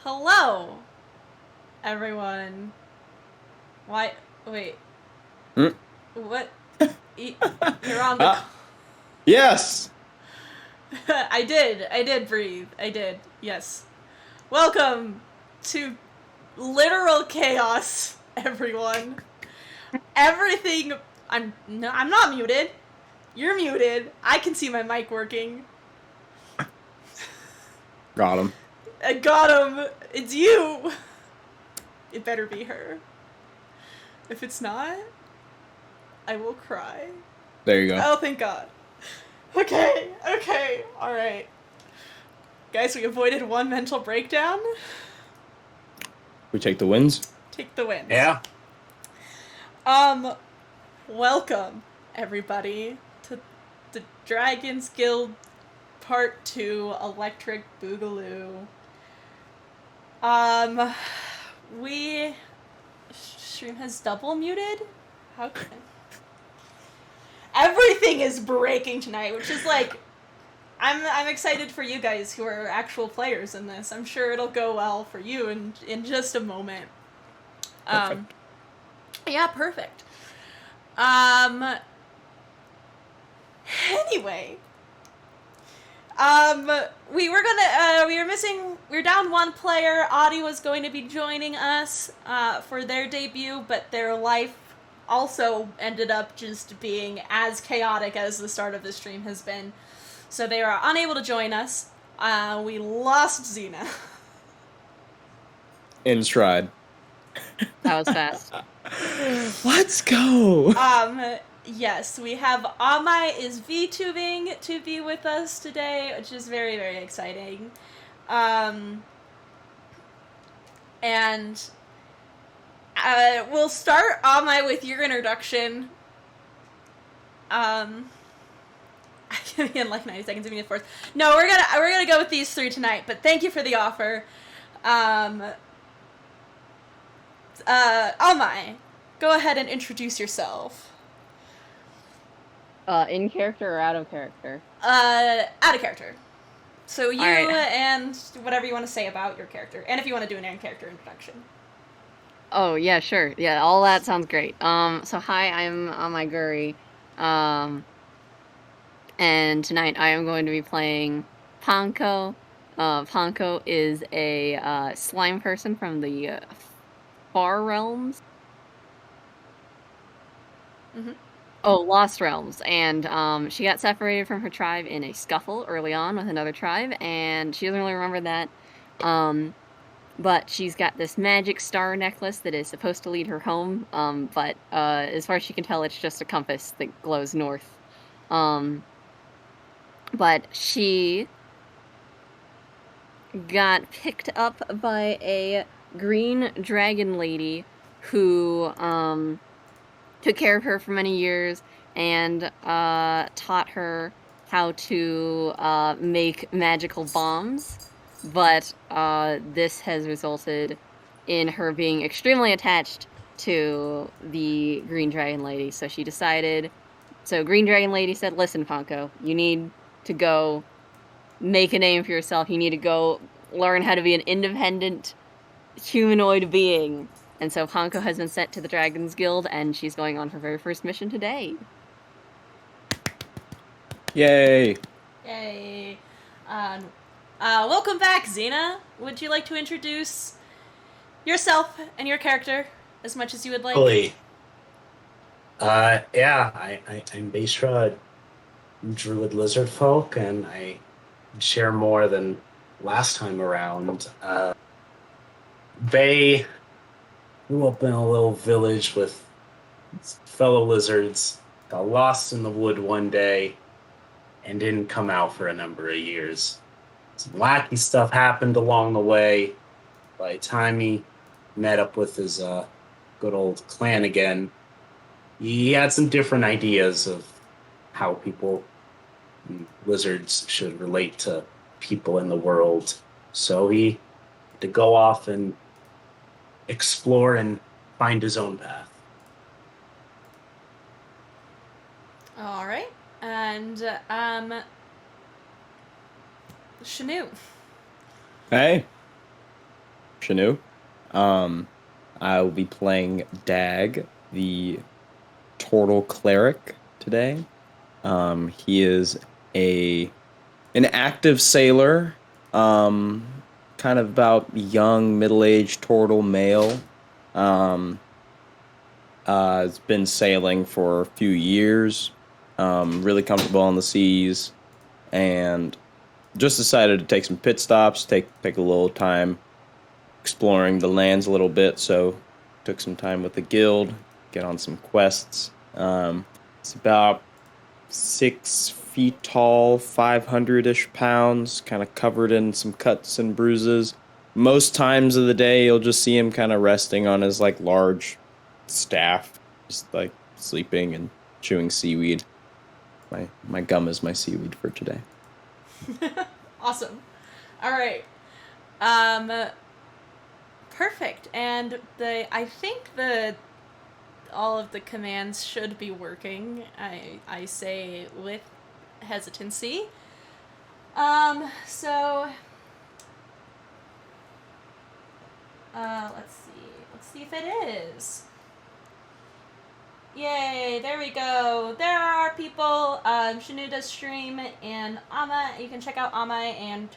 Hello, everyone. Why? Wait. Mm. What? You're on the. Ah, yes. I did. I did breathe. I did. Yes. Welcome to literal chaos, everyone. Everything. I'm no. I'm not muted. You're muted. I can see my mic working. Got him. I got him. It's you. It better be her. If it's not, I will cry. There you go. Oh, thank God. Okay, alright. Guys, we avoided one mental breakdown. We take the wins. Take the wins. Yeah. Um, welcome, everybody, to the Dragons Guild Part 2 Electric Boogaloo. We... Stream has double muted? How can... Everything is breaking tonight, which is like... I'm excited for you guys who are actual players in this. I'm sure it'll go well for you in just a moment. Perfect. Yeah, perfect. Anyway. We were down one player. Audie was going to be joining us, for their debut, but their life also ended up just being as chaotic as the start of the stream has been. So they were unable to join us. We lost Xena. In stride. That was fast. Let's go. Yes, we have Amai is VTubing to be with us today, which is very, very exciting. And we'll start Amai with your introduction. Give me in like 90 seconds, give me the fourth. No, we're gonna go with these three tonight, but thank you for the offer. Amai, go ahead and introduce yourself. In character or out of character? Out of character. So you Alright. and whatever you want to say about your character, and if you want to do an in-character introduction. Oh, yeah, sure. Yeah, all that sounds great. So hi, I'm Amai Guri. And tonight I am going to be playing Panko. Panko is a slime person from the Far Realms. Mm-hmm. Oh, Lost Realms. And she got separated from her tribe in a scuffle early on with another tribe, and she doesn't really remember that. But she's got this magic star necklace that is supposed to lead her home, but as far as she can tell, it's just a compass that glows north. But she got picked up by a green dragon lady who took care of her for many years and taught her how to make magical bombs. But this has resulted in her being extremely attached to the green dragon lady. So she decided... So green dragon lady said, listen, Panko, you need to go make a name for yourself. You need to go learn how to be an independent humanoid being. And so Panko has been sent to the Dragons Guild, and she's going on her very first mission today. Yay. Yay. Welcome back, Xena. Would you like to introduce yourself and your character as much as you would like? Totally. I'm Baishra, Druid Lizard Folk, and I share more than last time around. They grew up in a little village with fellow lizards, got lost in the wood one day, and didn't come out for a number of years. Some wacky stuff happened along the way. By the time he met up with his good old clan again, he had some different ideas of how people, lizards, should relate to people in the world. So he had to go off and explore and find his own path. All right. And, Shonnu. Hey. Shonnu. I will be playing Dag, the Turtle Cleric today. He is an active sailor, kind of about young, middle-aged turtle male. Has been sailing for a few years. Really comfortable on the seas, and just decided to take some pit stops, take a little time exploring the lands a little bit. So took some time with the guild, get on some quests. It's about 6 feet tall, 500-ish pounds, kind of covered in some cuts and bruises. Most times of the day, you'll just see him kind of resting on his like large staff, just like sleeping and chewing seaweed. My gum is my seaweed for today. Awesome. All right. Perfect. And I think all of the commands should be working. I say with hesitancy. So let's see if it is. Yay, there we go. There are people. Shonnu does stream, and Ama, you can check out Ama and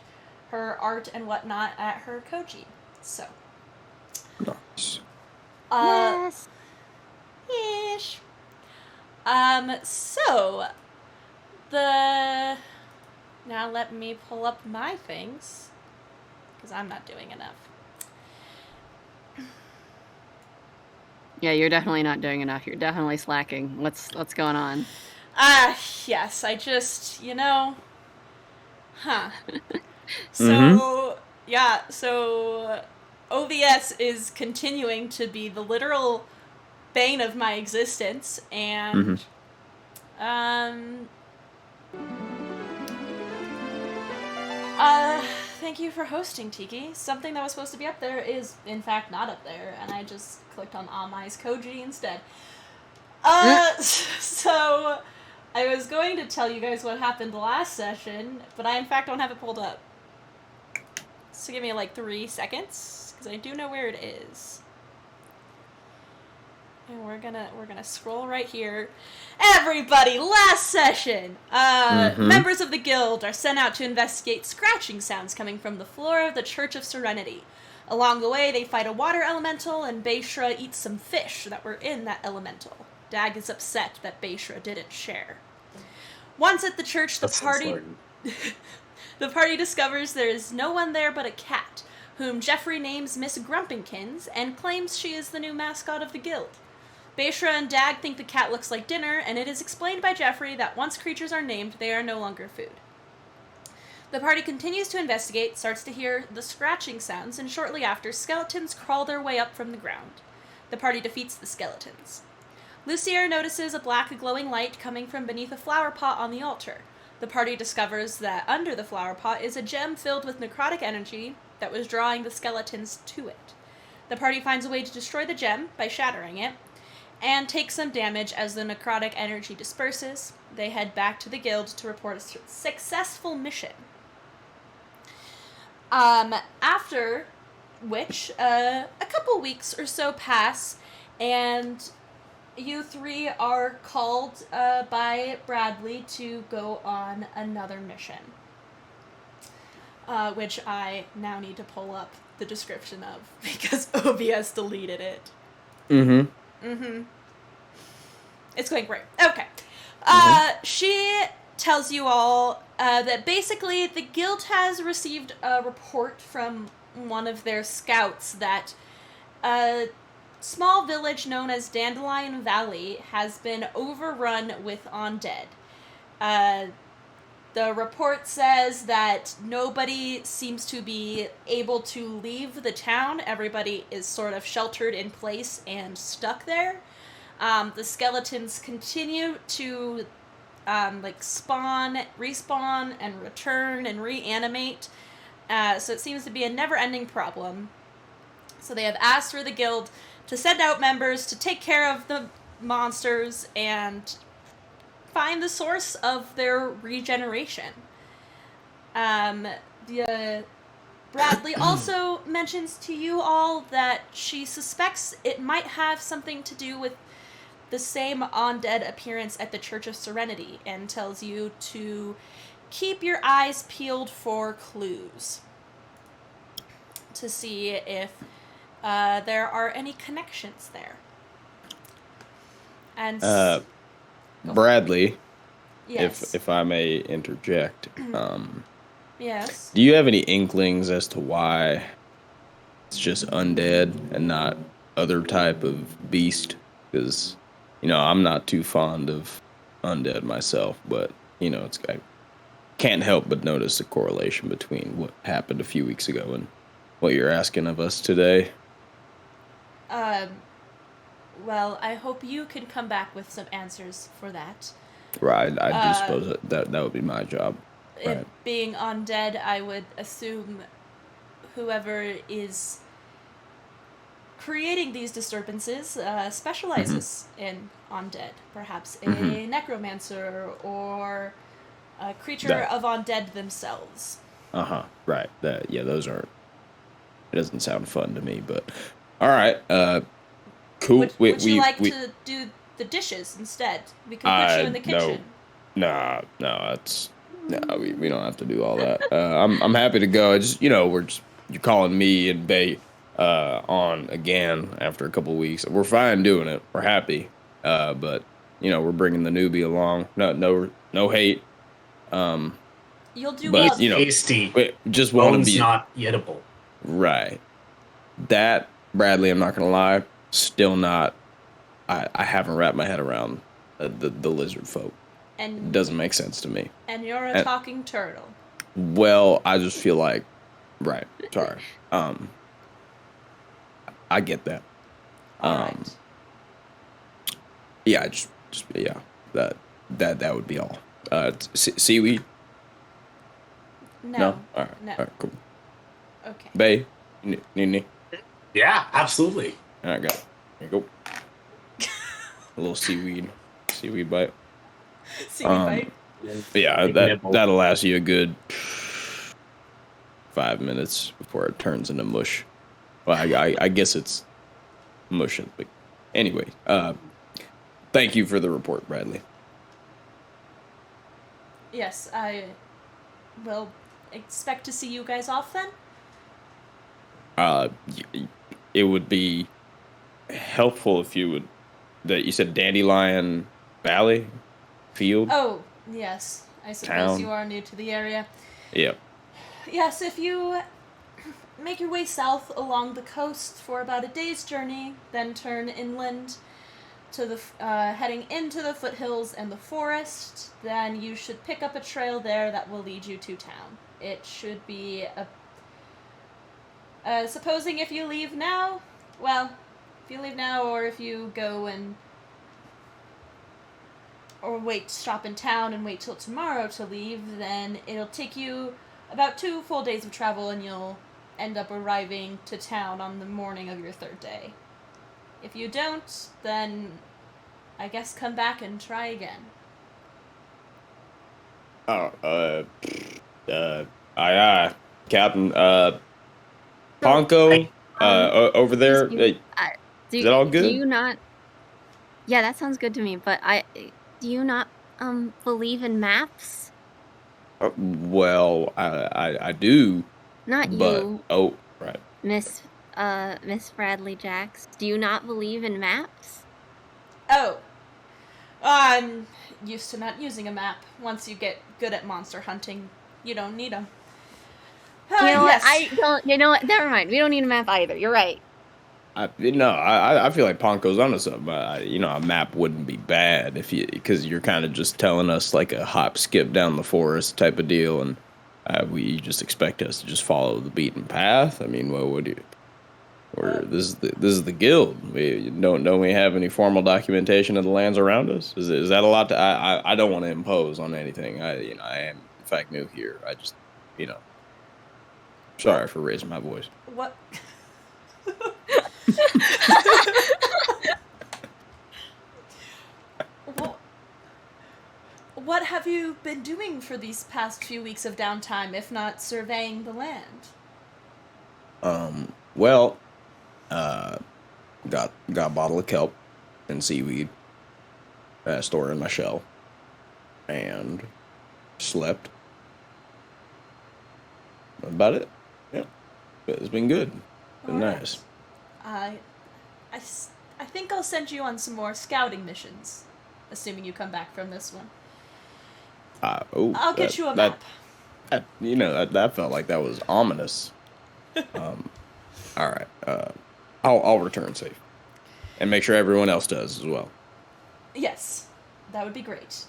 her art and whatnot at her Koji. So. Nice. Yes. Ish. So now let me pull up my things, because I'm not doing enough. Yeah, you're definitely not doing enough. You're definitely slacking. What's going on? Yes, I just, So, yeah, so OVS is continuing to be the literal bane of my existence, and, thank you for hosting, Tiki. Something that was supposed to be up there is, in fact, not up there, and I just clicked on Amai's Koji instead. So, I was going to tell you guys what happened last session, but I, in fact, don't have it pulled up. So give me, 3 seconds, because I do know where it is. And we're gonna scroll right here. Everybody, last session! Members of the guild are sent out to investigate scratching sounds coming from the floor of the Church of Serenity. Along the way, they fight a water elemental, and Beishra eats some fish that were in that elemental. Dag is upset that Beishra didn't share. Once at the church, the party discovers there is no one there but a cat, whom Jeffrey names Miss Grumpinkins, and claims she is the new mascot of the guild. Beishra and Dag think the cat looks like dinner, and it is explained by Jeffrey that once creatures are named, they are no longer food. The party continues to investigate, starts to hear the scratching sounds, and shortly after, skeletons crawl their way up from the ground. The party defeats the skeletons. Lucier notices a black glowing light coming from beneath a flower pot on the altar. The party discovers that under the flower pot is a gem filled with necrotic energy that was drawing the skeletons to it. The party finds a way to destroy the gem by shattering it, and take some damage as the necrotic energy disperses. They head back to the guild to report a successful mission. After which, a couple weeks or so pass, and you three are called by Bradley to go on another mission. Which I now need to pull up the description of, because OBS deleted it. It's going great. Okay. She tells you all that basically the guild has received a report from one of their scouts that a small village known as Dandelion Valley has been overrun with undead. The report says that nobody seems to be able to leave the town. Everybody is sort of sheltered in place and stuck there. The skeletons continue to, spawn, respawn, and return and reanimate. So it seems to be a never-ending problem. So they have asked for the guild to send out members to take care of the monsters and find the source of their regeneration. The Bradley also mentions to you all that she suspects it might have something to do with the same undead appearance at the Church of Serenity, and tells you to keep your eyes peeled for clues to see if there are any connections there. And Bradley, yes, if I may interject, yes. do you have any inklings as to why it's just undead and not other type of beast? Because I'm not too fond of undead myself, but I can't help but notice a correlation between what happened a few weeks ago and what you're asking of us today. Well, I hope you can come back with some answers for that. Right, I do suppose that would be my job. It Right. being undead, I would assume whoever is creating these disturbances specializes in undead. Perhaps a necromancer or a creature of undead themselves. Right. Those aren't. It doesn't sound fun to me, but all right. Cool. Would you like to do the dishes instead? We can put you in the kitchen. No, we don't have to do all that. I'm happy to go. I just you're calling me and Bay on again after a couple weeks. We're fine doing it. We're happy. But we're bringing the newbie along. No hate. You'll do but well. Tasty. Just want to Bone's be not eatable. right. That Bradley, I'm not gonna lie, still not. I haven't wrapped my head around the lizard folk. And it doesn't make sense to me. And you're a talking turtle. Well, I just feel like, right. Sorry. I get that. Right. Yeah, just yeah. That would be all. Seaweed. No. All right. No. All right. Cool. Okay. Bay. Yeah, absolutely. All right, got it. Here you go. A little seaweed bite. Seaweed bite. Yeah, that'll last you a good 5 minutes before it turns into mush. Well, I guess it's mush, but anyway. Thank you for the report, Bradley. Yes, I will expect to see you guys off then. It would be helpful if you would. That you said Dandelion Valley field. Oh, yes. I suppose Town. You are new to the area. Yep. Yes, if you make your way south along the coast for about a day's journey, then turn inland to the heading into the foothills and the forest, then you should pick up a trail there that will lead you to town. It should be supposing if you leave now, or if you go or stop in town and wait till tomorrow to leave, then it'll take you about 2 full days of travel and you'll end up arriving to town on the morning of your 3rd day. If you don't, then I guess come back and try again. Aye, Captain, Ponko, over there, is that all good? Do you not... Yeah, that sounds good to me, but do you not, believe in maps? Well, I do. Not but, you. Oh, right. Miss Bradley Jax. Do you not believe in maps? Oh. I'm used to not using a map. Once you get good at monster hunting, you don't need them. What? I don't. You know what? Never mind. We don't need a map either. You're right. I feel like Ponko's onto something. A map wouldn't be bad because you're kind of just telling us like a hop, skip down the forest type of deal, and you just expect us to just follow the beaten path. I mean, what would you? This is the guild. We don't we have any formal documentation of the lands around us? Is that a lot to? I don't want to impose on anything. I am in fact new here. I just sorry for raising my voice. What? What have you been doing for these past few weeks of downtime, if not surveying the land? Well, got a bottle of kelp and seaweed. Stored in my shell, and slept. About it. Yeah, but it's been good. Been All right. nice. I think I'll send you on some more scouting missions, assuming you come back from this one. I'll get you a map. That felt like that was ominous. All right. I'll return safe, and make sure everyone else does as well. Yes, that would be great.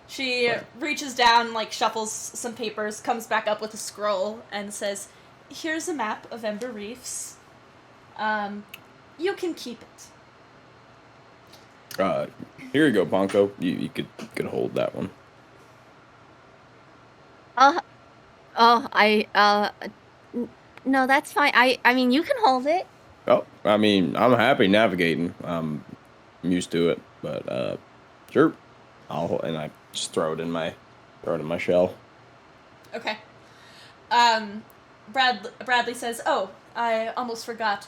She Right. reaches down, like, shuffles some papers, comes back up with a scroll, and says, "Here's a map of Ember Reefs. You can keep it." Here you go, Ponko. You could hold that one. No, that's fine. I mean, you can hold it. Oh, I mean, I'm happy navigating. I'm used to it, but sure. I just throw it in my shell. Okay. Bradley says, "Oh, I almost forgot.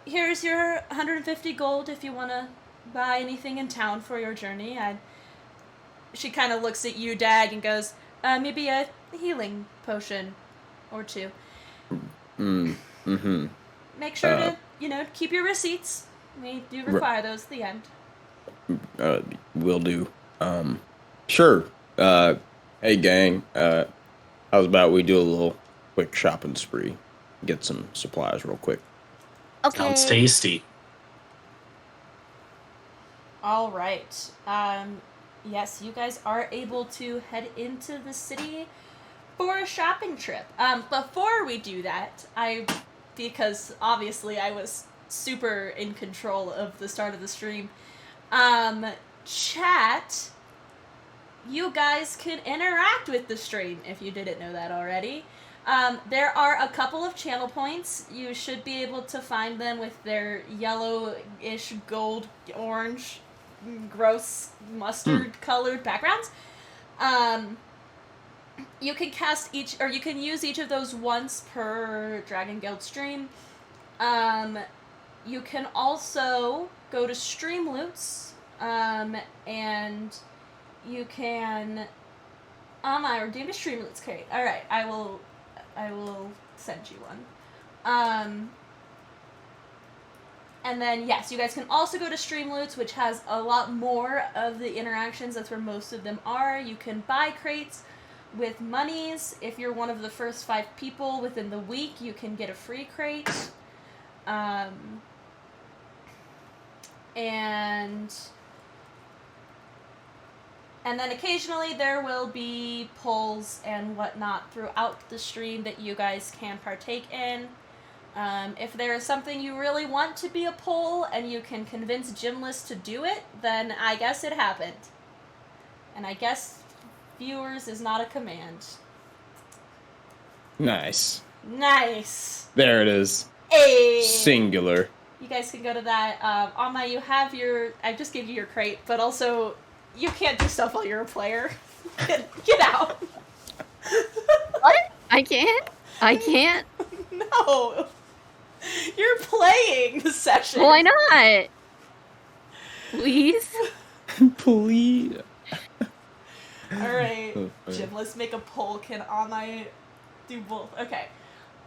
Here's your 150 gold if you want to buy anything in town for your journey." She kind of looks at you, Dag, and goes, "Maybe a healing potion or two. Mm-hmm. Make sure to, keep your receipts. We do require those at the end." Will do. Sure. Hey gang. How's about we do a little quick shopping spree? Get some supplies real quick. Okay. Sounds tasty. All right. Yes, you guys are able to head into the city for a shopping trip. Before we do that, because obviously I was super in control of the start of the stream, chat, you guys can interact with the stream if you didn't know that already. There are a couple of channel points. You should be able to find them with their yellowish, gold, orange, gross mustard colored backgrounds. You can you can use each of those once per Dragon Guild stream. You can also go to Streamloots, and you can I redeemed a Streamloots crate. Alright, I will send you one. And then, yes, you guys can also go to Streamloots, which has a lot more of the interactions. That's where most of them are. You can buy crates with monies. If you're one of the first 5 people within the week, you can get a free crate. And then occasionally there will be polls and whatnot throughout the stream that you guys can partake in. If there is something you really want to be a poll and you can convince Gymless to do it, then I guess it happened. And I guess viewers is not a command. Nice. Nice. There it is. Hey. Singular. You guys can go to that. Alma, you have I just gave you your crate, but also you can't do stuff while you're a player. Get out. What? I can't? No. You're playing the session. Why not? Please? Please. Alright. Jim, let's make a poll. Can Alma do both? Okay.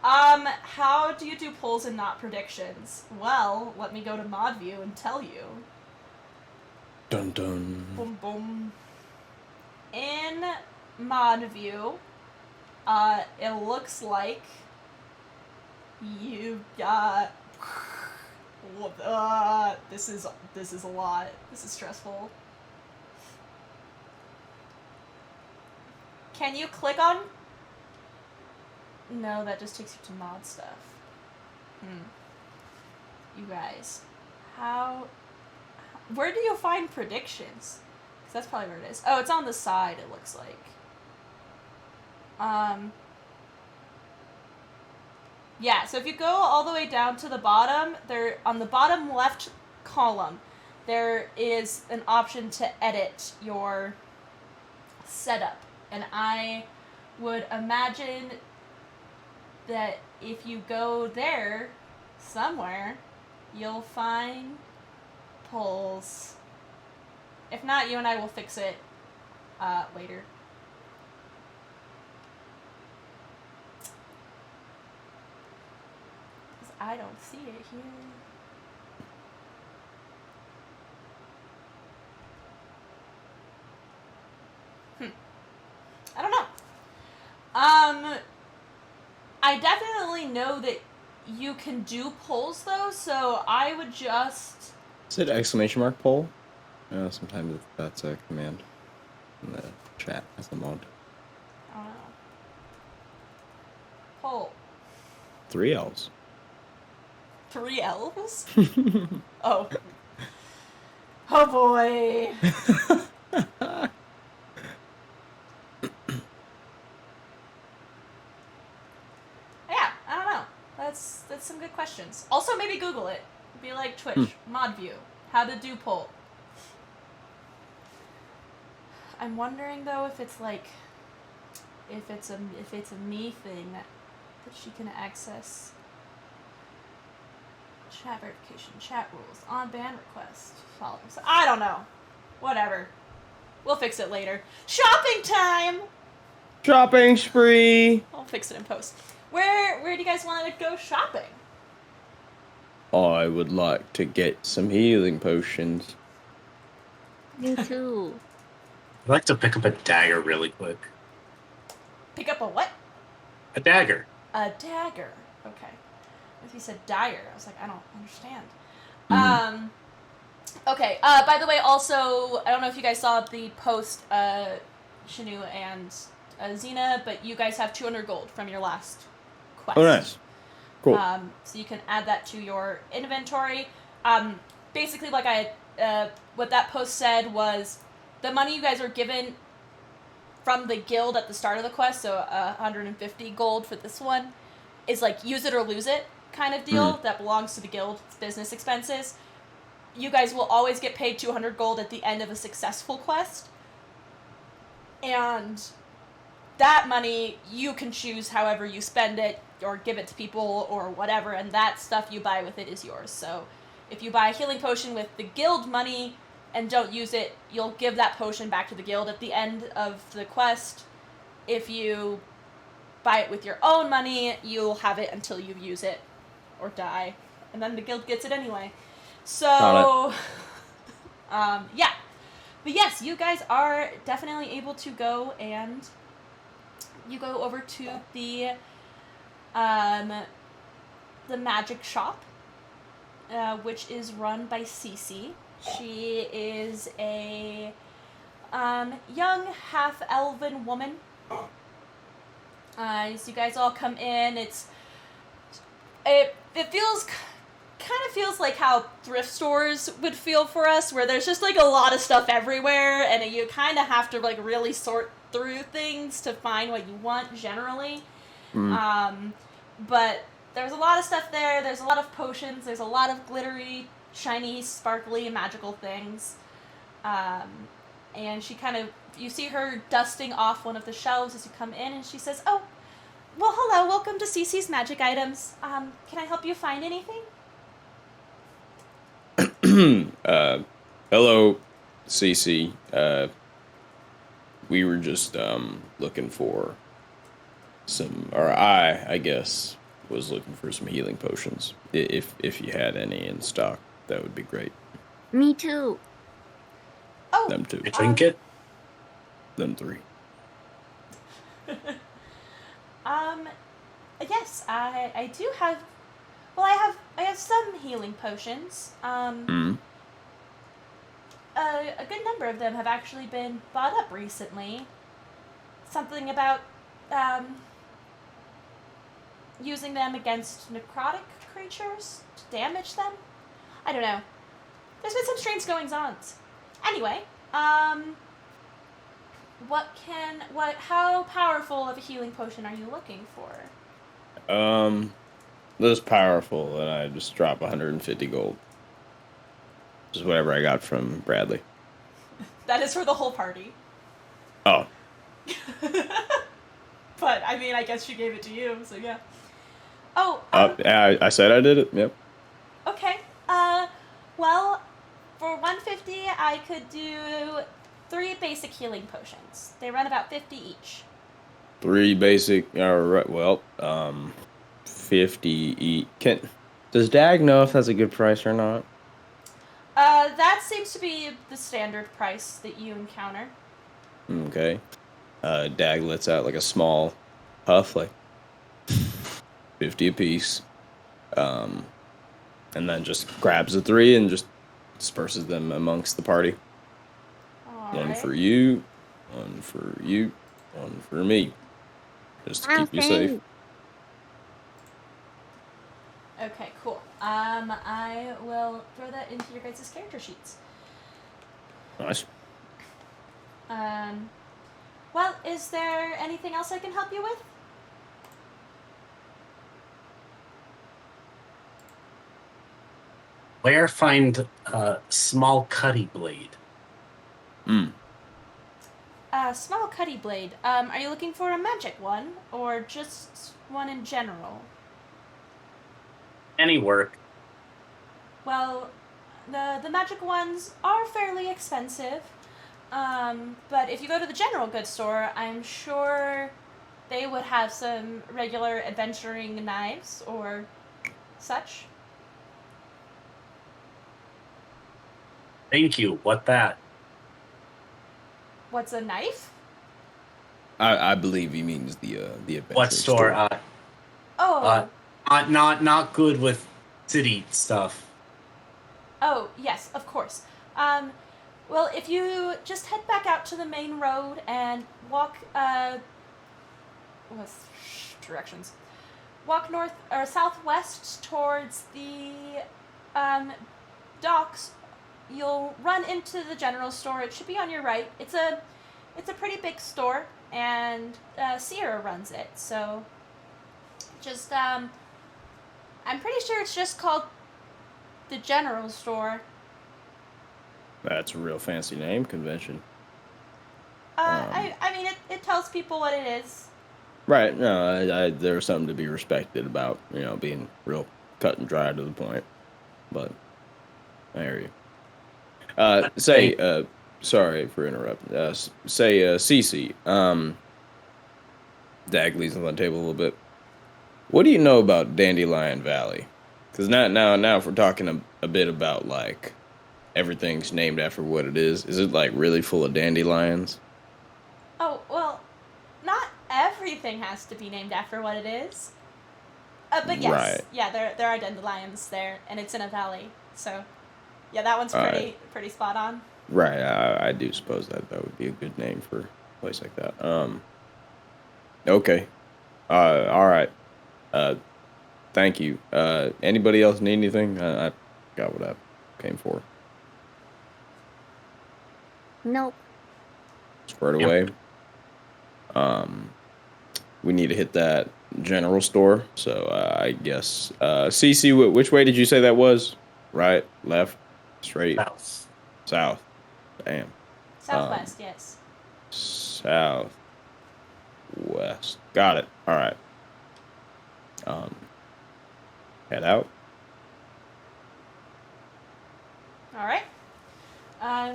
How do you do polls and not predictions? Well, let me go to mod view and tell you. Dun dun. Boom boom. In mod view, it looks like you got this is a lot. This is stressful. Can you click on? No, that just takes you to mod stuff. You guys, where do you find predictions? Because that's probably where it is. Oh, it's on the side, it looks like. Yeah, so if you go all the way down to the bottom, on the bottom left column, there is an option to edit your setup. And I would imagine that if you go there somewhere, you'll find pulls. If not, you and I will fix it later. Because I don't see it here. I don't know. I definitely know that you can do polls though, so I would just... Is it exclamation mark poll? Sometimes that's a command in the chat as a mod. I don't know. Poll. 3 L's. 3 L's? Oh. Oh boy. Yeah, I don't know. That's some good questions. Also, maybe Google it. Be like Twitch, mod view, how to do poll. I'm wondering though if it's like, if it's a me thing that she can access. Chat verification, chat rules, on ban request, following. I don't know. Whatever. We'll fix it later. Shopping time! Shopping spree! I'll fix it in post. Where do you guys want to go shopping? I would like to get some healing potions. Me too. I'd like to pick up a dagger really quick. Pick up a what? A dagger. A dagger. Okay. If you said dagger, I was like, I don't understand. Okay. By the way, also, I don't know if you guys saw the post, Shonnu and Xena, but you guys have 200 gold from your last quest. Oh, nice. Cool. So you can add that to your inventory. Basically, like what that post said was the money you guys are given from the guild at the start of the quest, so 150 gold for this one, is like use it or lose it kind of deal that belongs to the guild. It's business expenses. You guys will always get paid 200 gold at the end of a successful quest. And that money, you can choose however you spend it, or give it to people, or whatever, and that stuff you buy with it is yours. So, if you buy a healing potion with the guild money and don't use it, you'll give that potion back to the guild at the end of the quest. If you buy it with your own money, you'll have it until you use it, or die, and then the guild gets it anyway. So, yeah. But yes, you guys are definitely able to go, and you go over to the magic shop, which is run by Cece. She is a young half-elven woman. As you guys all come in, it kind of feels like how thrift stores would feel for us, where there's just like a lot of stuff everywhere, and you kind of have to like really sort through things to find what you want generally. But there's a lot of stuff there. There's a lot of potions. There's a lot of glittery, shiny, sparkly, magical things. And she kind of, you see her dusting off one of the shelves as you come in, and she says, "Oh, well, hello, welcome to Cece's Magic Items. Can I help you find anything?" Hello, Cece. We were just looking for some, or I guess, was looking for some healing potions. If you had any in stock, that would be great. Me too. Oh, Them two. A trinket? Them three. Yes, I do have. Well, I have some healing potions. A good number of them have actually been bought up recently. Something about using them against necrotic creatures to damage them. I don't know. There's been some strange goings-ons. Anyway, how powerful of a healing potion are you looking for? This powerful, and I just drop 150 gold. Just whatever I got from Bradley. That is for the whole party. Oh. But, I mean, I guess she gave it to you, so yeah. Oh, I said I did it. Yep. okay. Well, for 150, I could do 3 basic healing potions. They run about 50 each. 3 basic. All right. Well, 50 each. Does Dag know if that's a good price or not? That seems to be the standard price that you encounter. Okay. Dag lets out like a small puff, like 50 apiece. And then just grabs the 3 and just disperses them amongst the party. One for you, one for you, one for me. Just to keep you safe. Okay, cool. I will throw that into your guys' character sheets. Nice. Well, is there anything else I can help you with? Where find a small cutty blade? Small cutty blade. Are you looking for a magic one, or just one in general? Any work. Well, the magic ones are fairly expensive. But if you go to the general goods store, I'm sure they would have some regular adventuring knives or such. Thank you. What that? What's a knife? I believe he means the adventure What store? Not good with city stuff. Oh, yes, of course. Well, if you just head back out to the main road and walk, directions? Walk north or southwest towards the, docks, you'll run into the general store. It should be on your right. It's a pretty big store, and, Sierra runs it, so just, I'm pretty sure it's just called the general store. That's a real fancy name convention. I mean, it tells people what it is. Right. No, there's something to be respected about, being real cut and dry to the point. But I hear you. Sorry for interrupting. Cece, Dag leads on the table a little bit. What do you know about Dandelion Valley? Because now if we're talking a bit about, like, everything's named after what it is it, like, really full of dandelions? Oh, well, not everything has to be named after what it is. But yes, Right. Yeah, there are dandelions there, and it's in a valley. So, yeah, that one's pretty spot on. Right, I do suppose that would be a good name for a place like that. Okay. All right. Thank you. Anybody else need anything? I got what I came for. Nope. Squared away. We need to hit that general store. So I guess Cece, which way did you say that was? Right, left, straight, south. Damn. Southwest, yes. Southwest. Got it. All right. Head out. All right.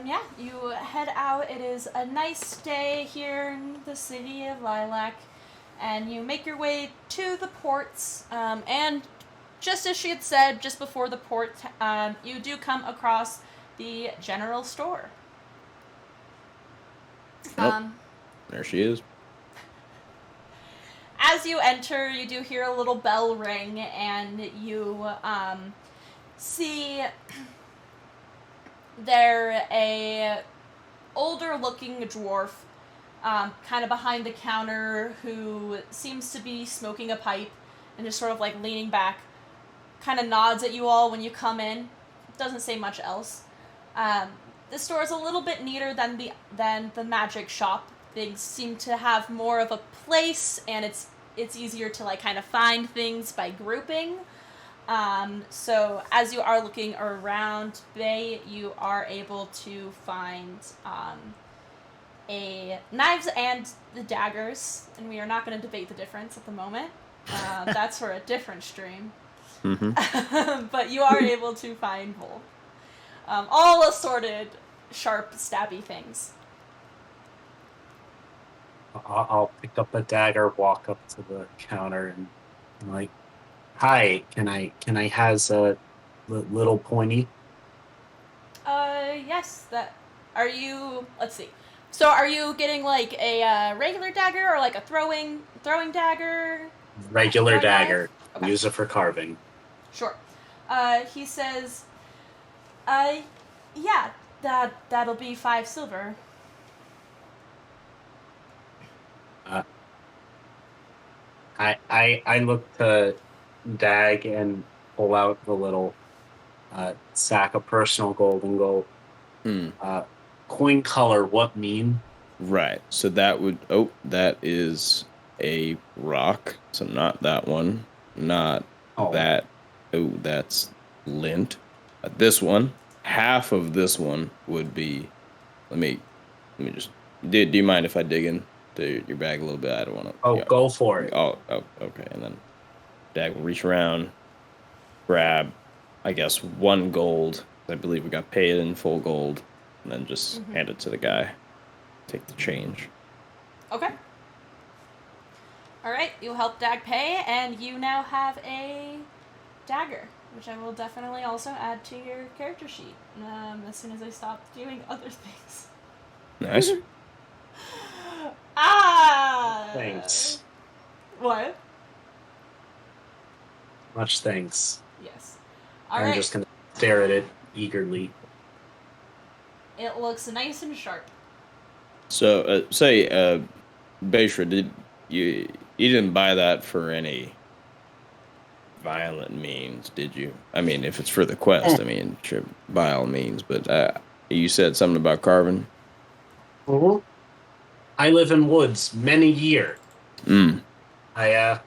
Yeah, you head out. It is a nice day here in the city of Lilac, and you make your way to the ports. And just as she had said, just before the port, you do come across the general store. There she is. As you enter, you do hear a little bell ring, and you see there a older looking dwarf kind of behind the counter who seems to be smoking a pipe and just sort of like leaning back, kind of nods at you all when you come in, doesn't say much else. The store is a little bit neater than the magic shop. Things seem to have more of a place, and it's easier to like kind of find things by grouping. So as you are looking around Bay, you are able to find a knives and the daggers, and we are not going to debate the difference at the moment. That's for a different stream. Mm-hmm. But you are able to find both. All assorted, sharp, stabby things. I'll pick up a dagger, walk up to the counter, and I'm like, "Hi, can I has a little pointy?" Yes, that... Are you... Let's see. So are you getting, like, a regular dagger or, like, a throwing dagger? Regular Throwing dagger. knife? Okay. Use it for carving. Sure. He says, yeah, that'll be 5 silver. I look to Dag and pull out the little sack of personal gold and go, coin color, what mean? Right. So that is a rock. So not that one. Not that. Oh, that's lint. This one, half of this one would be. Let me just. Do you mind if I dig into your bag a little bit? I don't want to. Oh, go for it. Oh, okay. And then Dag will reach around, grab, I guess, 1 gold. I believe we got paid in full gold, and then just hand it to the guy. Take the change. Okay. Alright, you help Dag pay, and you now have a dagger, which I will definitely also add to your character sheet as soon as I stop doing other things. Nice. Thanks. What? Much thanks. Yes. I'm Alright. just going to stare at it eagerly. It looks nice and sharp. So, Beishra, did you didn't buy that for any violent means, did you? I mean, if it's for the quest, I mean, sure, by all means. But you said something about carving. Mm-hmm. I live in woods many year. I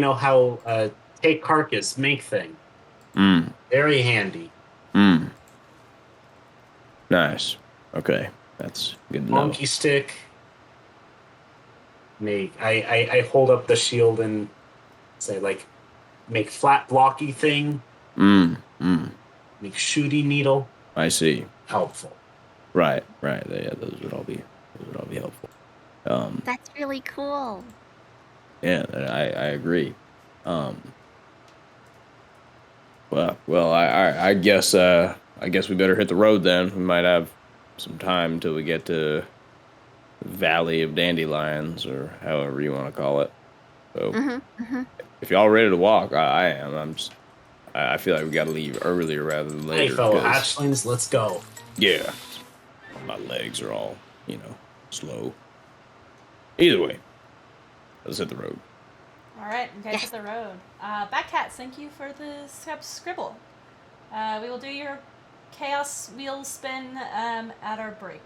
know how take carcass make thing. Very handy. Nice. Okay, that's good to know. Monkey stick. I hold up the shield and say, like, make flat blocky thing. Make shooty needle. I see. Helpful. Right. Yeah, those would all be helpful. That's really cool. Yeah, I agree. Well, I guess we better hit the road then. We might have some time until we get to Valley of Dandelions, or however you want to call it. So, if y'all ready to walk, I am. I feel like we got to leave earlier rather than later. Hey, fellow hatchlings, let's go. Yeah, my legs are all slow. Either way, let's hit the road. Alright, you guys hit the road. Batcats, thank you for the scribble. We will do your chaos wheel spin at our break.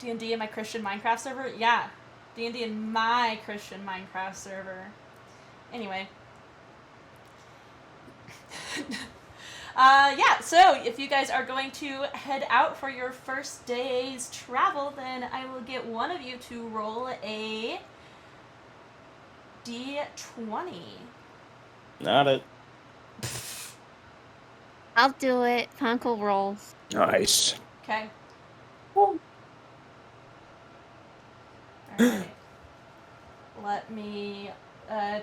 D&D in my Christian Minecraft server? Yeah, D&D in my Christian Minecraft server. Anyway. Yeah, so if you guys are going to head out for your first day's travel, then I will get one of you to roll a D20. Not it. I'll do it. Punkle rolls. Nice. Okay. Alright. Let me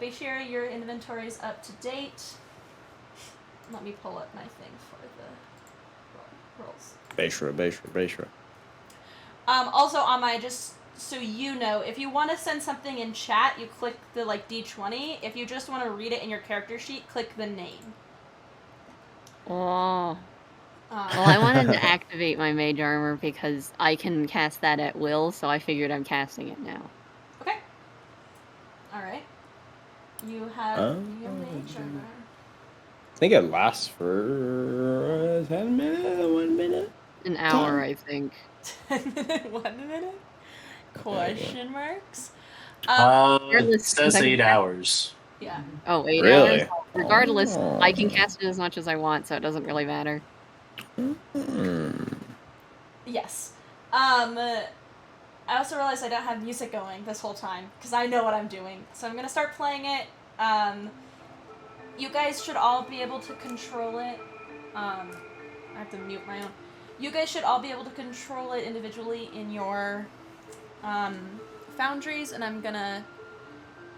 make sure your inventory's up to date. Let me pull up my thing for the rolls. Beishra. Also on my, just so you know, if you want to send something in chat, you click the D20. If you just want to read it in your character sheet, click the name. Oh. Well, I wanted to activate my mage armor because I can cast that at will, so I figured I'm casting it now. Okay. Alright. You have your mage armor. I think it lasts for 10 minutes, 1 minute. An hour, I think. 1 minute? Question marks? It says 8 hours. Yeah. Oh, 8 Really? hours? Regardless, I can cast it as much as I want, so it doesn't really matter. Yes. I also realized I don't have music going this whole time, because I know what I'm doing. So I'm going to start playing it. You guys should all be able to control it. I have to mute my own. You guys should all be able to control it individually in your foundries, and I'm going to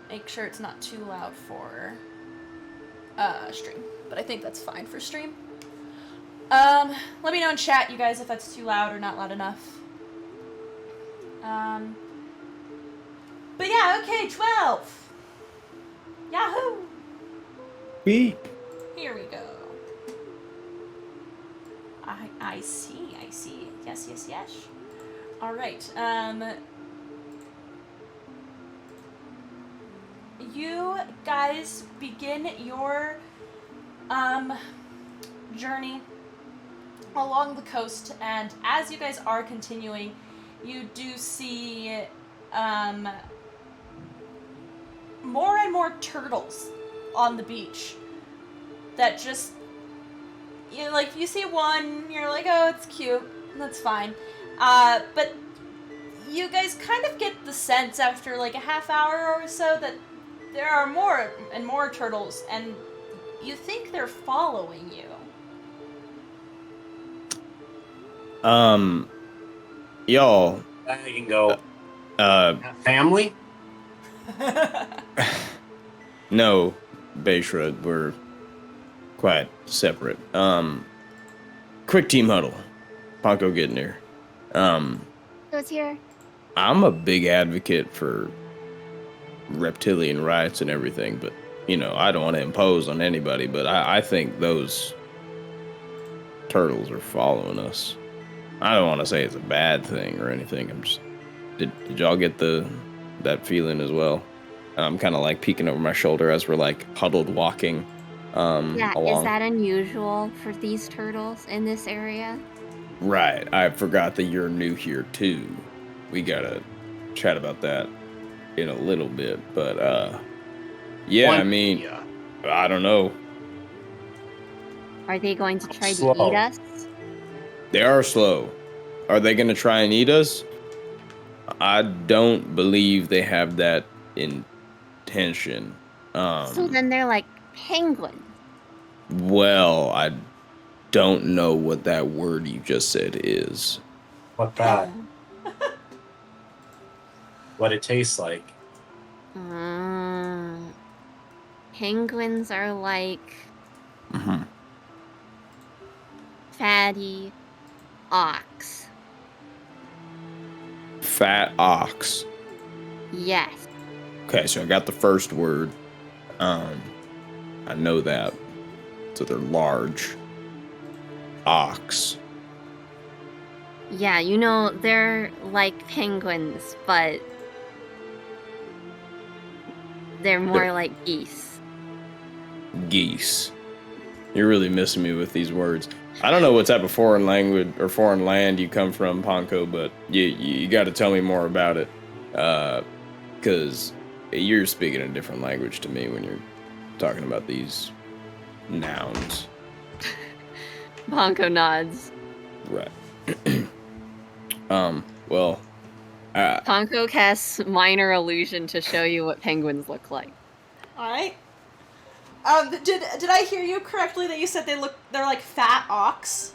make sure it's not too loud for stream. But I think that's fine for stream. Let me know in chat, you guys, if that's too loud or not loud enough. But yeah, okay, 12. Yahoo! Beep. Here we go. I see. Yes. Alright, you guys begin your, journey along the coast, and as you guys are continuing, you do see, more and more turtles on the beach that just, you know, like, you see one, you're like, oh, it's cute, that's fine. But you guys kind of get the sense after, like, a half hour or so that there are more and more turtles, and you think they're following you. Y'all, I can go. uh, Family? no, Bayshred, we're quite separate. Quick team huddle. Ponko getting here. Who's here? I'm a big advocate for reptilian rights and everything, but, you know, I don't want to impose on anybody, but I think those turtles are following us. I don't want to say it's a bad thing or anything. I'm just, did y'all get that feeling as well? I'm kind of like peeking over my shoulder as we're like huddled walking Yeah, along. is that unusual for these turtles in this area? Right. I forgot that you're new here too. We gotta chat about that in a little bit, but yeah, I mean, Yeah. I don't know. Are they going to try to Slow. eat us? They are slow. Are they gonna try and eat us? I don't believe they have that intention. So then they're like penguins. Well, I don't know what that word you just said is. What that? What it tastes like. Penguins are like fatty ox. Fat ox. Yes. Okay, so I got the first word. I know that. So they're large. Ox. Yeah, you know, they're like penguins, but they're more like geese. Geese. You're really missing me with these words. I don't know what type of foreign language or foreign land you come from, Ponko, but you got to tell me more about it. Because you're speaking a different language to me when you're talking about these nouns. Bonko nods. Right. Well, Ponko casts minor illusion to show you what penguins look like. Alright. Did I hear you correctly that you said they're like fat ox?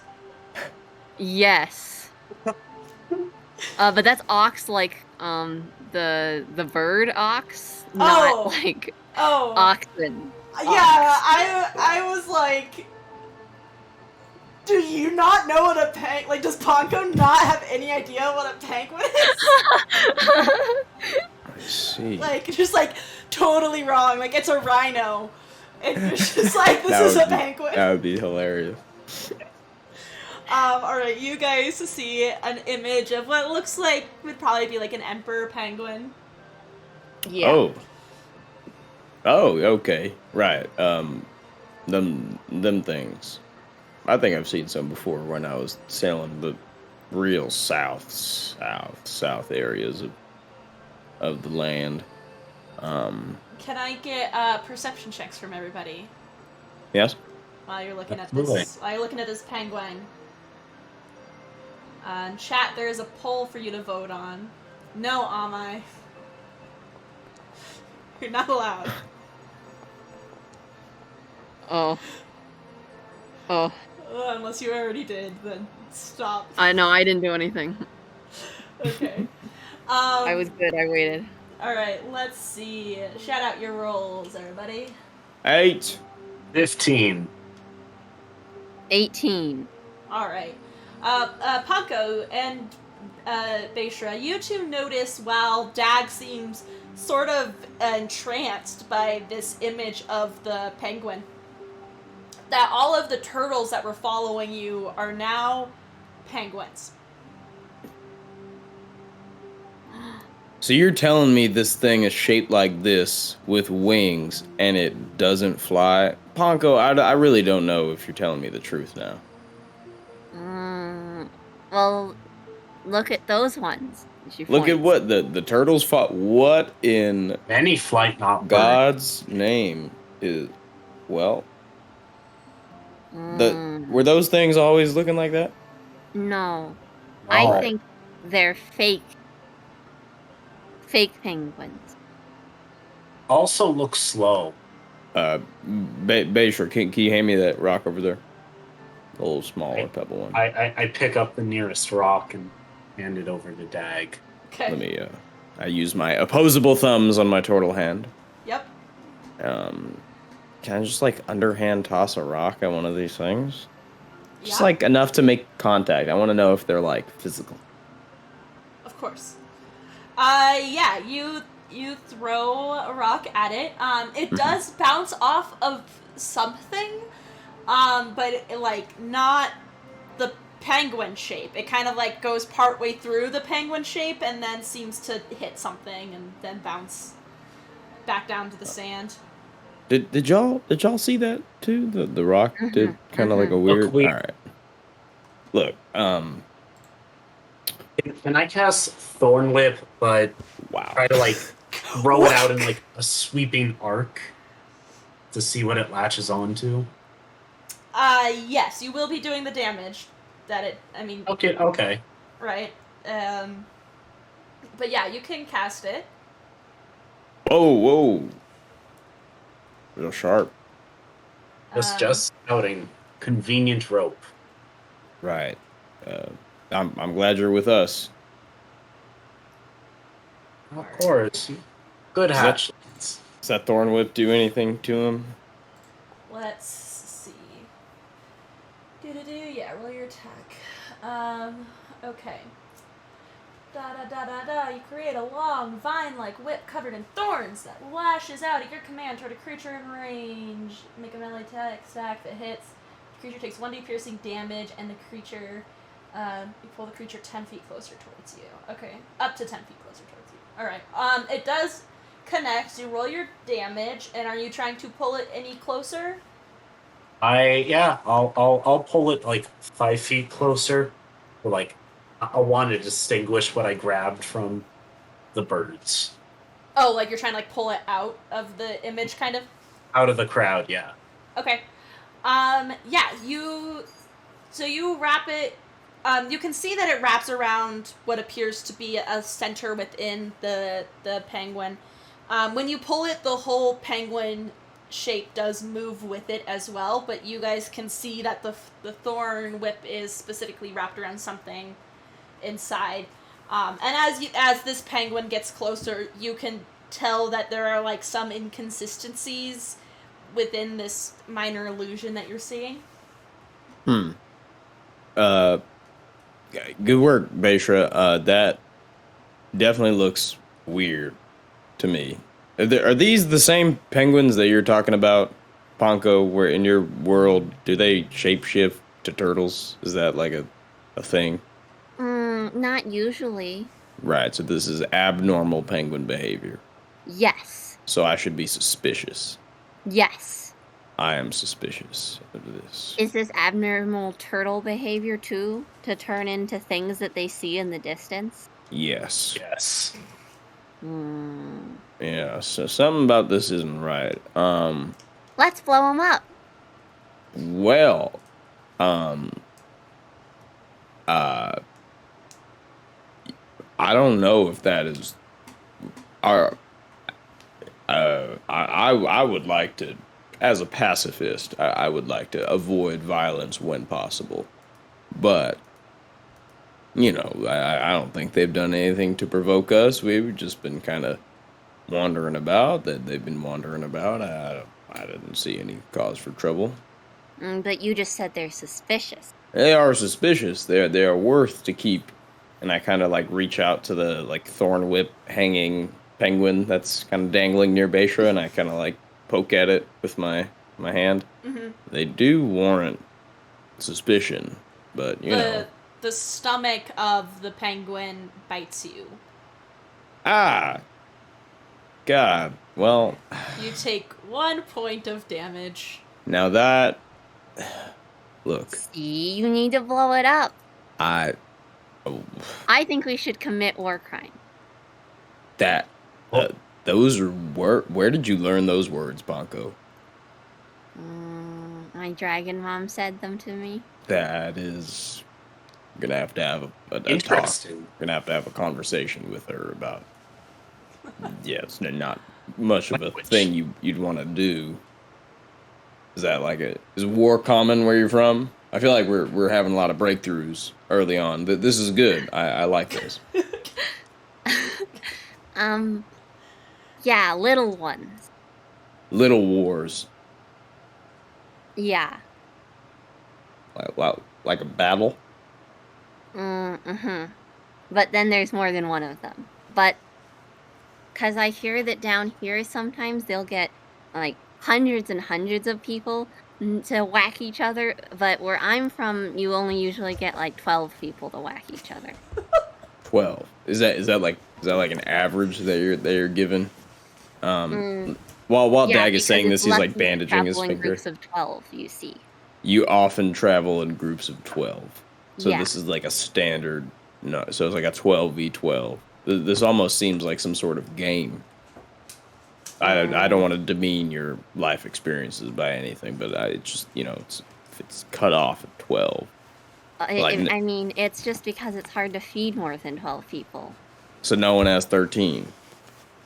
Yes. But that's ox like the bird ox, not like oxen. Yeah, I was like, do you not know what a penguin? Like, does Ponko not have any idea what a penguin is? I see. Like, just like totally wrong. Like, it's a rhino. And you're just like, this is a penguin. That would be hilarious. Alright, you guys see an image of what looks like would probably be like an emperor penguin. Yeah. Oh, okay. Right. Them things. I think I've seen some before when I was sailing the real south areas of the land. Can I get perception checks from everybody Yes? while you're looking at Absolutely. this? While you're looking at this penguin. In chat, there is a poll for you to vote on. No, Amai. You're not allowed. Oh. Oh. Unless you already did, then stop. I know, I didn't do anything. Okay. I was good, I waited. Alright, let's see. Shout out your rolls, everybody. 8. 15. 18. Alright. Panko and Beishra, you two notice while Dag seems sort of entranced by this image of the penguin, that all of the turtles that were following you are now penguins. So you're telling me this thing is shaped like this with wings and it doesn't fly? Ponko, I really don't know if you're telling me the truth now. Well, look at those ones. She Look at points. what the turtles fought. What in Many flight not bird. God's name is, well, were those things always looking like that? No. Oh. I think they're fake penguins. Also look slow. Bayshore, can you hand me that rock over there? The little smaller pebble one. I pick up the nearest rock and hand it over to Dag. Okay. Let me, I use my opposable thumbs on my turtle hand. Yep. Can I just, like, underhand toss a rock at one of these things? Just, Yeah. like, enough to make contact. I want to know if they're, like, physical. Of course. Yeah, you throw a rock at it. It does bounce off of something, but like not the penguin shape. It kind of like goes partway through the penguin shape and then seems to hit something and then bounce back down to the sand. Did y'all see that too? The rock did kind of like a weird. weird. All right. Look, Can I cast Thorn Whip, but wow. try to like throw it out in like a sweeping arc to see what it latches onto? Yes, you will be doing the damage that it. I mean. Okay. Right. But yeah, you can cast it. Whoa. Real sharp. Just outing. Convenient rope. Right. I'm glad you're with us. Of course. Good hatch. Does that thorn whip do anything to him? Let's see. Yeah, roll your attack. Okay. You create a long, vine-like whip covered in thorns that lashes out at your command toward a creature in range. Make a melee attack if it hits. The creature takes 1d piercing damage, and the creature, you pull the creature 10 feet closer towards you. Okay, up to 10 feet closer towards you. Alright, it does connect. You roll your damage, and are you trying to pull it any closer? I'll pull it like 5 feet closer. Or like, I want to distinguish what I grabbed from the birds. Oh, like you're trying to like pull it out of the image, kind of? Out of the crowd, yeah. Okay. Yeah, you wrap it, you can see that it wraps around what appears to be a center within the penguin. When you pull it, the whole penguin shape does move with it as well, but you guys can see that the thorn whip is specifically wrapped around something inside. And as this penguin gets closer, you can tell that there are like some inconsistencies within this minor illusion that you're seeing. Good work, Beishra. That definitely looks weird to me. Are these the same penguins that you're talking about, Ponko, where in your world, do they shapeshift to turtles? Is that like a thing? Not usually. Right, so this is abnormal penguin behavior. Yes. So I should be suspicious. Yes. I am suspicious of this. Is this abnormal turtle behavior too? To turn into things that they see in the distance? Yes. Yes. Yeah, so something about this isn't right. Let's blow them up. Well, I don't know if that is our. I would like to, as a pacifist, I would like to avoid violence when possible. But I don't think they've done anything to provoke us. We've just been kind of wandering about. That they've been wandering about. I didn't see any cause for trouble. But you just said they're suspicious. They are suspicious. They are worth to keep. And I kind of like reach out to the like thorn whip hanging penguin that's kind of dangling near Beisha, and I kind of like poke at it with my hand. Mm-hmm. They do warrant suspicion, but the stomach of the penguin bites you. Ah, God. Well, You take 1 point of damage. now that look, See, you need to blow it up. I I think we should commit war crime. that those are where did you learn those words, Bonko? My dragon mom said them to me. That is gonna have to have a talk. Interesting. Gonna have to have a conversation with her about. Yeah, it's not much of a thing you'd want to do. Is that like is war common where you're from? I feel like we're having a lot of breakthroughs early on. This is good. I like this. Yeah, little ones. Little wars, Yeah. like a battle. But then there's more than one of them. But because I hear that down here sometimes they'll get like hundreds and hundreds of people to whack each other. But where I'm from, you only usually get like 12 people to whack each other. 12. Is that like an average that you're given? While Yeah, Dag is saying because this, he's like lucky bandaging his travel in finger. groups of 12, you see. You often travel in groups of 12. So Yeah. this is like a standard. No, so it's like a 12v12. This almost seems like some sort of game. I don't want to demean your life experiences by anything, but it's just it's cut off at 12. I mean, it's just because it's hard to feed more than 12 people. So no one has 13.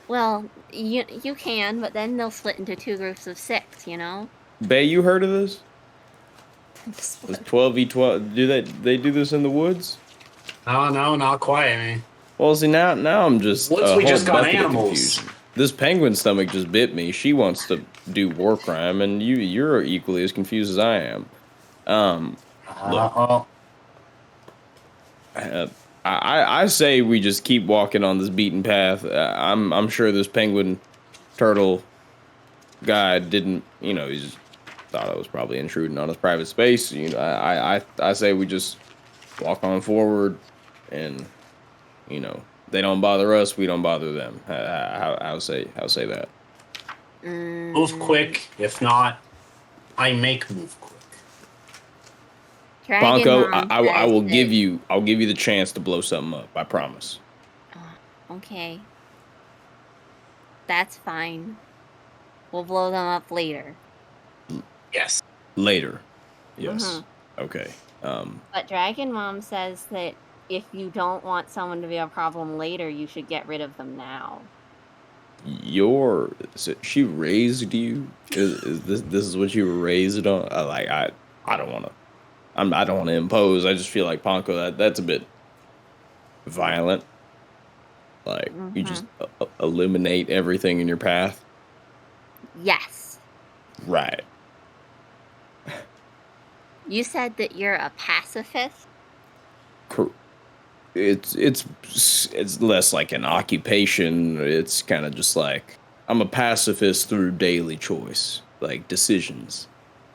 Well, you can, but then they'll split into 2 groups of 6, you know? Bay, you heard of this? This 12v12. Do they do this in the woods? No, not quite. I mean, Well, see now I'm just Once a we whole just got bucket of animals. confusion. This penguin stomach just bit me. She wants to do war crime, and you're equally as confused as I am. Look. I say we just keep walking on this beaten path. I'm sure this penguin turtle guy didn't. He just thought I was probably intruding on his private space. I say we just walk on forward, and they don't bother us, we don't bother them. I'll say that. move quick. If not, I make move quick. Dragon Bonko, Mom I will says give that- you. I'll give you the chance to blow something up. I promise. Okay. That's fine. We'll blow them up later. Yes. Later. Yes. Okay. But Dragon Mom says that if you don't want someone to be a problem later, you should get rid of them now. She raised you? Is this is what you were raised on? I don't want to. I don't want to impose. I just feel like Ponko, that's a bit violent. Like you just eliminate everything in your path. Yes. Right. You said that you're a pacifist? It's less like an occupation. It's kind of just like I'm a pacifist through daily choice, like decisions,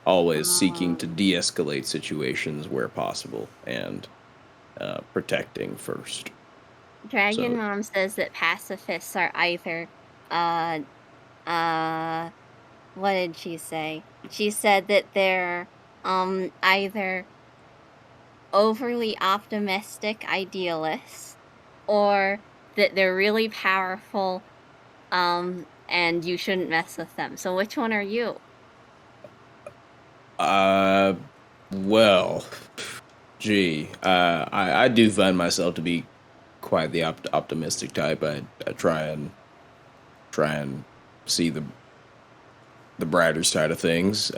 always seeking to de-escalate situations where possible and protecting first. Dragon Mom says that pacifists are either, what did she say? She said that they're, either overly optimistic idealists or that they're really powerful, and you shouldn't mess with them. So which one are you? Well, gee, I do find myself to be quite the optimistic type. I try and see the brighter side of things.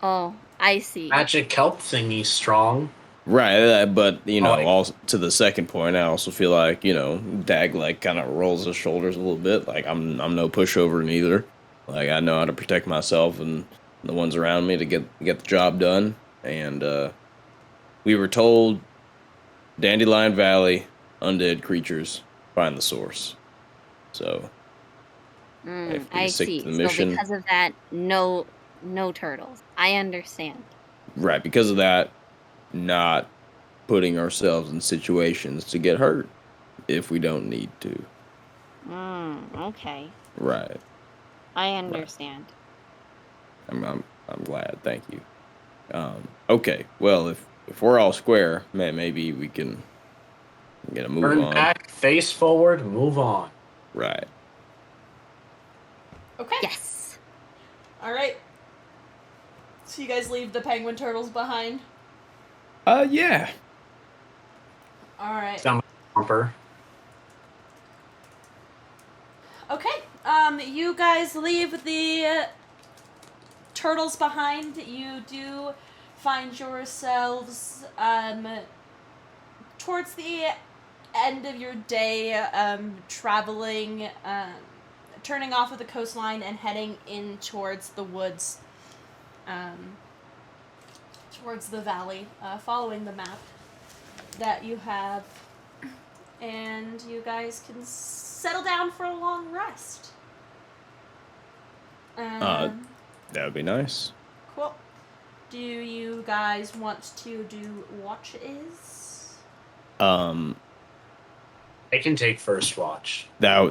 Oh, I see. Magic kelp thingy strong. Right, but like- also to the second point, I also feel like Dag like kind of rolls his shoulders a little bit. Like I'm no pushover neither. Like I know how to protect myself and the ones around me to get the job done. And we were told Dandelion Valley, undead creatures, find the source. So if we I stick see. to the mission, So because of that, no turtles. I understand. right? Because of that, not putting ourselves in situations to get hurt if we don't need to. Okay. Right. I understand. I'm glad. Thank you. Okay. Well, if we're all square, man, maybe we can get a move Turn on. back, face forward, move on. Right. Okay. Yes. All right. So you guys leave the penguin turtles behind. Yeah. All right. Down my bumper. Okay. You guys leave the turtles behind. You do find yourselves towards the end of your day traveling, turning off of the coastline and heading in towards the woods, towards the valley, following the map that you have, and you guys can settle down for a long rest. That would be nice. Cool. Do you guys want to do watches? I can take first watch. I'm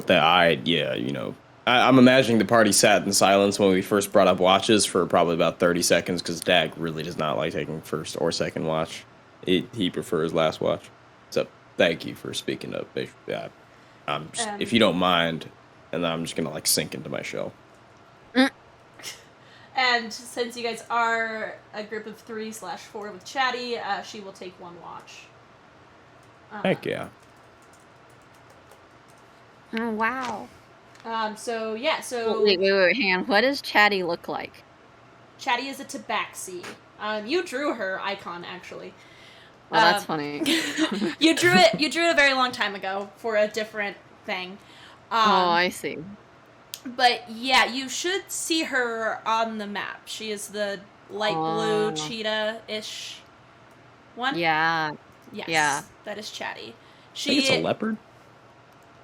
imagining the party sat in silence when we first brought up watches for probably about 30 seconds because Dag really does not like taking first or second watch. He prefers last watch. So thank you for speaking up. I'm just, if you don't mind, and then I'm just gonna like sink into my shell. And since you guys are a group of 3/4 with Chatty, she will take one watch. Heck yeah. Oh, wow. So Wait, hang on. What does Chatty look like? Chatty is a tabaxi. You drew her icon actually. Well, that's funny. You drew it a very long time ago for a different thing. I see. But yeah, you should see her on the map. She is the light blue cheetah-ish one. Yeah. Yes. Yeah. That is Chatty. I think it's a leopard.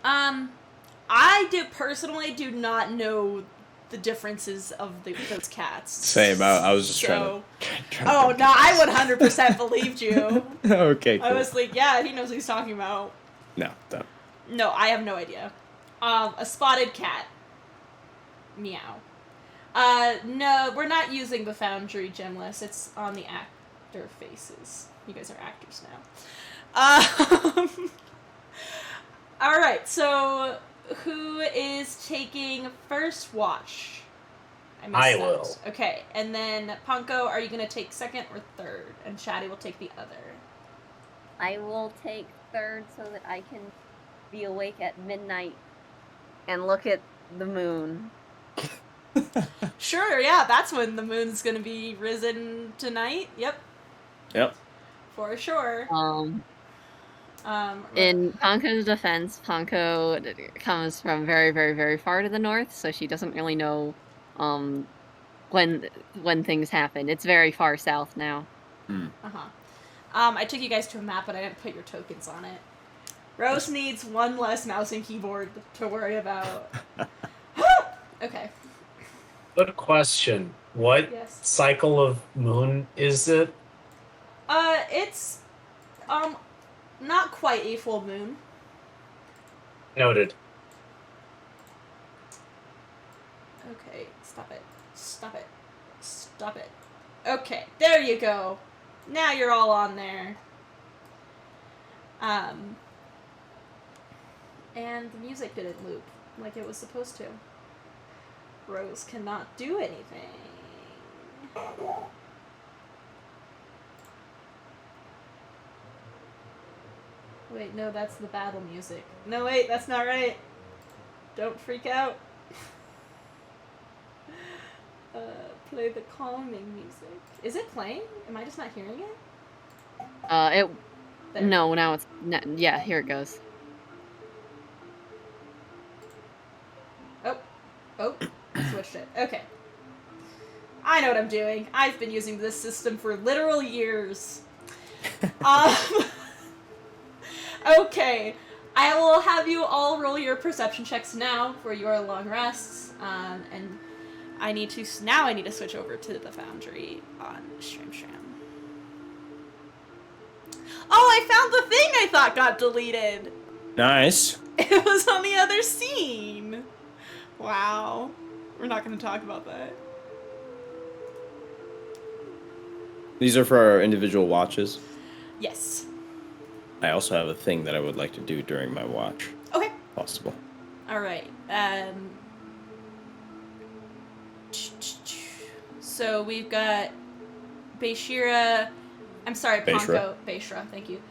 I personally do not know the differences of those cats. Same. I was just trying to. Oh no, I would 100% believed you. Okay. Cool. I was like, yeah, he knows what he's talking about. No, don't. No, I have no idea. A spotted cat. Meow. No, we're not using the Foundry gem list. It's on the actor faces. You guys are actors now. Alright, so who is taking first watch? I will. Okay, and then Punko, are you going to take second or third? And Chatty will take the other. I will take third so that I can be awake at midnight and look at the moon. Sure, yeah, that's when the moon's gonna be risen tonight. Yep. For sure. In Ponko's defense, Ponko comes from very, very, very far to the north, so she doesn't really know when things happen. It's very far south now. I took you guys to a map, but I didn't put your tokens on it. Rose needs one less mouse and keyboard to worry about. Okay. Good question. What cycle of moon is it? It's not quite a full moon. Noted. Okay, stop it. Stop it. Stop it. Okay, there you go. Now you're all on there. And the music didn't loop like it was supposed to. Rose cannot do anything. Wait, no, that's the battle music. No, wait, that's not right. Don't freak out. Play the calming music. Is it playing? Am I just not hearing it? There. No, now it's... yeah, here it goes. Oh, I switched it. Okay. I know what I'm doing. I've been using this system for literal years. Okay. I will have you all roll your perception checks now for your long rests. And I need to switch over to the foundry on Shram. Oh, I found the thing I thought got deleted. Nice. It was on the other scene. Wow. We're not going to talk about that. These are for our individual watches. Yes. I also have a thing that I would like to do during my watch. Okay. Possible. All right. So we've got Beishira. I'm sorry, Ponko. Beishra, thank you.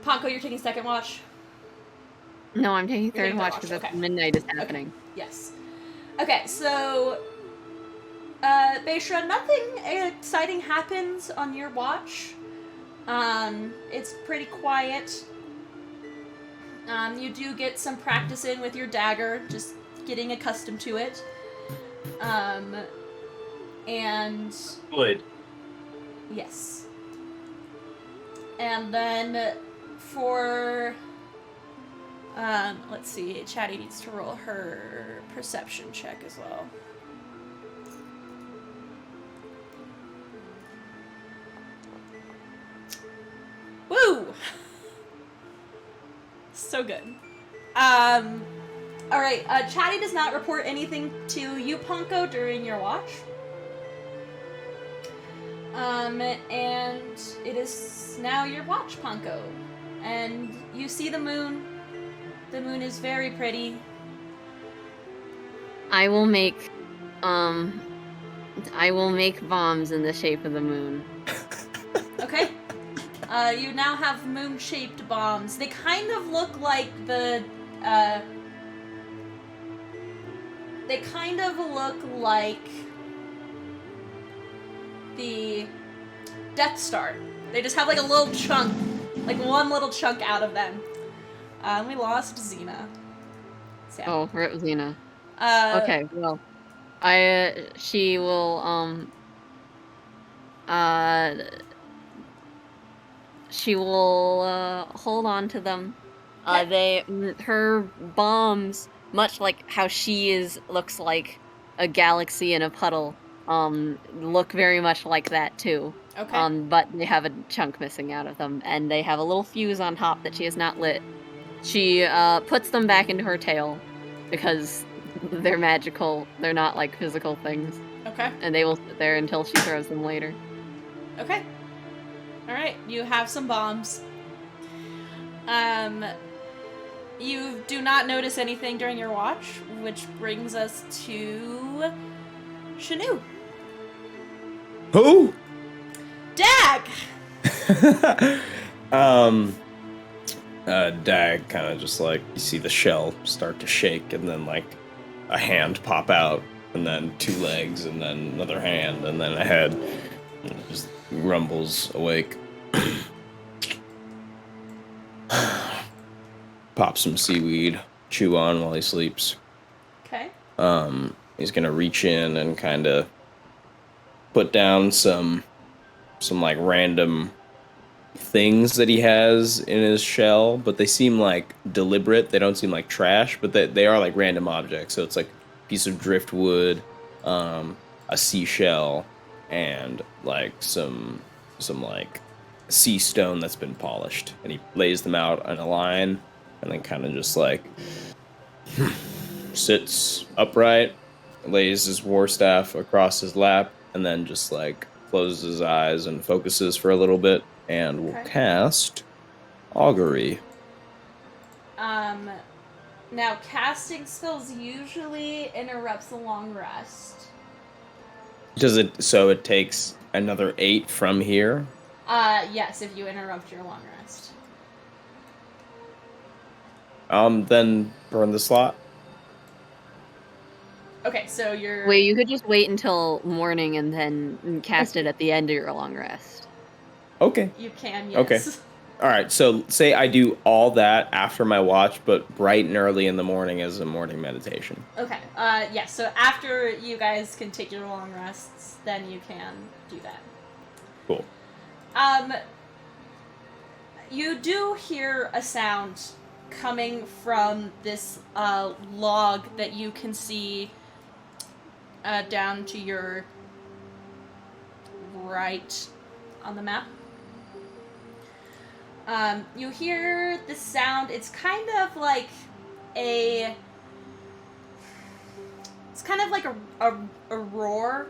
Ponko, you're taking second watch? No, I'm taking You're third taking watch watch, because okay. midnight is happening. Okay. Yes. Okay, so Beishra, nothing exciting happens on your watch. It's pretty quiet. You do get some practice in with your dagger, just getting accustomed to it. And Good. yes. And then for let's see, Chatty needs to roll her perception check as well. Woo! So good. Alright, Chatty does not report anything to you, Ponko, during your watch. And it is now your watch, Ponko. And you see the moon. The moon is very pretty. I will make bombs in the shape of the moon. Okay. You now have moon-shaped bombs. They kind of look like the, they kind of look like the Death Star. They just have like a little chunk, like one little chunk out of them. We lost Xena. Sad. Oh, rip Xena. Okay. Okay, well, she will, hold on to them. Her bombs, much like how looks like a galaxy in a puddle, look very much like that too. Okay. But they have a chunk missing out of them, and they have a little fuse on top that she has not lit. She, puts them back into her tail, because they're magical, they're not like physical things. Okay. And they will sit there until she throws them later. Okay. Alright, you have some bombs. You do not notice anything during your watch, which brings us to Shonnu. Who? Dag! Dag kind of just like, you see the shell start to shake, and then like a hand pop out, and then two legs, and then another hand, and then a head. And it just rumbles awake. Pop some seaweed, chew on while he sleeps. Okay. He's gonna reach in and kind of put down some like random things that he has in his shell, but they seem like deliberate. They don't seem like trash, but they are like random objects. So it's like a piece of driftwood, a seashell, and like some like sea stone that's been polished. And he lays them out in a line, and then kind of just like sits upright, lays his war staff across his lap, and then just like closes his eyes and focuses for a little bit, and will cast Augury. Now casting spells usually interrupts a long rest. Does it, so it takes another 8 from here? Yes, if you interrupt your long rest. Then burn the slot. Okay, so you're... Wait, you could just wait until morning and then cast it at the end of your long rest. Okay. You can, Okay. yes. All right. So say I do all that after my watch, but bright and early in the morning as a morning meditation. Okay, yeah, so after you guys can take your long rests, then you can do that. Cool. You do hear a sound coming from this log that you can see down to your right on the map. You hear the sound. It's kind of like a roar.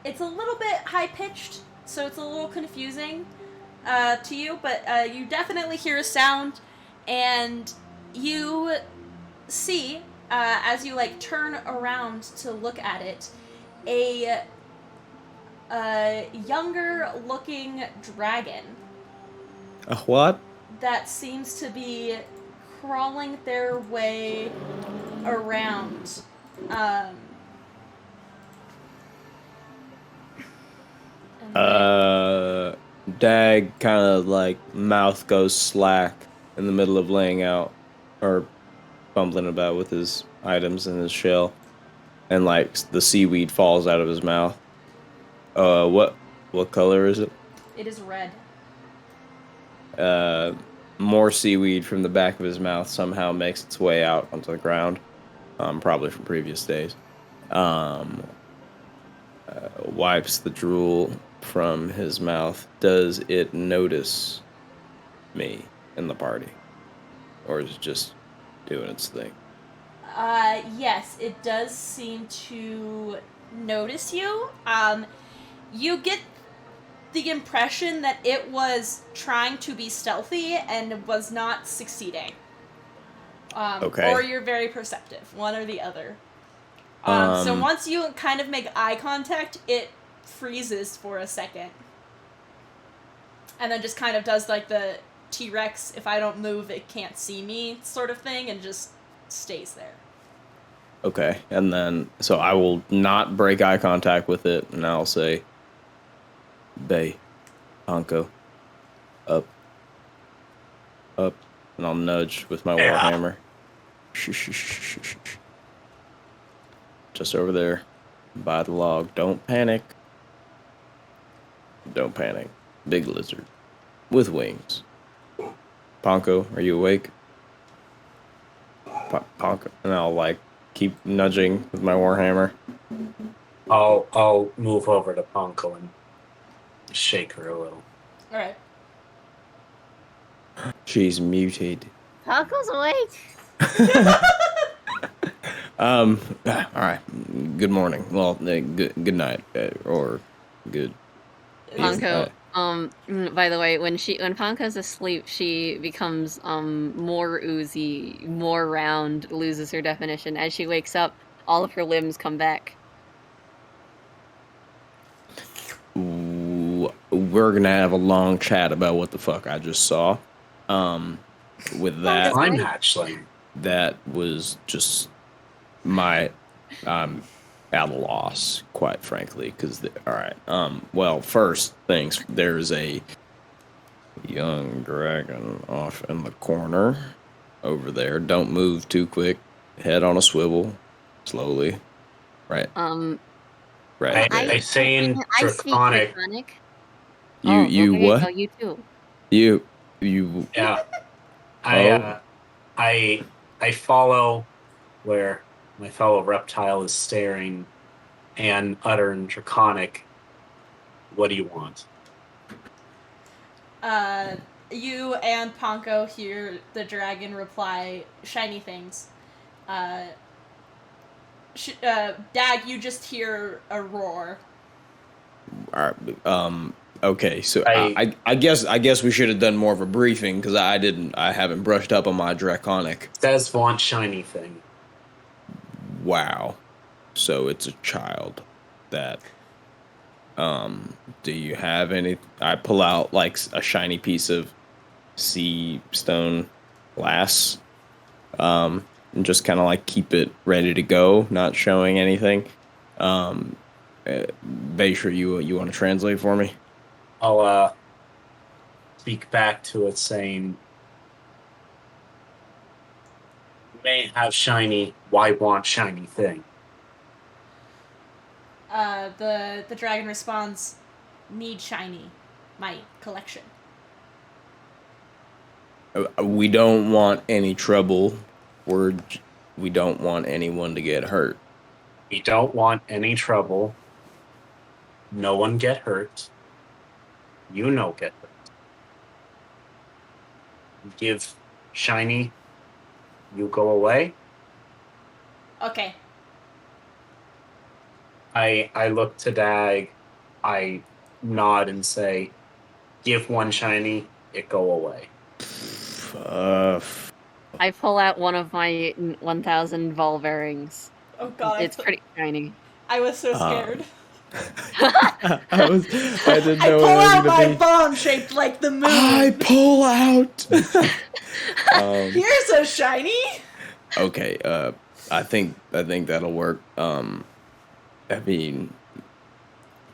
It's a little bit high pitched, so it's a little confusing to you. But you definitely hear a sound, and you see as you like turn around to look at it, a younger looking dragon What? that seems to be crawling their way around. Dag kind of like mouth goes slack in the middle of laying out or fumbling about with his items in his shell, and like the seaweed falls out of his mouth. What color is it? It is red. More seaweed from the back of his mouth somehow makes its way out onto the ground, probably from previous days. Wipes the drool from his mouth. Does it notice me in the party? Or is it just doing its thing? Yes, it does seem to notice you. You get the impression that it was trying to be stealthy and was not succeeding. Okay. Or you're very perceptive, one or the other. So once you kind of make eye contact, it freezes for a second. And then just kind of does like the T-Rex, if I don't move, it can't see me sort of thing, and just stays there. Okay, and then, so I will not break eye contact with it, and I'll say, Bay, Anko, up, and I'll nudge with my warhammer. Shh. Just over there, by the log. Don't panic. Don't panic. Big lizard. With wings. Ponko, are you awake? Ponko. And I'll, like, keep nudging with my warhammer. I'll move over to Ponko and shake her a little. Alright. She's muted. Paco's awake. All right. Good morning. Well, good night, or good. Ponko. By the way, when Ponko's asleep, she becomes more oozy, more round, loses her definition. As she wakes up, all of her limbs come back. Ooh, we're gonna have a long chat about what the fuck I just saw. With that, I'm hatchling. that was just my at a loss, quite frankly, because all right, well, first things, there's a young dragon off in the corner over there. Don't move too quick. Head on a swivel, slowly. Right. Right. I say in I speak Draconic. Draconic. You okay, what? Oh, you too. You Yeah. Oh. I follow where my fellow reptile is staring and utter in Draconic, what do you want? You and Ponko hear the dragon reply, shiny things. Dag, you just hear a roar. Okay, so I guess we should have done more of a briefing, because I haven't brushed up on my Draconic. Says want shiny thing. Wow. So it's a child that do you have any? I pull out like a shiny piece of sea stone glass, and just kind of like keep it ready to go, not showing anything. Beisher, you want to translate for me? I'll speak back to it, saying, "You may have shiny. Why want shiny thing?" The dragon responds, "Need shiny, my collection." We don't want any trouble. We don't want anyone to get hurt. We don't want any trouble. No one get hurt. You no get hurt. Give shiny. You go away. Okay. I look to Dag. I nod and say, "Give one shiny. It go away." I pull out one of my 1,000 ball bearings. Oh god, It's pretty shiny. I was so scared. I didn't I know pull it was out gonna my be. bomb shaped like the moon. I pull out. Here's a shiny. Okay. I think that'll work. I mean,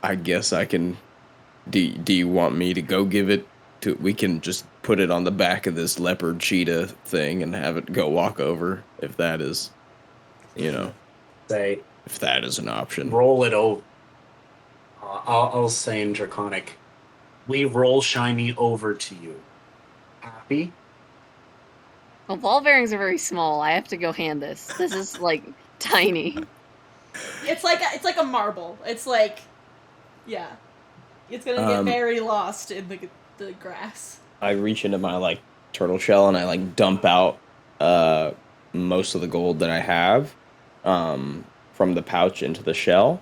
I guess I can. Do you want me to go give it to? We can just put it on the back of this leopard cheetah thing and have it go walk over. If that is, Say, if that is an option. roll it over. I'll say in Draconic, we roll shiny over to you. Happy? Well, ball bearings are very small. I have to go hand this. This is like tiny. It's like a marble. It's like, yeah, it's gonna get very lost in the grass. I reach into my turtle shell and I dump out most of the gold that I have from the pouch into the shell.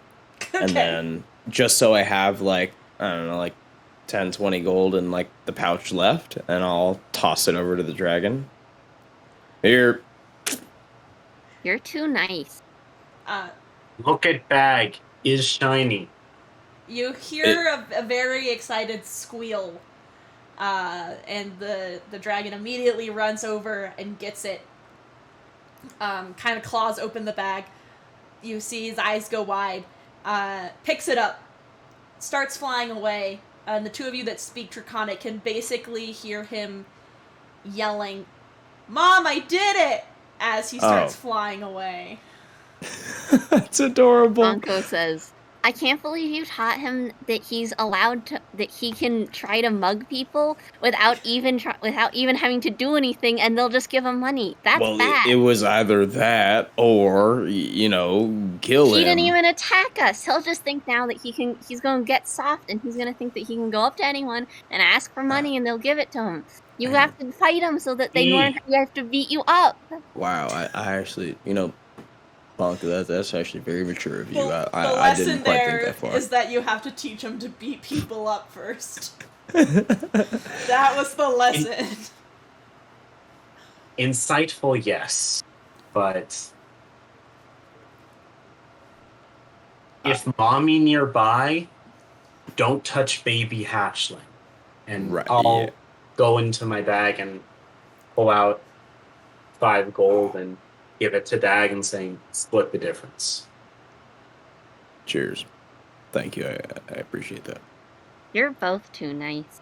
Okay. And then just so I have I don't know, 10, 20 gold in the pouch left, and I'll toss it over to the dragon. Here. You're too nice. Look at bag. Is shiny. You hear a very excited squeal, and the dragon immediately runs over and gets it. Kind of claws open the bag. You see his eyes go wide. Picks it up, starts flying away, and the two of you that speak Draconic can basically hear him yelling, "Mom, I did it!" as he starts flying away. That's adorable. Anko says, "I can't believe you taught him that he's allowed to, that he can try to mug people without even having to do anything, and they'll just give him money. That's bad." It was either that or kill him. He didn't even attack us. He'll just think now that he's going to get soft, and he's going to think that he can go up to anyone and ask for money, and they'll give it to him. You have to fight him so that they learn you have to beat you up. Wow, I actually, Punk, that's actually very mature of you. The I lesson didn't quite there think that far. is that you have to teach him to beat people up first. That was the lesson. Insightful, yes. But if mommy nearby, don't touch baby hatchling. And I'll go into my bag and pull out 5 gold and give it to Dag and saying, split the difference. Cheers. Thank you. I appreciate that. You're both too nice.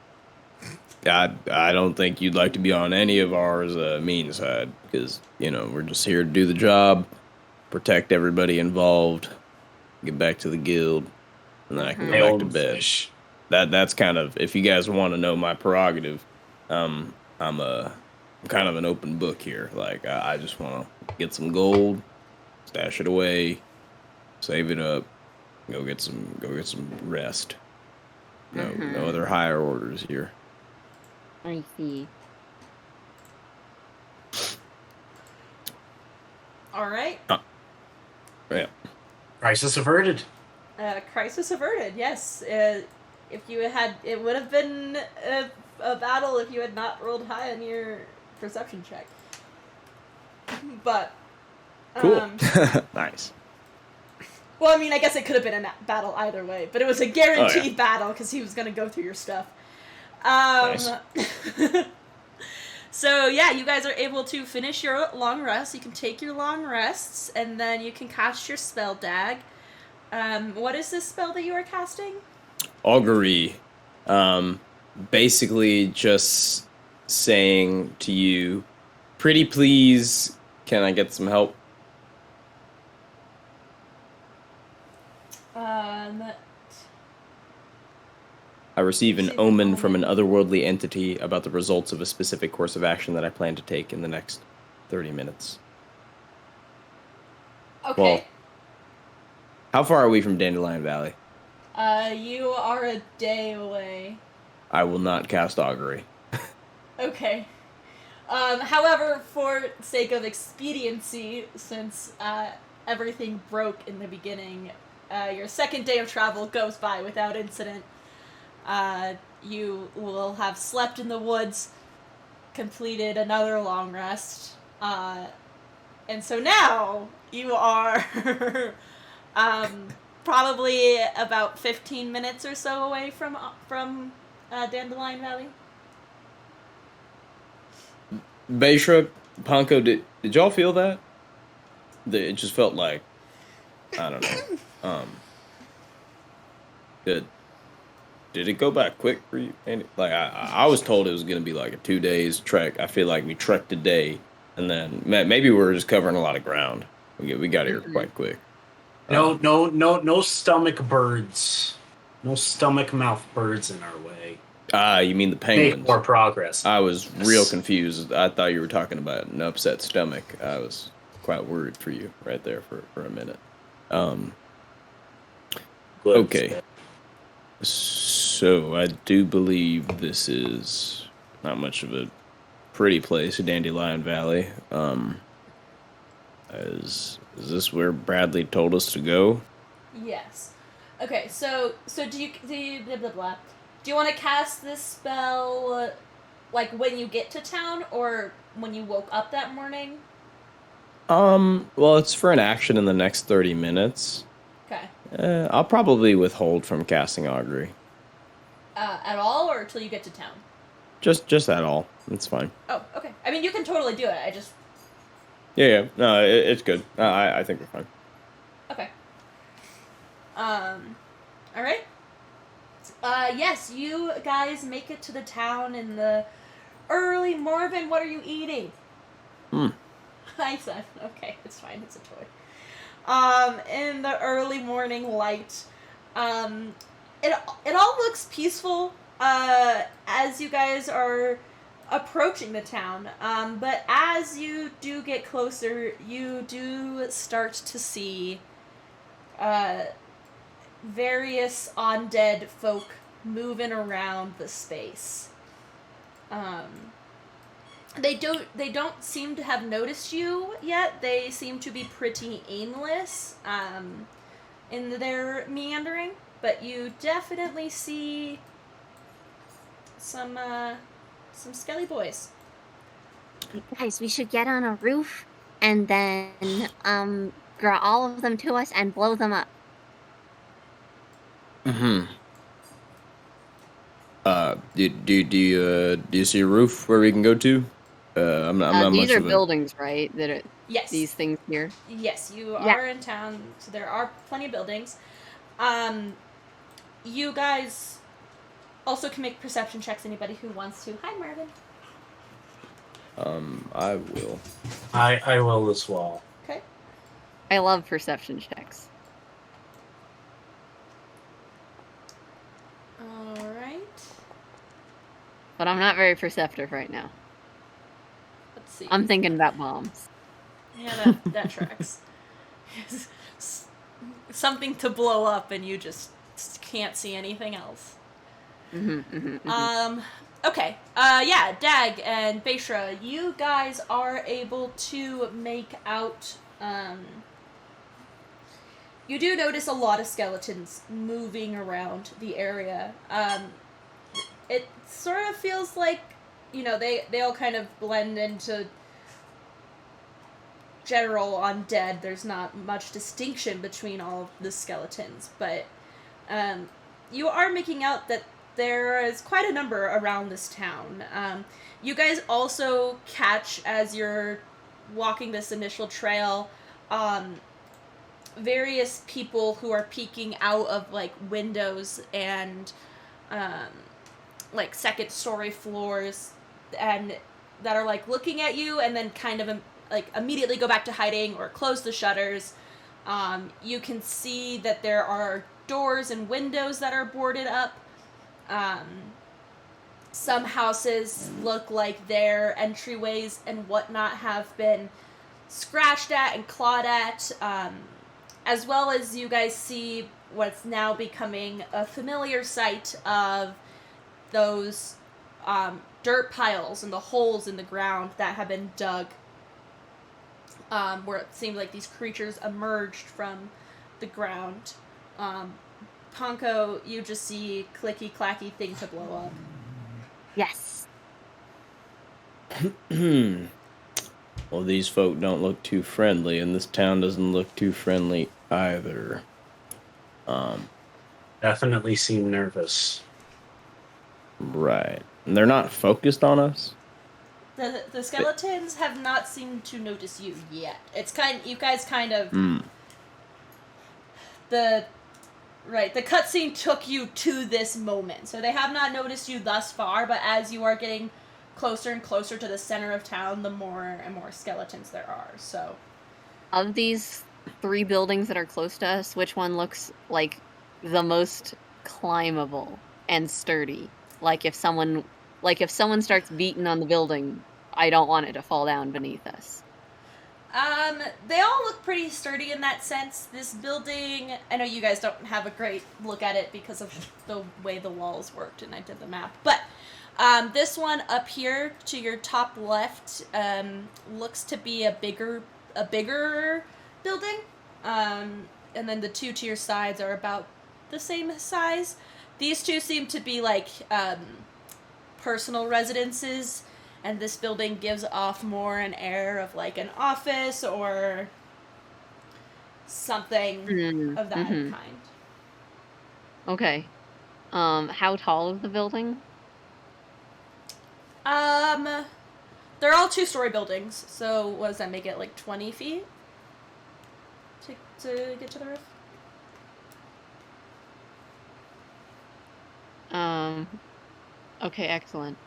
I don't think you'd like to be on any of ours mean side, because, we're just here to do the job, protect everybody involved, get back to the guild, and then I can go back to bed. Fish. That's kind of, if you guys want to know my prerogative, I'm kind of an open book here. I just want to get some gold, stash it away, save it up, go get some rest. No other higher orders here. I see. All right. Yeah. Crisis averted. Crisis averted. Yes. If you had, it would have been a battle if you had not rolled high on your perception check. But cool. Nice. Well, I mean, I guess it could have been a battle either way, but it was a guaranteed battle because he was going to go through your stuff. Nice. So yeah, you guys are able to finish your long rest. You can take your long rests, and then you can cast your spell, Dag. What is this spell that you are casting? Augury. Basically just saying to you, pretty please, can I get some help? I receive an omen from an otherworldly entity about the results of a specific course of action that I plan to take in the next 30 minutes. Okay. Well, how far are we from Dandelion Valley? You are a day away. I will not cast Augury. Okay. However, for sake of expediency, since everything broke in the beginning, your second day of travel goes by without incident. You will have slept in the woods, completed another long rest, and so now you are probably about 15 minutes or so away from Dandelion Valley. Beishra, Panko, did y'all feel that? It just felt like, I don't know. Did it go by quick for you? And like I was told it was gonna be like a 2 days trek. I feel like we trekked a day, and then maybe we were just covering a lot of ground. We got here quite quick. No stomach birds. No stomach mouth birds in our way. You mean the penguins? Make more progress. I was real confused. I thought you were talking about an upset stomach. I was quite worried for you right there for a minute. Okay. So I do believe this is not much of a pretty place, Dandelion Valley. Is this where Bradley told us to go? Yes. Okay, so do you blah blah blah. Do you want to cast this spell like when you get to town or when you woke up that morning? Well, it's for an action in the next 30 minutes. Okay. I'll probably withhold from casting Augury. At all, or until you get to town? Just at all. It's fine. Oh, okay. I mean, you can totally do it. I just... Yeah. No, it's good. I think we're fine. Okay. Alright. Yes, you guys make it to the town in the early... Marvin, what are you eating? Hi, son. Okay, it's fine. It's a toy. In the early morning light, it all looks peaceful, as you guys are approaching the town. But as you do get closer, you do start to see, various undead folk moving around the space. They don't seem to have noticed you yet. They seem to be pretty aimless in their meandering, but you definitely see some skelly boys. Guys, we should get on a roof and then draw all of them to us and blow them up. Do you see a roof where we can go to? I'm not these much are of a... buildings, right? That are Yes. these things here. Yes, you are in town, so there are plenty of buildings. You guys also can make perception checks, anybody who wants to. Hi, Marvin. I will. I will as well. Okay. I love perception checks. Alright. But I'm not very perceptive right now. Let's see. I'm thinking about bombs. Yeah, that tracks. Something to blow up and you just can't see anything else. Okay. Yeah, Dag and Beishra, you guys are able to make out, you do notice a lot of skeletons moving around the area. It sort of feels like, you know, they all kind of blend into general undead. There's not much distinction between all of the skeletons, but you are making out that there is quite a number around this town. You guys also catch, as you're walking this initial trail, various people who are peeking out of like windows and like second story floors, and that are like looking at you and then kind of like immediately go back to hiding or close the shutters. You can see that there are doors and windows that are boarded up. Some houses look like their entryways and whatnot have been scratched at and clawed at, as well as you guys see what's now becoming a familiar sight of those dirt piles and the holes in the ground that have been dug, where it seemed like these creatures emerged from the ground. Ponko, you just see clicky-clacky thing to blow up. Yes. Well, these folk don't look too friendly, and this town doesn't look too friendly either. Definitely seem nervous. Right. And they're not focused on us? The skeletons have not seemed to notice you yet. It's you guys kind of the cutscene took you to this moment, so they have not noticed you thus far. But as you are getting closer and closer to the center of town, the more and more skeletons there are. So, Of these 3 buildings that are close to us, which one looks like the most climbable and sturdy? Like if someone starts beating on the building, I don't want it to fall down beneath us. they all look pretty sturdy in that sense. This building, I know you guys don't have a great look at it because of the way the walls worked, and I did the map, but this one up here to your top left looks to be a bigger building, and then the 2 to your sides are about the same size. These 2 seem to be like personal residences, and this building gives off more an air of like an office or something of that kind. Okay. How tall is the building? They're all 2-story buildings, so what does that make it, like 20 feet to get to the roof? Okay, excellent.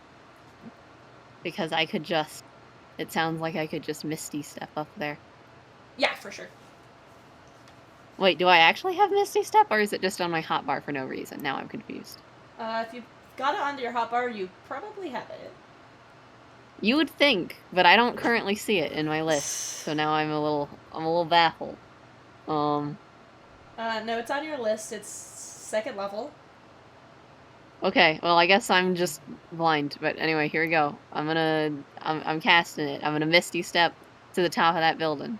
Because it sounds like I could just Misty Step up there. Yeah, for sure. Wait, do I actually have Misty Step, or is it just on my hotbar for no reason? Now I'm confused. If you've got it onto your hotbar, you probably have it. You would think, but I don't currently see it in my list, so now I'm a little baffled. No, it's on your list. It's 2nd level. Okay, well, I guess I'm just blind, but anyway, here we go. I'm casting it. I'm gonna Misty Step to the top of that building.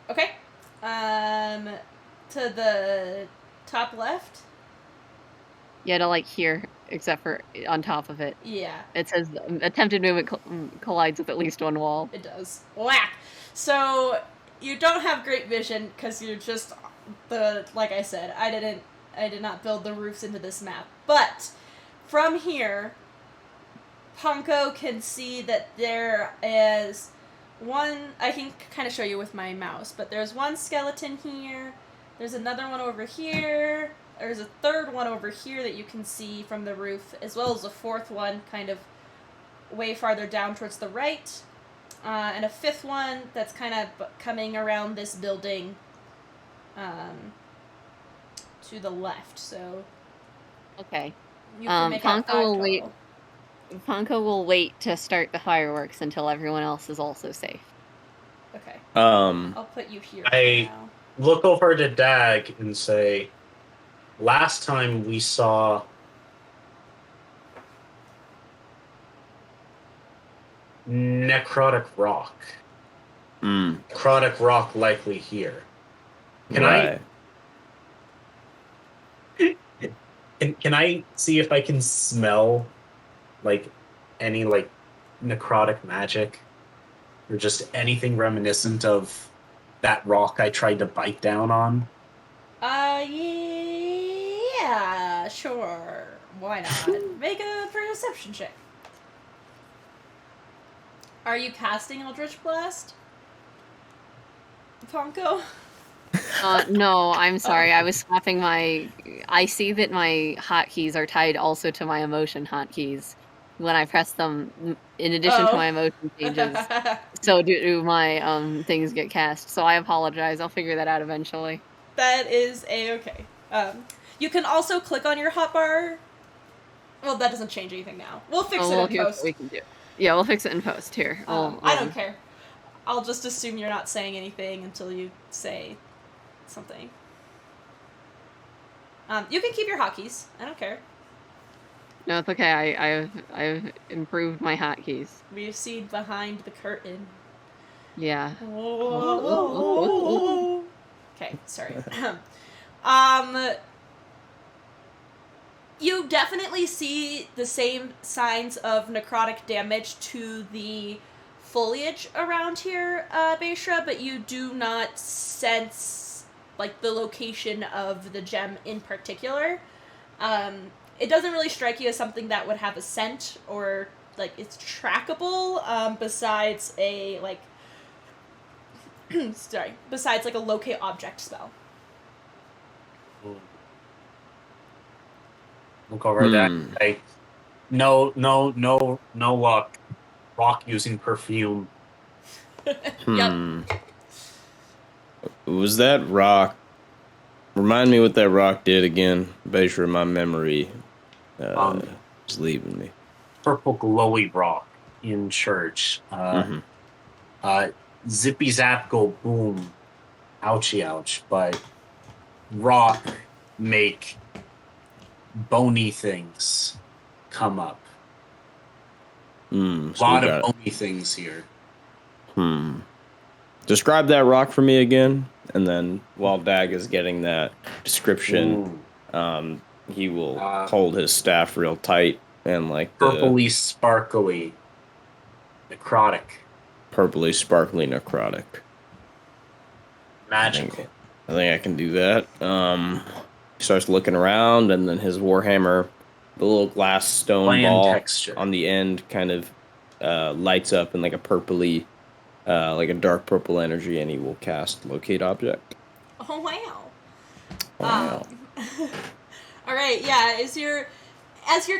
Okay. To the top left? Yeah, to like here, except for on top of it. Yeah. It says attempted movement collides with at least one wall. It does. Whack! So, you don't have great vision, because you're just like I said, I did not build the roofs into this map. But, from here, Ponko can see that there is one, I can kind of show you with my mouse, but there's one skeleton here, there's another one over here, there's a 3rd one over here that you can see from the roof, as well as a 4th one kind of way farther down towards the right, and a 5th one that's kind of coming around this building to the left. So Okay. you can make out 5 total. Ponko will wait to start the fireworks until everyone else is also safe. Okay. Um, I'll put you here I- for now. Look over to Dag and say, last time we saw necrotic rock. Necrotic rock likely here. Can right. Can I see if I can smell like any like necrotic magic or just anything reminiscent of that rock I tried to bite down on? Yeah, sure. Why not? Make a perception check. Are you casting Eldritch Blast? Ponko? No, I'm sorry. I was swapping my. I see that my hotkeys are tied also to my emotion hotkeys when I press them, in addition to my emotion changes. So do my things get cast. So I apologize. I'll figure that out eventually. That is a-okay. You can also click on your hotbar. Well, that doesn't change anything now. We'll fix it in Here's post. what we can do. Yeah, we'll fix it in post. Here. I don't care. I'll just assume you're not saying anything until you say something. You can keep your hotkeys. I don't care. No, it's okay. I've improved my hotkeys. We see behind the curtain. Yeah. Okay, sorry. You definitely see the same signs of necrotic damage to the foliage around here, Beishra, but you do not sense, like, the location of the gem in particular. It doesn't really strike you as something that would have a scent or, like, it's trackable, besides a, like, besides, like, a locate object spell. We'll cover that. Like, no luck. Rock using perfume. Yep. Was that rock? Remind me what that rock did again. Basically, my memory is leaving me. Purple glowy rock in church. Zippy zap go boom. Ouchie ouch. But rock make bony things come up. So lot of bony things here. Describe that rock for me again, and then while Dag is getting that description, he will hold his staff real tight and like purpley sparkly necrotic. Purpley sparkly necrotic. Magical. I think I can do that. He starts looking around, and then his warhammer, the little glass stone ball texture on the end, kind of lights up in like a purpley, like a dark purple energy, and he will cast locate object. Oh wow! Wow. All right, yeah. As you're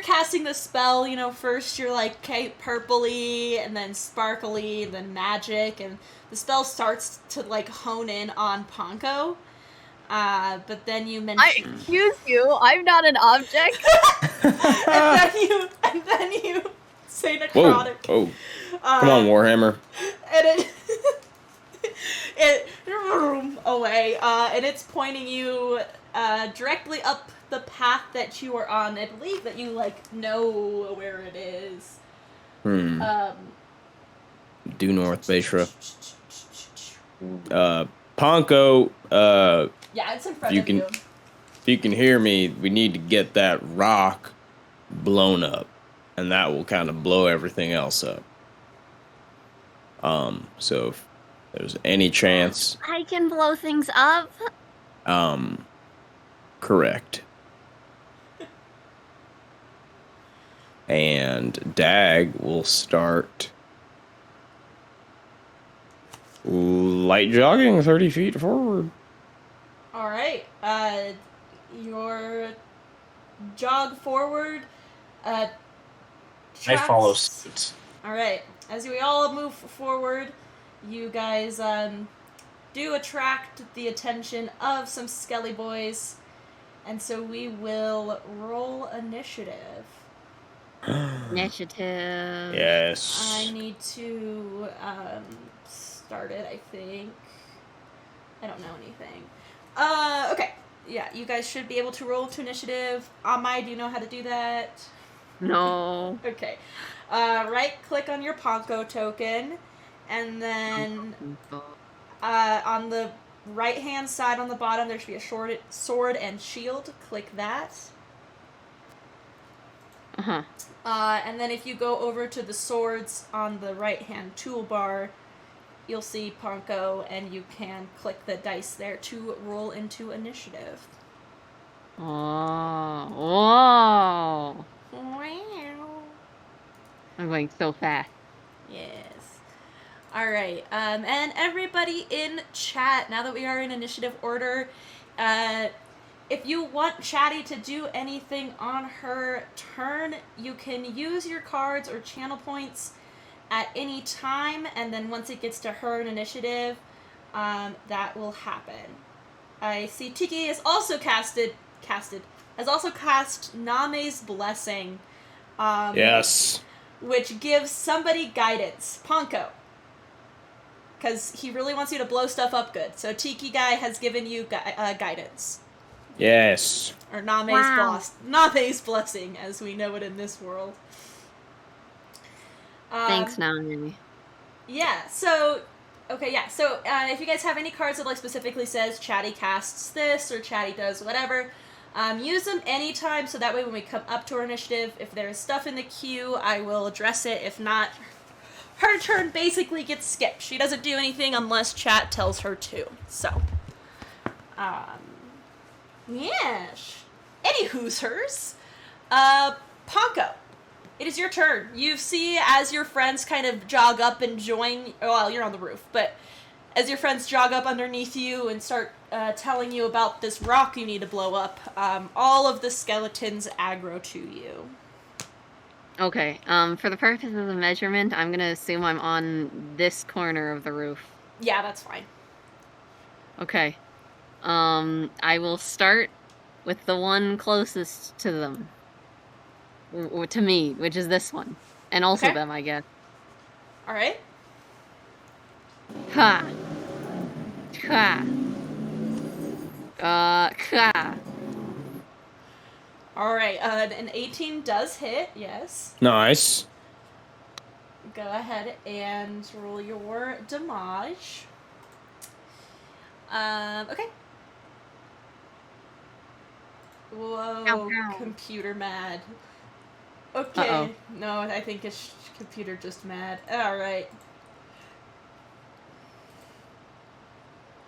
casting the spell, you know, first you're like, okay, purpley, and then sparkly, and then magic, and the spell starts to like hone in on Ponko. But then you mention. Excuse you, I'm not an object. and then you say necrotic. Whoa! Come on, Warhammer. And it away, and it's pointing you directly up the path that you are on. I believe that you like know where it is. Due north, Beishra. Ponko. Yeah, it's in front of you. If you can hear me, we need to get that rock blown up, and that will kind of blow everything else up. So if there's any chance, I can blow things up. Correct. And Dag will start light jogging 30 feet forward. All right. Your jog forward. I follow suit. All right. As we all move forward, you guys do attract the attention of some skelly boys, and so we will roll initiative. Initiative. Yes. I need to start it, I think. I don't know anything. Okay. Yeah, you guys should be able to roll to initiative. Amai, do you know how to do that? No. Okay. Right-click on your Ponko token, and then on the right-hand side on the bottom, there should be a sword and shield. Click that. And then if you go over to the swords on the right-hand toolbar, you'll see Ponko, and you can click the dice there to roll into initiative. Oh, whoa! Wow. I'm going so fast. Yes. All right. And everybody in chat, now that we are in initiative order, if you want Chatty to do anything on her turn, you can use your cards or channel points at any time, and then once it gets to her in initiative, that will happen. I see Tiki has also cast Name's Blessing. Yes. Which gives somebody guidance. Ponko. Because he really wants you to blow stuff up good. So Tiki Guy has given you guidance. Yes. Or Name's Blessing, as we know it in this world. Thanks, Nami. Yeah, so... Okay, yeah, so if you guys have any cards that like specifically says Chatty casts this, or Chatty does whatever, use them anytime, so that way when we come up to our initiative, if there's stuff in the queue, I will address it. If not, her turn basically gets skipped. She doesn't do anything unless chat tells her to. So, yes. Anywho's hers. Ponko, it is your turn. You see as your friends kind of jog up and join, well, you're on the roof, but as your friends jog up underneath you and start telling you about this rock you need to blow up, all of the skeletons aggro to you. Okay, for the purposes of measurement, I'm gonna assume I'm on this corner of the roof. Yeah, that's fine. Okay. I will start with the one closest to them. To me, which is this one. And also Okay. them, I guess. Alright. Ha! Ha! Ha! Alright, an 18 does hit, yes. Nice. Go ahead and roll your damage. Okay. Whoa, Ow, ow. computer mad. Okay. Uh-oh. No, I think it's computer just mad. Alright.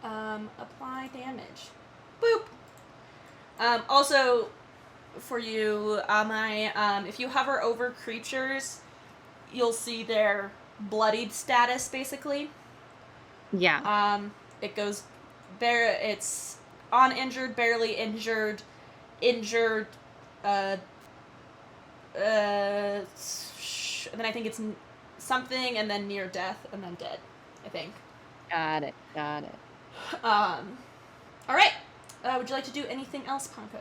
Apply damage. Boop! Also, for you, if you hover over creatures, you'll see their bloodied status, basically. Yeah. It goes it's uninjured, barely injured, injured, and then I think it's something, and then near death, and then dead, I think. Got it. Alright. Would you like to do anything else, Ponko?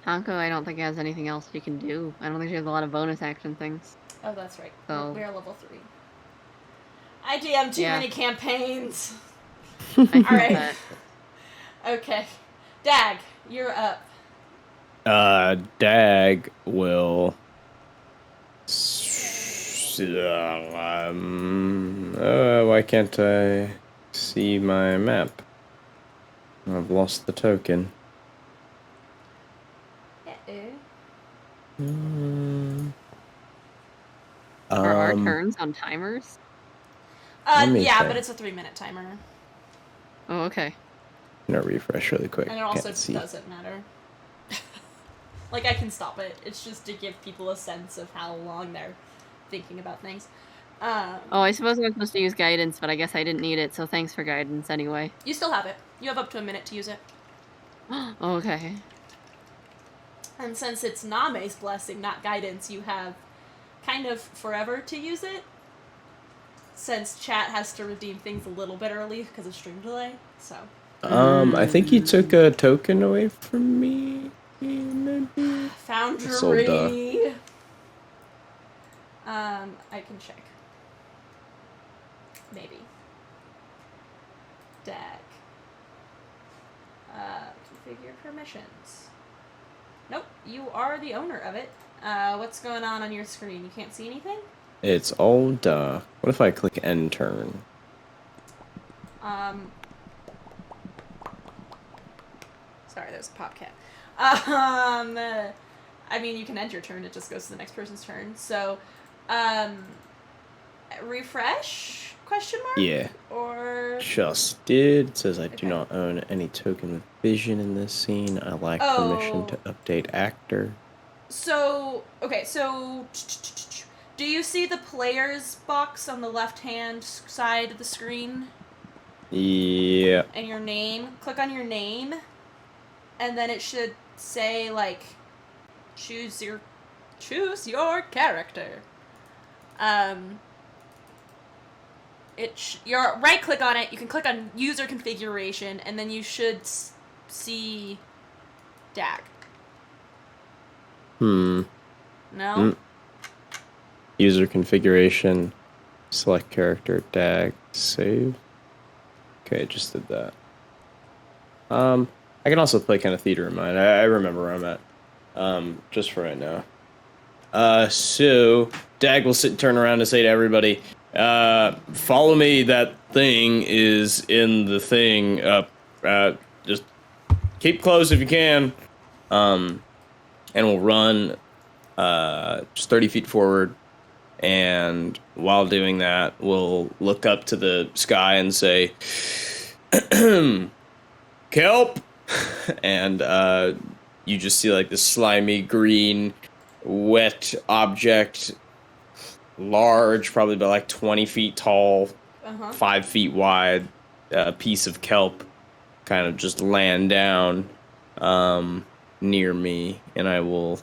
Honko, I don't think has anything else you can do. I don't think she has a lot of bonus action things. Oh, that's right. So... We're level 3. I DM too many campaigns. Alright. Okay. Dag, you're up. Dag will... why can't I see my map? I've lost the token. Are our turns on timers? Yeah, but it's a 3-minute timer. Oh, okay. I'm gonna refresh really quick. And it also doesn't matter. Like, I can stop it. It's just to give people a sense of how long they're thinking about things. Oh, I suppose I was supposed to use guidance, but I guess I didn't need it, so thanks for guidance anyway. You still have it. You have up to a minute to use it. Oh, okay. And since it's Name's Blessing, not guidance, you have kind of forever to use it. Since chat has to redeem things a little bit early because of stream delay, so. I think you took a token away from me, maybe? Foundry! I can check. Maybe. Dag. Configure permissions. Nope, you are the owner of it. What's going on your screen? You can't see anything? It's all duh. What if I click end turn? Sorry, there's a pop cat. I mean, you can end your turn, it just goes to the next person's turn. So, refresh, ? Question mark? Yeah. Or Just did. It says I do Okay. not own any token with vision in this scene. I lack permission to update actor. so okay, so do you see the players box on the left-hand side of the screen Yeah. and your name? Click on your name, and then it should say like choose your character. You right click on it. You can click on user configuration, and then you should see DAG. Hmm. No. User configuration. Select character. DAG. Save. Okay, just did that. I can also play kind of theater in mind. I remember where I'm at. Just for right now. So Dag will sit and turn around and say to everybody, follow me, that thing is in the thing. Just keep close if you can. And we'll run just 30 feet forward. And while doing that, we'll look up to the sky and say, Kelp! And you just see like this slimy green wet object, large, probably about like 20 feet tall, 5 feet wide, piece of kelp kind of just land down near me, and I will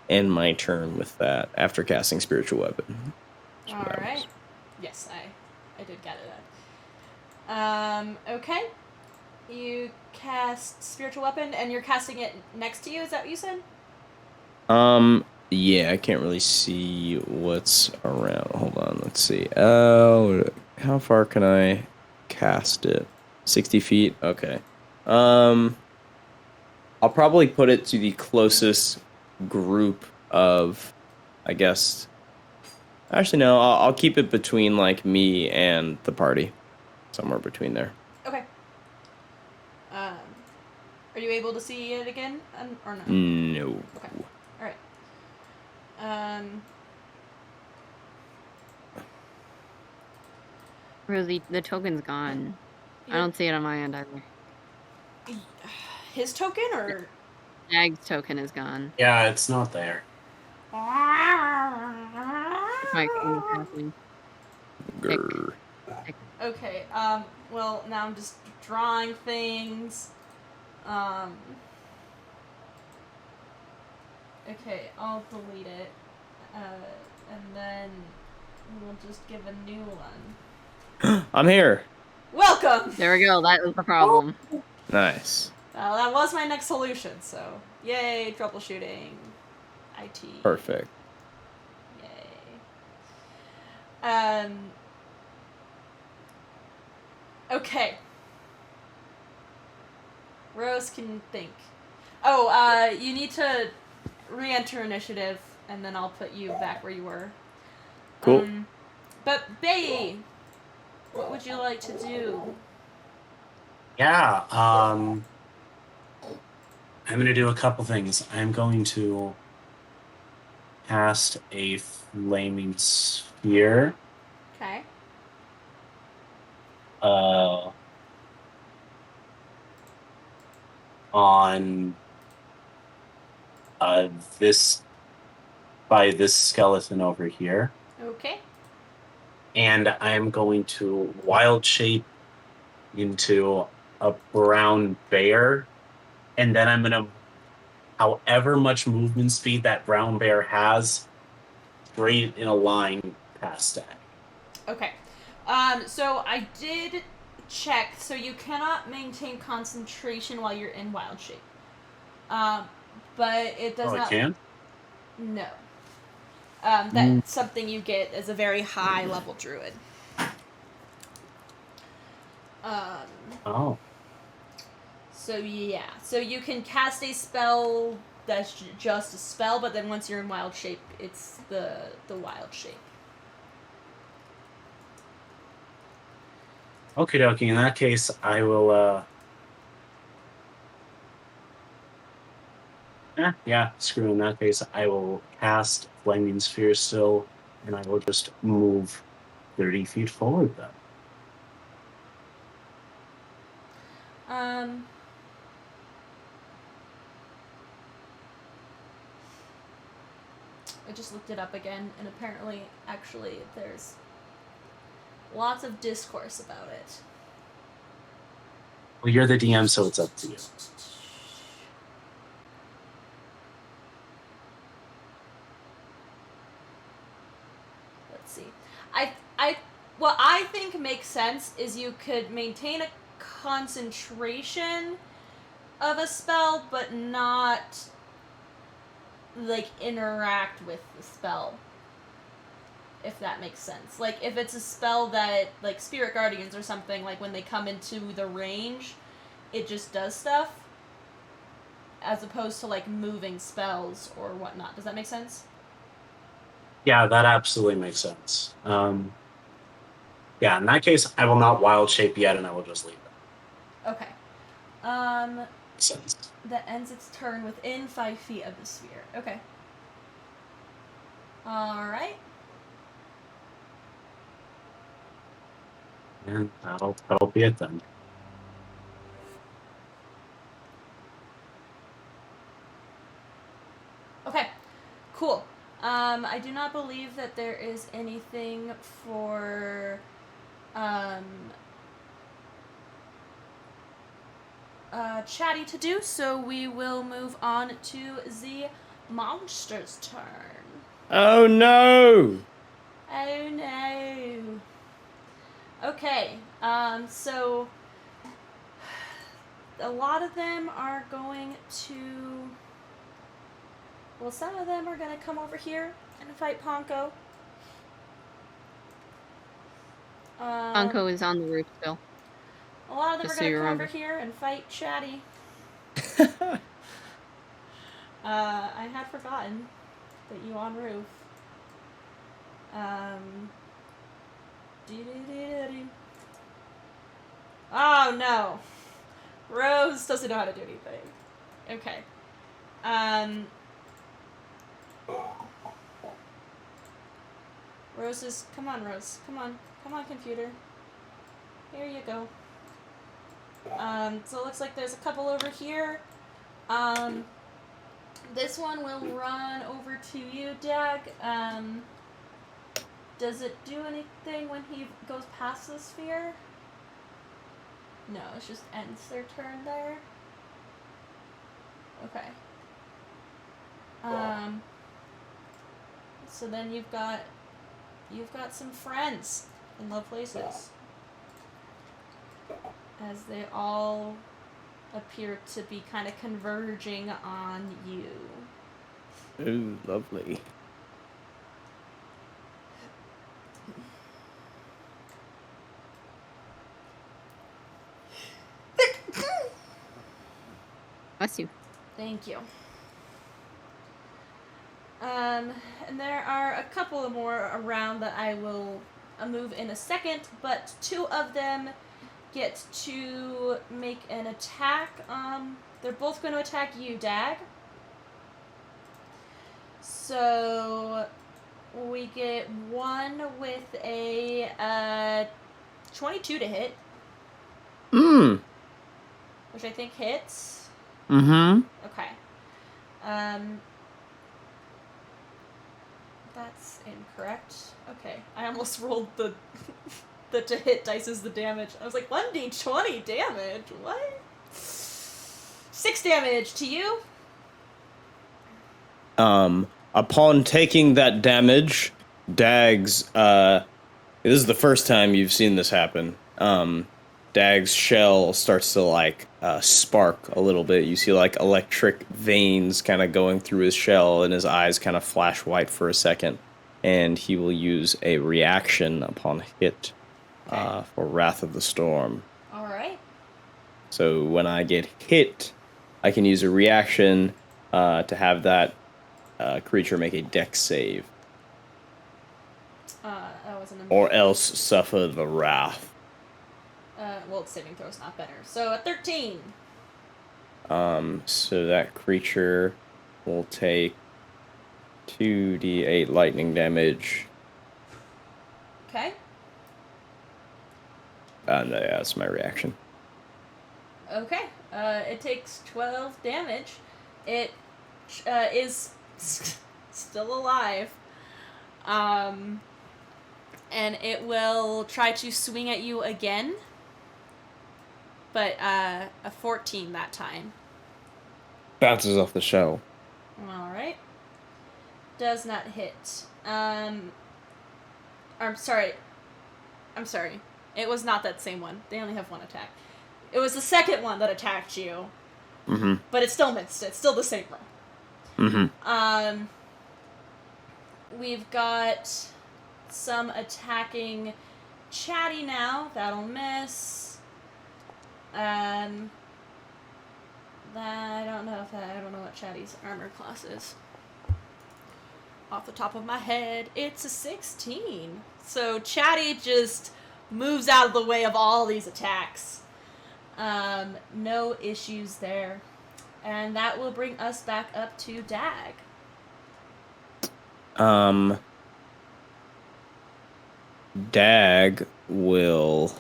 end my turn with that after casting Spiritual Weapon. All right. Yes, I did get it. Okay. You cast Spiritual Weapon, and you're casting it next to you. Is that what you said? Yeah, I can't really see what's around. Hold on, let's see. Oh, how far can I cast it? 60 feet? Okay. I'll probably put it to the closest group of, I guess. Actually, no, I'll keep it between, like, me and the party. Somewhere between there. Okay. Are you able to see it again, or no? No. Okay. All right. Rosie, the token's gone. I don't see it on my end either. His token, or Dag's token is gone. Yeah, it's not there. My happening. Grr. Okay. Well, now I'm just drawing things. Okay, I'll delete it. And then we'll just give a new one. I'm here. Welcome! There we go. That was the problem. Nice. That was my next solution, so yay, troubleshooting. IT. Perfect. Yay. Okay. Rose can think. Oh, you need to re-enter initiative, and then I'll put you back where you were. Cool. But Bay, what would you like to do? Yeah, I'm going to do a couple things. I'm going to cast a flaming sphere. Okay. On this skeleton over here. Okay. And I'm going to wild shape into a brown bear, and then I'm gonna, however much movement speed that brown bear has, straight in a line past that. Okay. So I did check, so you cannot maintain concentration while you're in wild shape. But it does not. I can? No. That's something you get as a very high level druid. Oh. So yeah, so you can cast a spell that's just a spell, but then once you're in wild shape, it's the wild shape. Okie dokie, in that case, I will, screw in that case. I will cast Flaming Sphere still, and I will just move 30 feet forward, then. I just looked it up again, and apparently, actually, there's lots of discourse about it. Well, you're the DM, so it's up to you. Let's see. What I think makes sense is you could maintain a concentration of a spell, but not like interact with the spell. If that makes sense. Like if it's a spell that like Spirit Guardians or something, like when they come into the range, it just does stuff. As opposed to like moving spells or whatnot. Does that make sense? Yeah, that absolutely makes sense. Yeah, in that case, I will not wild shape yet, and I will just leave it. Okay. Makes sense. That ends its turn within 5 feet of the sphere. Okay. Alright. And that'll be it then. Okay. Cool. I do not believe that there is anything for Chatty to do, so we will move on to the monster's turn. Oh no! Oh no. Okay, so a lot of them are going to... Well, some of them are going to come over here and fight Ponko. Anko is on the roof still. A lot of them Just are going so to you come remember. over here and fight Chatty. I had forgotten that you on roof. Oh no! Rose doesn't know how to do anything. Okay. Rose is... Come on, Rose. Come on. Come on, computer. Here you go. So it looks like there's a couple over here. This one will run over to you, Dag. Does it do anything when he goes past the sphere? No, it just ends their turn there. Okay. So then you've got some friends in low places. As they all appear to be kind of converging on you. Ooh, lovely. Bless you. Thank you. And there are a couple more around that I will move in a second, but 2 of them get to make an attack. They're both going to attack you, Dag. So we get one with a 22 to hit, which I think hits. Mm-hmm. Okay. That's incorrect. Okay, I almost rolled the to hit dice as the damage. I was like, 1d20 damage? What? 6 damage to you. Upon taking that damage, Dag's, this is the first time you've seen this happen. Dag's shell starts to, spark a little bit. You see, electric veins kind of going through his shell, and his eyes kind of flash white for a second. And he will use a reaction upon hit for Wrath of the Storm. All right. So when I get hit, I can use a reaction to have that creature make a dex save. That was an Or else suffer the wrath. Well, saving throw's not better. So a 13. So that creature will take 2d8 lightning damage. Okay. No, yeah, that's my reaction. Okay. It takes 12 damage. It is still alive. And it will try to swing at you again. But a 14 that time. Bounces off the shell. Alright. Does not hit. I'm sorry. It was not that same one. They only have one attack. It was the second one that attacked you. Mm-hmm. But it still missed. It's still the same roll. Mm-hmm. We've got some attacking Chatty now. That'll miss. I don't know what Chatty's armor class is. Off the top of my head, it's a 16. So Chatty just moves out of the way of all these attacks. No issues there. And that will bring us back up to Dag. Dag will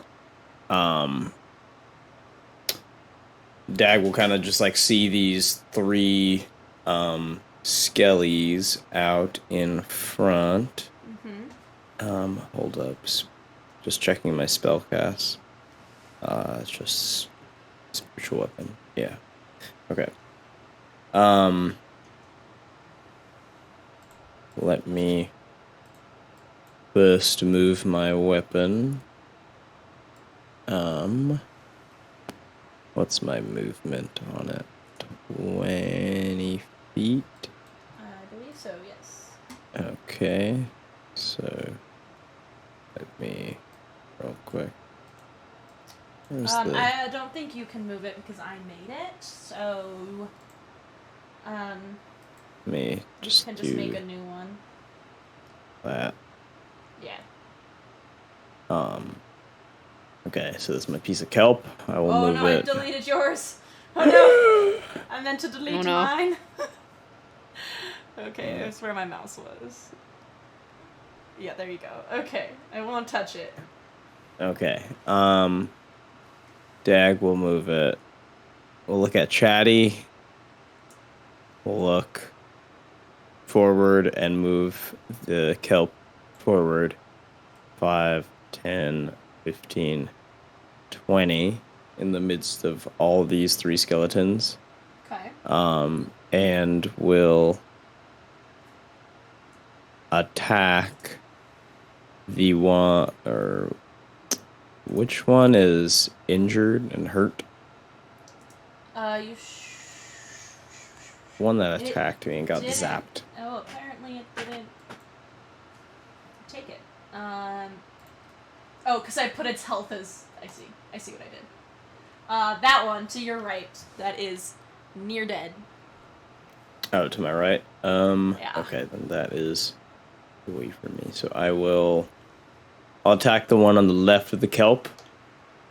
kind of just like see these three skellies out in front. Hold up. Just checking my spellcast. It's just spiritual weapon. Yeah. Okay. Let me first move my weapon. What's my movement on it? 20 feet? I believe so, yes. Okay. So, let me, real quick. Where's I don't think you can move it because I made it, so... me you just can just make a new one. that. Yeah. Okay, so this is my piece of kelp. I will move no, it. I deleted yours. Oh no! I meant to delete no. mine. Okay, that's where my mouse was. Yeah, there you go. Okay, I won't touch it. Okay. Dag will move it. We'll look at Chatty. We'll look forward and move the kelp forward 5, 10, 15, 20 in the midst of all these three skeletons. Okay. And will attack the one, or which one is injured and hurt? You One that attacked me and got didn't. zapped. Oh, apparently it didn't take it. Oh, because I put its health as... I see what I did. That one, to your right, that is near dead. Oh, to my right? Yeah. Okay, then that is away from me. So I'll attack the one on the left of the kelp.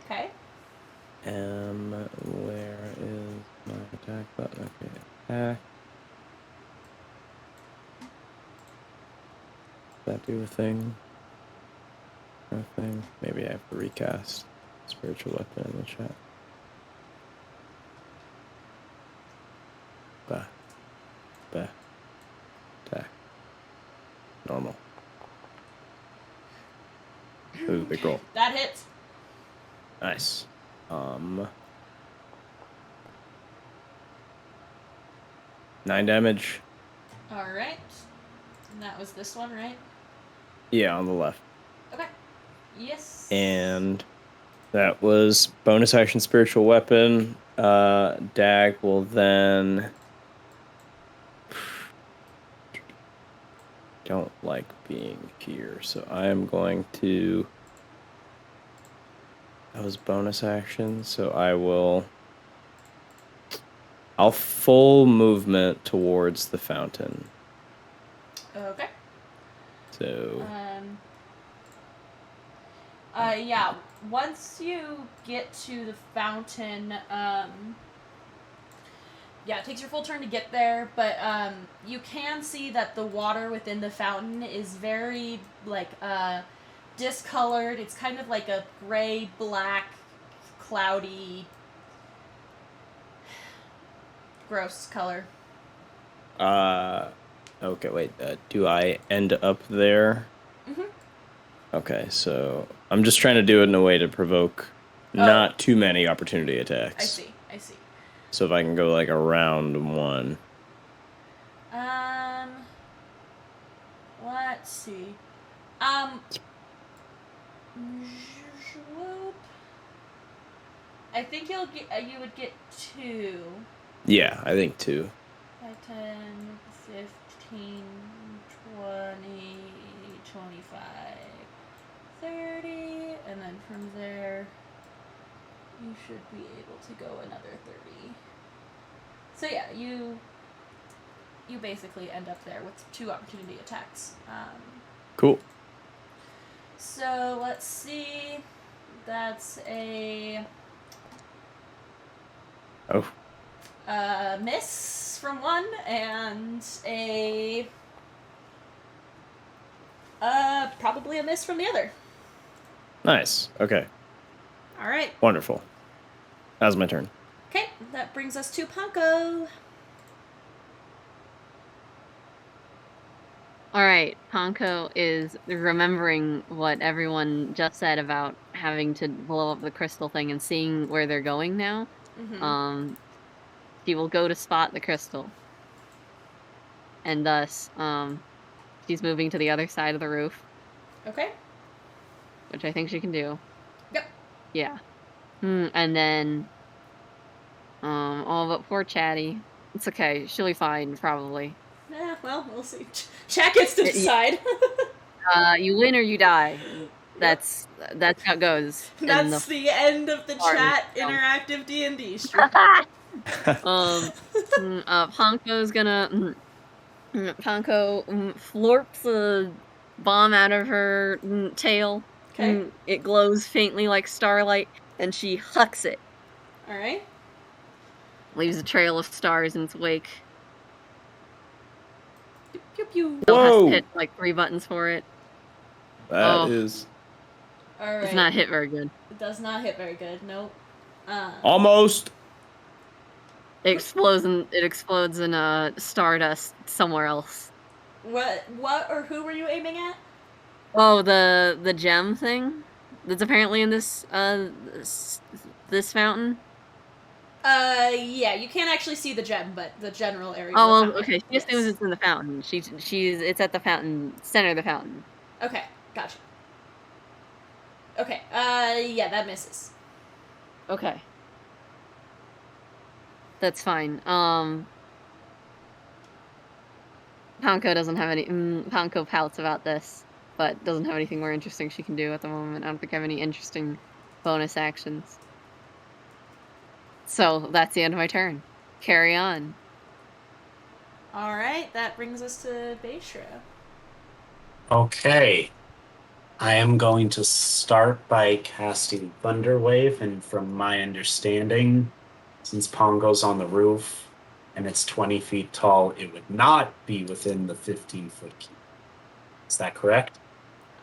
Okay. Where is my attack button? Okay, attack. Does that do a thing? Nothing. Maybe I have to recast spiritual weapon in the chat. Bah. Attack. Normal. Ooh, big roll. That hits. Nice. 9 damage. Alright. And that was this one, right? Yeah, on the left. Okay. Yes. And that was bonus action spiritual weapon. Dag will then... Don't like being here, so I am going to... That was bonus action, so I'll full movement towards the fountain. Okay. So... yeah, once you get to the fountain, yeah, it takes your full turn to get there, but, you can see that the water within the fountain is very, like, discolored. It's kind of like a gray, black, cloudy, gross color. Okay, wait. Do I end up there? Mm-hmm. Okay, so I'm just trying to do it in a way to provoke not too many opportunity attacks. I see. So if I can go like around one. Let's see. I think you would get 2. Yeah, I think 2. 10, 15, 20, 25, 30, and then from there, you should be able to go another 30. So yeah, you basically end up there with 2 opportunity attacks. Cool. So let's see. That's a miss from one and a probably a miss from the other. Nice. Okay. All right. Wonderful. That was my turn. Okay, that brings us to Panko. Alright, Panko is remembering what everyone just said about having to blow up the crystal thing and seeing where they're going now. Mm-hmm. She will go to spot the crystal. And thus, she's moving to the other side of the roof. Okay. Which I think she can do. Yep. Yeah. And then, oh, but poor Chatty. It's okay, she'll be fine, probably. Yeah, well, we'll see. Chat gets to decide. You win or you die. That's how it goes. That's the end of the chat interactive D&D stream. Panko's gonna Panko florps a bomb out of her tail. Okay. It glows faintly like starlight, and she hucks it. Alright. Leaves a trail of stars in its wake. Pew pew. Still has to hit like 3 buttons for it. That is... Alright. It's not hit very good. It does not hit very good, nope. Almost! It explodes in stardust somewhere else. What or who were you aiming at? Oh, the gem thing that's apparently in this this fountain. Yeah, you can't actually see the gem, but the general area. Oh, well, okay. She assumes it's in the fountain. It's at the fountain, center of the fountain. Okay, gotcha. Okay, yeah, that misses. Okay. That's fine. Panko doesn't have any. Panko pouts about this, but doesn't have anything more interesting she can do at the moment. I don't think I have any interesting bonus actions. So that's the end of my turn. Carry on. Alright, that brings us to Beishra. Okay. I am going to start by casting Thunder Wave, and from my understanding, since Pongo's on the roof and it's 20 feet tall, it would not be within the 15-foot cube. Is that correct?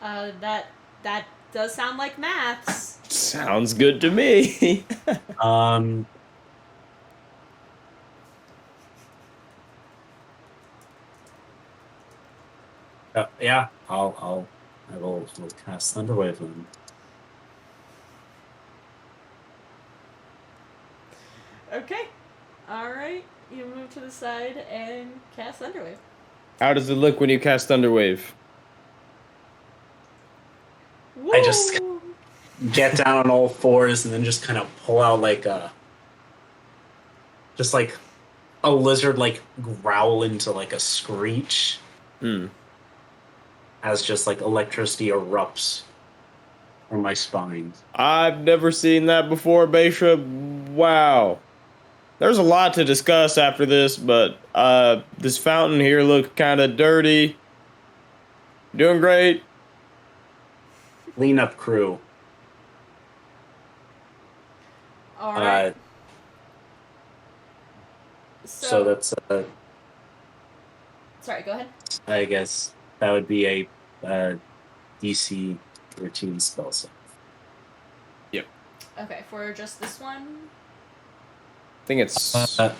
That does sound like maths. Sounds good to me. Yeah, I will cast Thunder Wave then. Okay. Alright, you move to the side and cast Thunderwave. How does it look when you cast Thunderwave? Woo! I just get down on all fours and then just kind of pull out like a lizard like growl into like a screech. As just like electricity erupts from my spine. I've never seen that before, Beishra. Wow. There's a lot to discuss after this, but this fountain here looked kind of dirty. Doing great. Lean up, crew. Alright. So that's sorry, go ahead. I guess that would be a DC 13 spell save. Yep. Okay, for just this one? I think it's. Or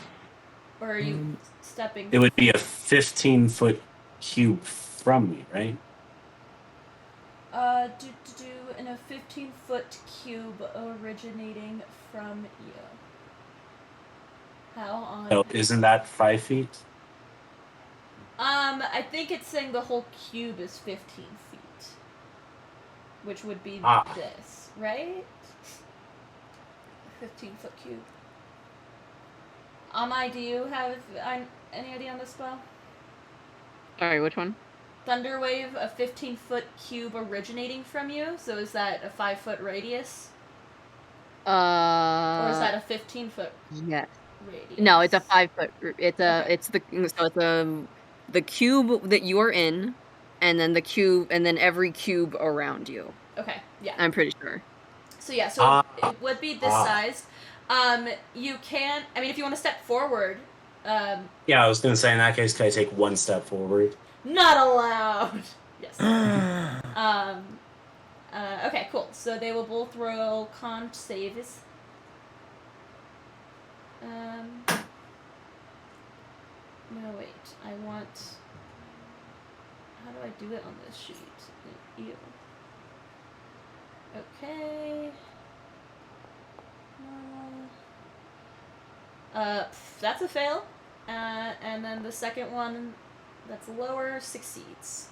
are you stepping? It would be a 15-foot cube from me, right? In a 15-foot cube originating from you. How on? So isn't that 5 feet? I think it's saying the whole cube is 15 feet. Which would be this, right? 15-foot cube. Amai, do you have any idea on this spell? Sorry, which one? Thunderwave, a 15-foot cube originating from you. So is that a 5-foot radius? Or is that a 15-foot yes. radius? No, it's a 5-foot. It's a. Okay. It's the cube that you are in, and then the cube, and then every cube around you. Okay, yeah. I'm pretty sure. So yeah, so it would be this size. You can. I mean, if you want to step forward. Yeah, I was going to say, in that case, can I take one step forward? Not allowed. Yes. Okay, cool. So they will both roll con saves. No, wait. I want. How do I do it on this sheet? Ew. Okay. That's a fail. And then the second one, that's lower, succeeds.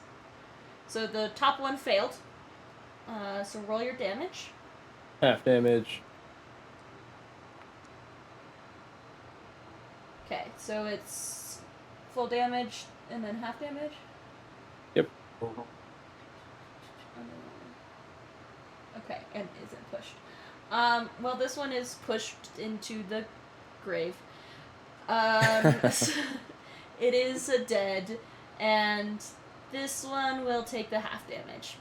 So the top one failed. So roll your damage. Half damage. Okay, so it's full damage and then half damage? Yep. Okay, and isn't pushed. Well, this one is pushed into the grave. It is dead, and this one will take the half damage.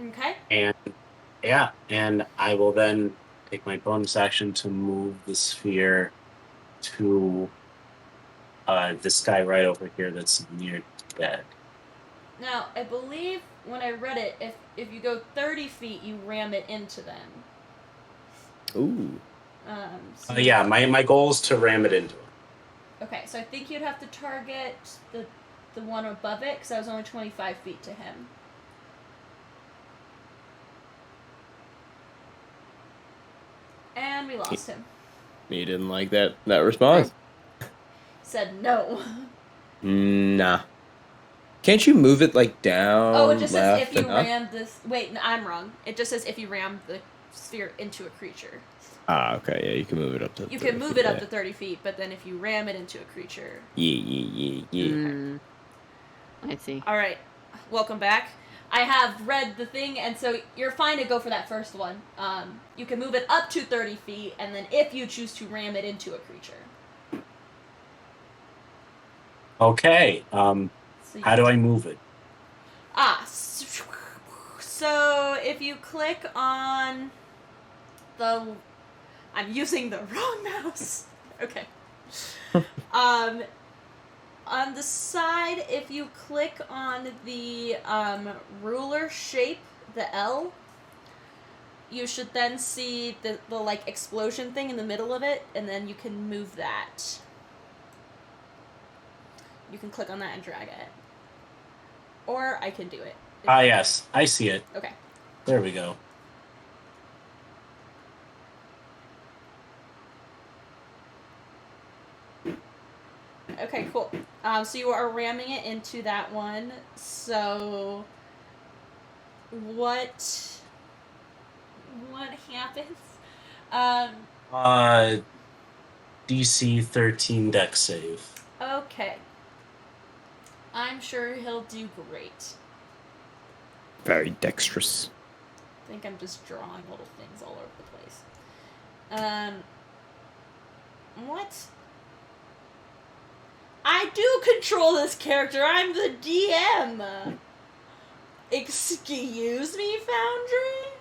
Okay? And I will then take my bonus action to move the sphere to this guy right over here that's near dead. Now, I believe when I read it, if you go 30 feet, you ram it into them. Ooh. Yeah, my goal is to ram it into him. Okay, so I think you'd have to target the one above it, because I was only 25 feet to him. And we lost him. You didn't like that response? Said no. Nah. Can't you move it like down? Oh, it just says left, if you and up? ram this. Wait, no, I'm wrong. It just says if you ram the sphere into a creature. Ah, okay, yeah, you can move it up to. You 30 can move feet, it up yeah. to 30 feet, but then if you ram it into a creature. Yeah. I see. All right, welcome back. I have read the thing, and so you're fine to go for that first one. You can move it up to 30 feet, and then if you choose to ram it into a creature. Okay. So How do I move it? So if you click on the... I'm using the wrong mouse. Okay. On the side, if you click on the ruler shape, the L, you should then see the like explosion thing in the middle of it, and then you can move that. You can click on that and drag it. Or I can do it. Yes, I see it. Okay. There we go. Okay, cool. So you are ramming it into that one. So what happens? DC 13 dex save. Okay. I'm sure he'll do great. Very dexterous. I think I'm just drawing little things all over the place. What? I do control this character. I'm the DM. Excuse me, Foundry?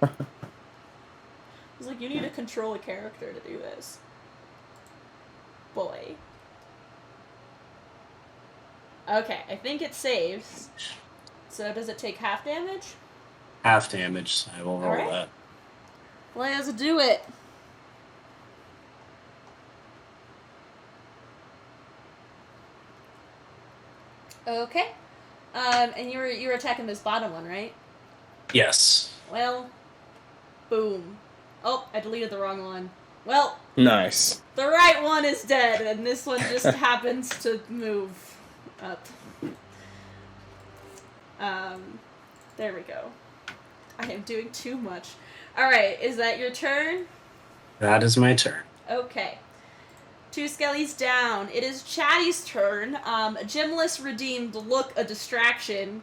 I was like, you need to control a character to do this. Boy. Okay, I think it saves. So does it take half damage? Half damage. I will roll Alright. that. Let's do it. Okay. And you were attacking this bottom one, right? Yes. Well, boom. Oh, I deleted the wrong one. Well, Nice. the right one is dead, and this one just happens to move up. There we go. I am doing too much. Alright, is that your turn? That is my turn. Okay. 2 skellies down. It is Chatty's turn. Gymless redeemed Look a Distraction,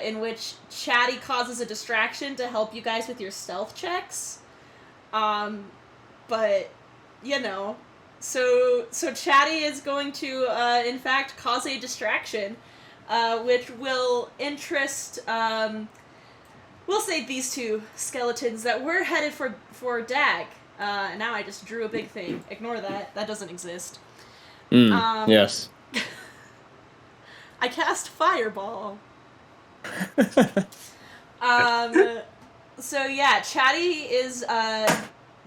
in which Chatty causes a distraction to help you guys with your stealth checks. But, you know. So Chatty is going to, in fact, cause a distraction, which will interest, we'll say these 2 skeletons that were headed for Dag. Now I just drew a big thing. Ignore that. That doesn't exist. Yes. I cast Fireball. So yeah, Chatty is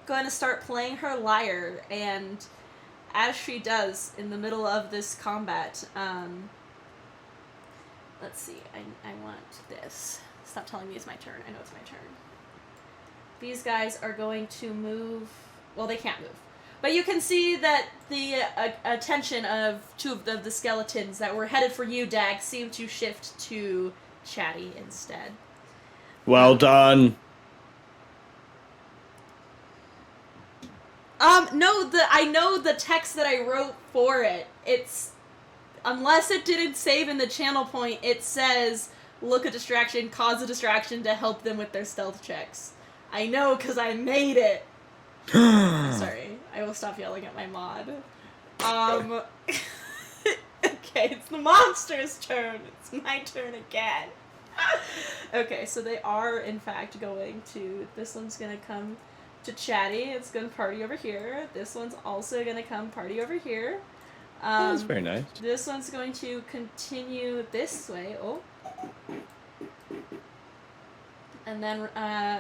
going to start playing her lyre, and as she does in the middle of this combat, let's see, I want this. Stop telling me it's my turn. I know it's my turn. These guys are going to move. Well, they can't move. But you can see that the attention of 2 of the skeletons that were headed for you, Dag, seem to shift to Chatty instead. Well done. No, I know the text that I wrote for it. It's, unless it didn't save in the channel point, it says, look a distraction, cause a distraction to help them with their stealth checks. I know, because I made it. Sorry, I will stop yelling at my mod. Okay, it's the monster's turn. It's my turn again. Okay, so they are, in fact, going to... This one's going to come to Chatty. It's going to party over here. This one's also going to come party over here. That's very nice. This one's going to continue this way. Oh. And then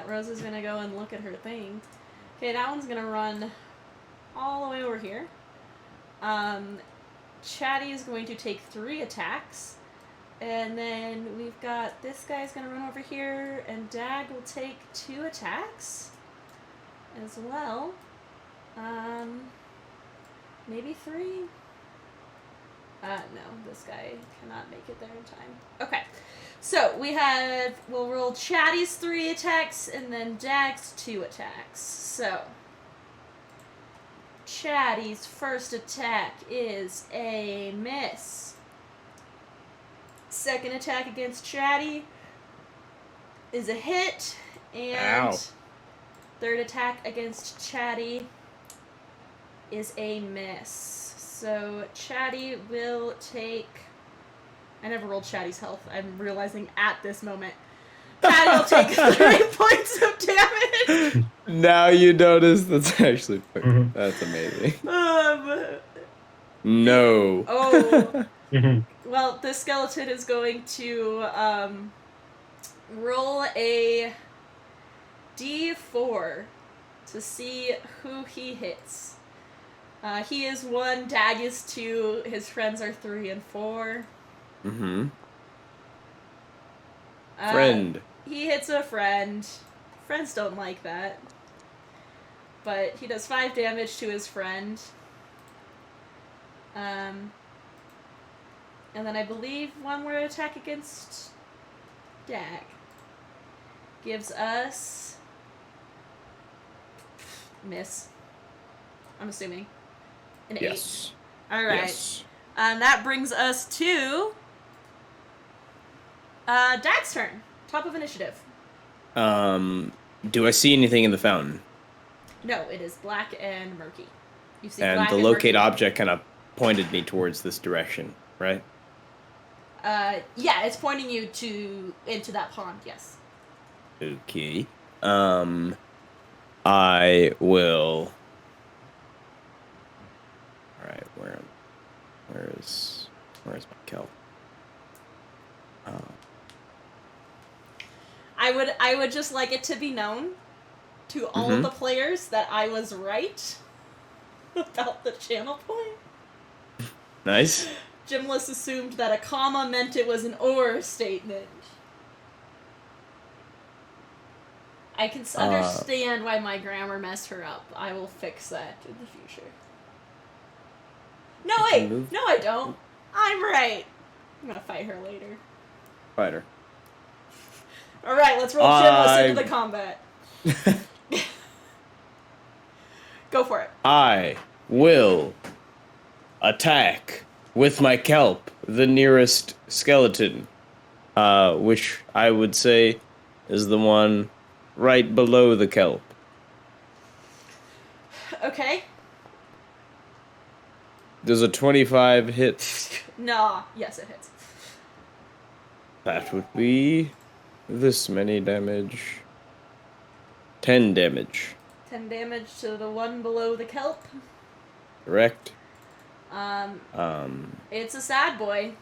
Rose is going to go and look at her thing. Okay, that one's going to run all the way over here. Chatty is going to take 3 attacks. And then we've got this guy's going to run over here, and Dag will take 2 attacks as well. Maybe 3? No, this guy cannot make it there in time. Okay, so we'll roll Chatty's 3 attacks, and then Dag's 2 attacks. So, Chatty's first attack is a miss. Second attack against Chatty is a hit, and Ow. Third attack against Chatty is a miss. So Chatty will take... I never rolled Chatty's health. I'm realizing at this moment. Chatty will take 3 points of damage. Now you notice that's actually that's amazing. No. Oh. Well, this skeleton is going to roll a d4 to see who he hits. He is 1, Dag is 2, his friends are 3 and 4. Mm-hmm. Friend. He hits a friend. Friends don't like that. But he does 5 damage to his friend. And then I believe one more attack against Dag gives us... miss. I'm assuming. An 8. Yes. Alright. Yes. That brings us to... Dag's turn. Top of initiative. Do I see anything in the fountain? No, it is black and murky. You see And black the and locate murky. object kind of pointed me towards this direction, right? Yeah, it's pointing you into that pond, yes. Okay. I will... Alright, where's my kelp? I would just like it to be known to all of the players that I was right about the channel point. Nice. Jimless assumed that a comma meant it was an or statement. I can understand why my grammar messed her up. I will fix that in the future. No, wait! No, I don't. I'm right. I'm gonna fight her later. Fight her. Alright, let's roll Jimless into the combat. Go for it. I will attack with my kelp the nearest skeleton, which I would say is the one right below the kelp. Okay. Does a 25 hit? Nah. Yes, it hits. That would be this many damage. 10 damage. 10 damage to the one below the kelp. Correct. It's a sad boy.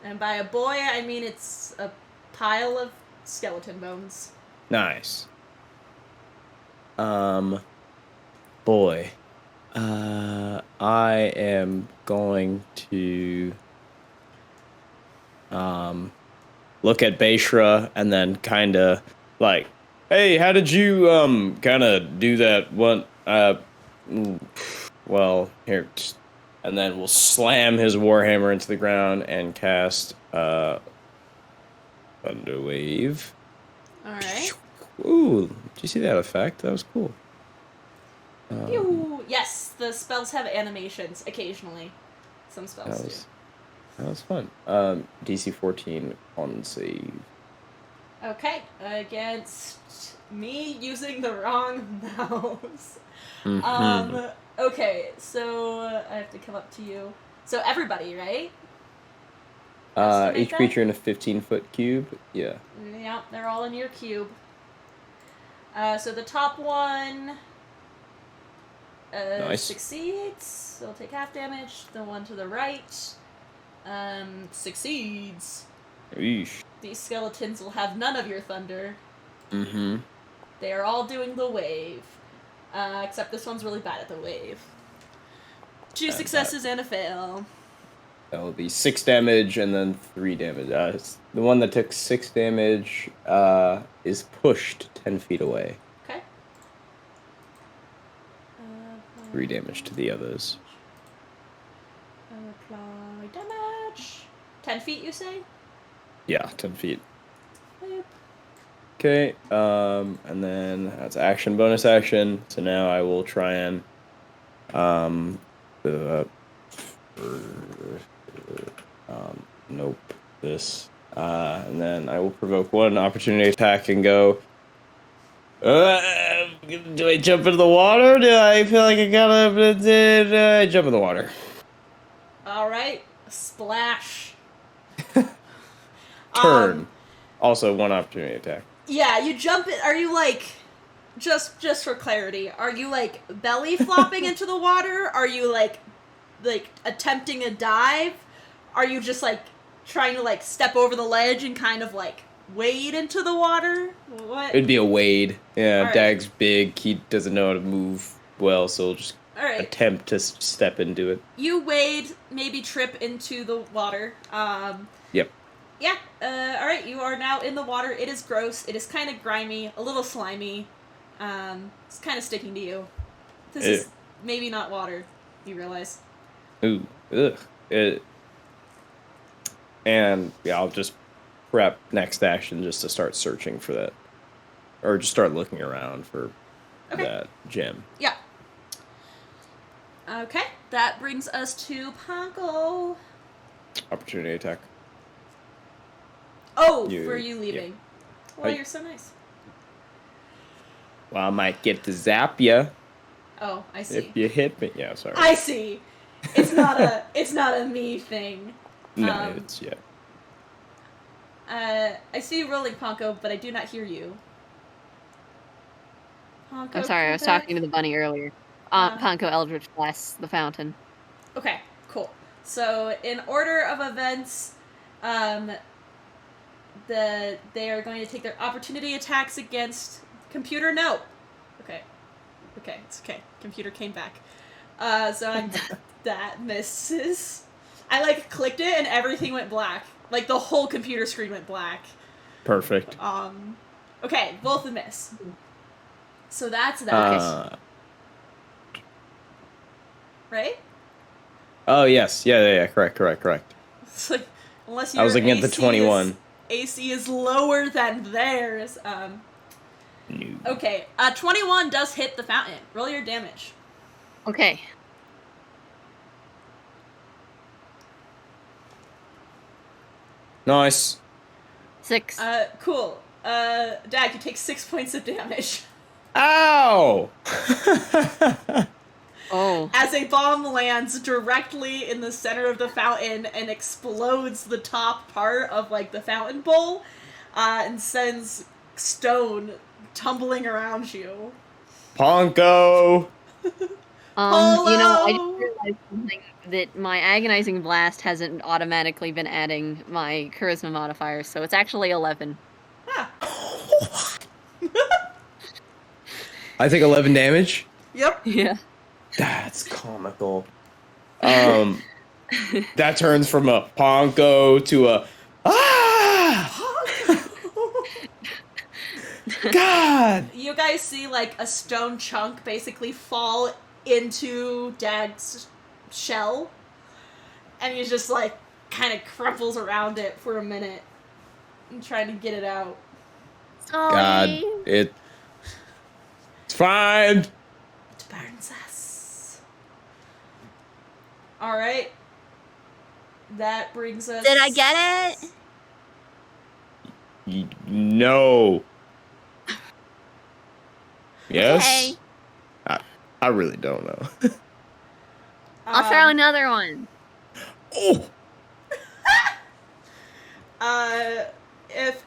And by a boy, I mean it's a pile of skeleton bones. Nice. Boy. I am going to look at Beishra and then kind of like, hey, how did you kind of do that one? Well, here, and then we'll slam his warhammer into the ground and cast Thunderwave. All right. Ooh, did you see that effect? That was cool. Pew! Yes, the spells have animations occasionally. Some spells do. That was fun. DC 14 on save. Okay, against me using the wrong mouse. Okay, so I have to come up to you. So everybody, right? Each creature in a 15-foot cube. Yeah. Yeah, they're all in your cube. So the top one nice. Succeeds. They'll take half damage. The one to the right succeeds. Eesh. These skeletons will have none of your thunder. Mm-hmm. They are all doing the wave. Except this one's really bad at the wave. 2 successes and a fail. That will be 6 damage and then 3 damage. The one that took 6 damage is pushed 10 feet away. Okay. 3 damage to the others. Apply damage. 10 feet, you say? Yeah, 10 feet. Yep. Okay, and then that's action, bonus action. So now I will try and nope, this. And then I will provoke 1 opportunity attack and go. Do I jump into the water? Do I feel like I gotta jump in the water? Alright. Splash. Turn. Also 1 opportunity attack. Yeah, you jump in. Are you like, just for clarity, are you like belly flopping into the water? Are you like attempting a dive? Are you just like trying to like step over the ledge and kind of like wade into the water? What? It'd be a wade. Yeah, right. Dag's big. He doesn't know how to move well, so he'll just Alright. attempt to step into it. You wade, maybe trip into the water. Yep. Yeah, alright, you are now in the water. It is gross. It is kind of grimy, a little slimy. It's kind of sticking to you. This is maybe not water, you realize. Ooh, ugh. And, yeah, I'll just prep next action just to start searching for that. Or just start looking around for that gem. Yeah. Okay, that brings us to Ponko. Opportunity attack. Oh, for you leaving. Yeah. Well, you're so nice. Well, I might get to zap ya. Oh, I see. If you hit me. Yeah, sorry. I see. It's not a me thing. No, it's, yeah. I see you rolling, Ponko, but I do not hear you. Ponko, I'm sorry, I was talking to the bunny earlier. Ponko Eldritch Blast the fountain. Okay, cool. So, in order of events, they are going to take their opportunity attacks against computer. No. Okay. Okay, it's okay. Computer came back. That misses. I clicked it and everything went black. Like the whole computer screen went black. Perfect. Okay, both a miss. So that's that. Right? Oh yes, yeah. Correct. It's like, unless I was looking at the AC 21. AC is lower than theirs. No. Okay, 21 does hit the fountain. Roll your damage. Okay. Nice. 6. Cool. Dag, you take 6 points of damage. Ow! Oh. As a bomb lands directly in the center of the fountain and explodes the top part of, the fountain bowl, and sends stone tumbling around you. Ponko! Polo! I just realized something, that my agonizing blast hasn't automatically been adding my charisma modifier, so it's actually 11. Ah. I think 11 damage? Yep. Yeah. That's comical. That turns from a Ponko to a God! You guys see, a stone chunk basically fall into Dag's shell, and he's just, kind of crumples around it for a minute and trying to get it out. God, it's fine. It burns us. Alright. That brings us... Did I get it? No. Yes? Okay. I really don't know. I'll throw another one. Oh! If...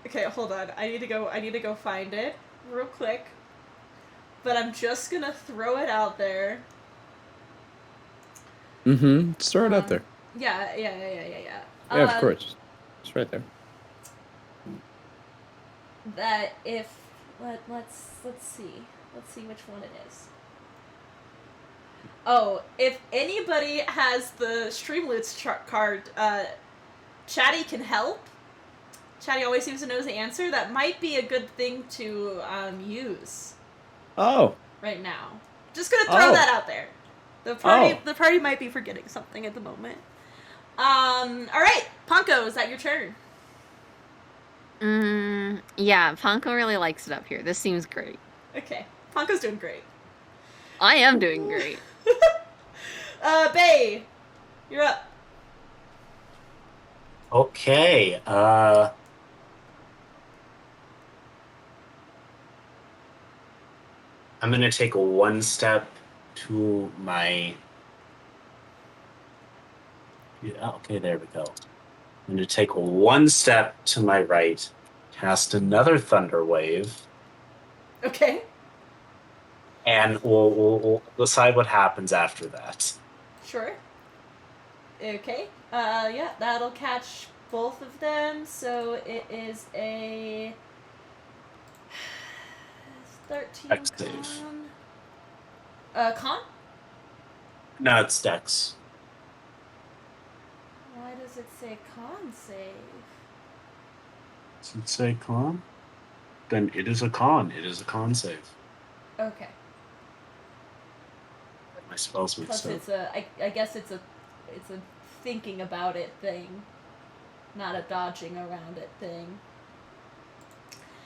Okay, hold on. I need to go find it real quick. But I'm just gonna throw it out there. Mm-hmm. Just throw it out there. Yeah. Yeah, of course. It's right there. That if... Let's see. Let's see which one it is. Oh, if anybody has the Streamloots card, Chatty can help. Chatty always seems to know the answer. That might be a good thing to use. Oh. Right now. Just gonna throw that out there. The party might be forgetting something at the moment. Alright, Ponko, is that your turn? Yeah, Ponko really likes it up here. This seems great. Okay. Ponko's doing great. I am doing great. Bay, you're up. Okay, I'm gonna take one step to my... Yeah, okay, there we go. I'm gonna take one step to my right, cast another Thunder Wave, Okay. and we'll decide what happens after that. Sure. Okay. Yeah, that'll catch both of them, so it is a 13 Dex save. Con? No, it's Dex. Why does it say con save? Does it say con? Then it is a con. It is a con save. Okay. My spells Plus mixed up. I guess it's a thinking about it thing, not a dodging around it thing.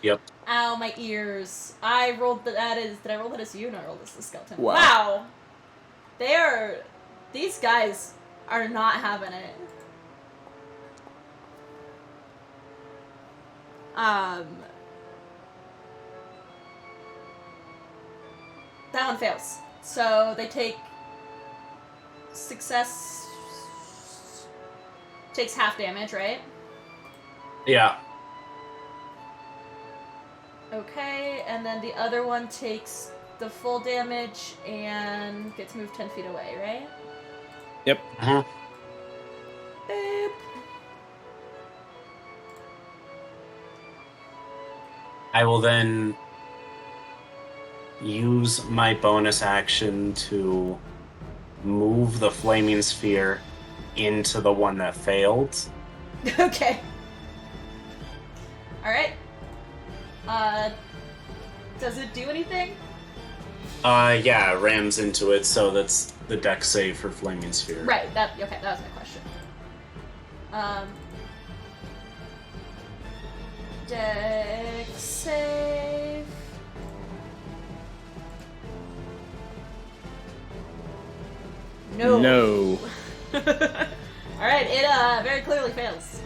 Yep. Ow, my ears. I rolled did I roll that as you? No, I rolled this as the skeleton. Wow. These guys are not having it. That one fails. So they take success takes half damage, right? Yeah. Okay, and then the other one takes the full damage and gets moved 10 feet away, right? Yep. Uh-huh. Boop. I will then use my bonus action to move the flaming sphere into the one that failed. Okay. Alright. Does it do anything? Yeah, rams into it, so that's the dex save for flaming sphere. Right, that was my question. Dex save. No. No. Alright, it very clearly fails.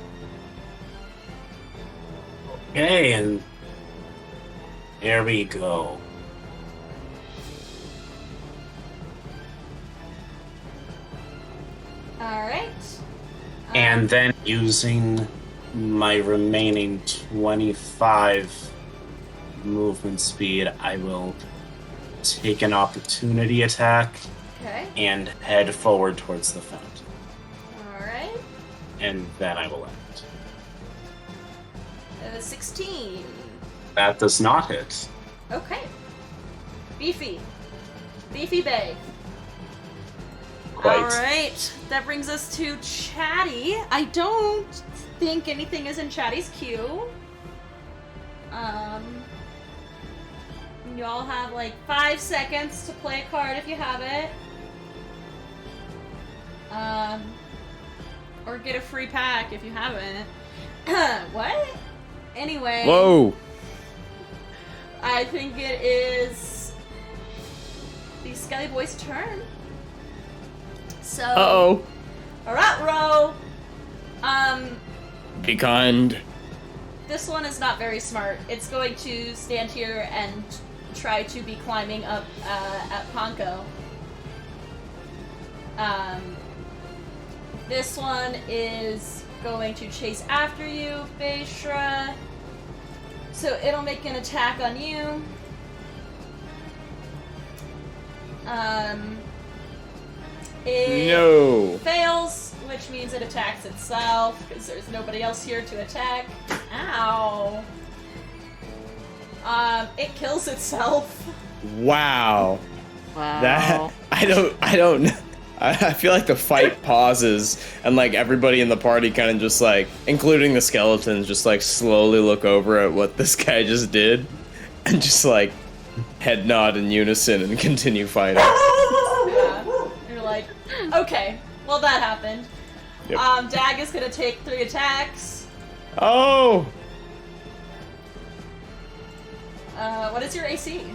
Okay, and there we go. Alright. And then using my remaining 25 movement speed, I will take an opportunity attack Okay. and head forward towards the fountain. Alright. And then I will end. 16. That does not hit. Okay. Beefy. Beefy Bay. Quite. Alright. That brings us to Chatty. I don't think anything is in Chatty's queue. You all have like 5 seconds to play a card if you have it. Or get a free pack if you haven't. What? Anyway. Whoa. I think it is the Skelly Boy's turn. So. Uh-oh. Alright, Ro. Be kind. This one is not very smart. It's going to stand here and try to be climbing up at Ponko. This one is going to chase after you, Beishra. So it'll make an attack on you. It fails, which means it attacks itself, because there's nobody else here to attack. Ow. It kills itself. Wow. Wow. That I don't know. I feel like the fight pauses and like everybody in the party kind of just like, including the skeletons, just like slowly look over at what this guy just did and just like head nod in unison and continue fighting. Yeah. You're like, okay, well that happened. Yep. Dag is gonna take 3 attacks. Oh! What is your AC?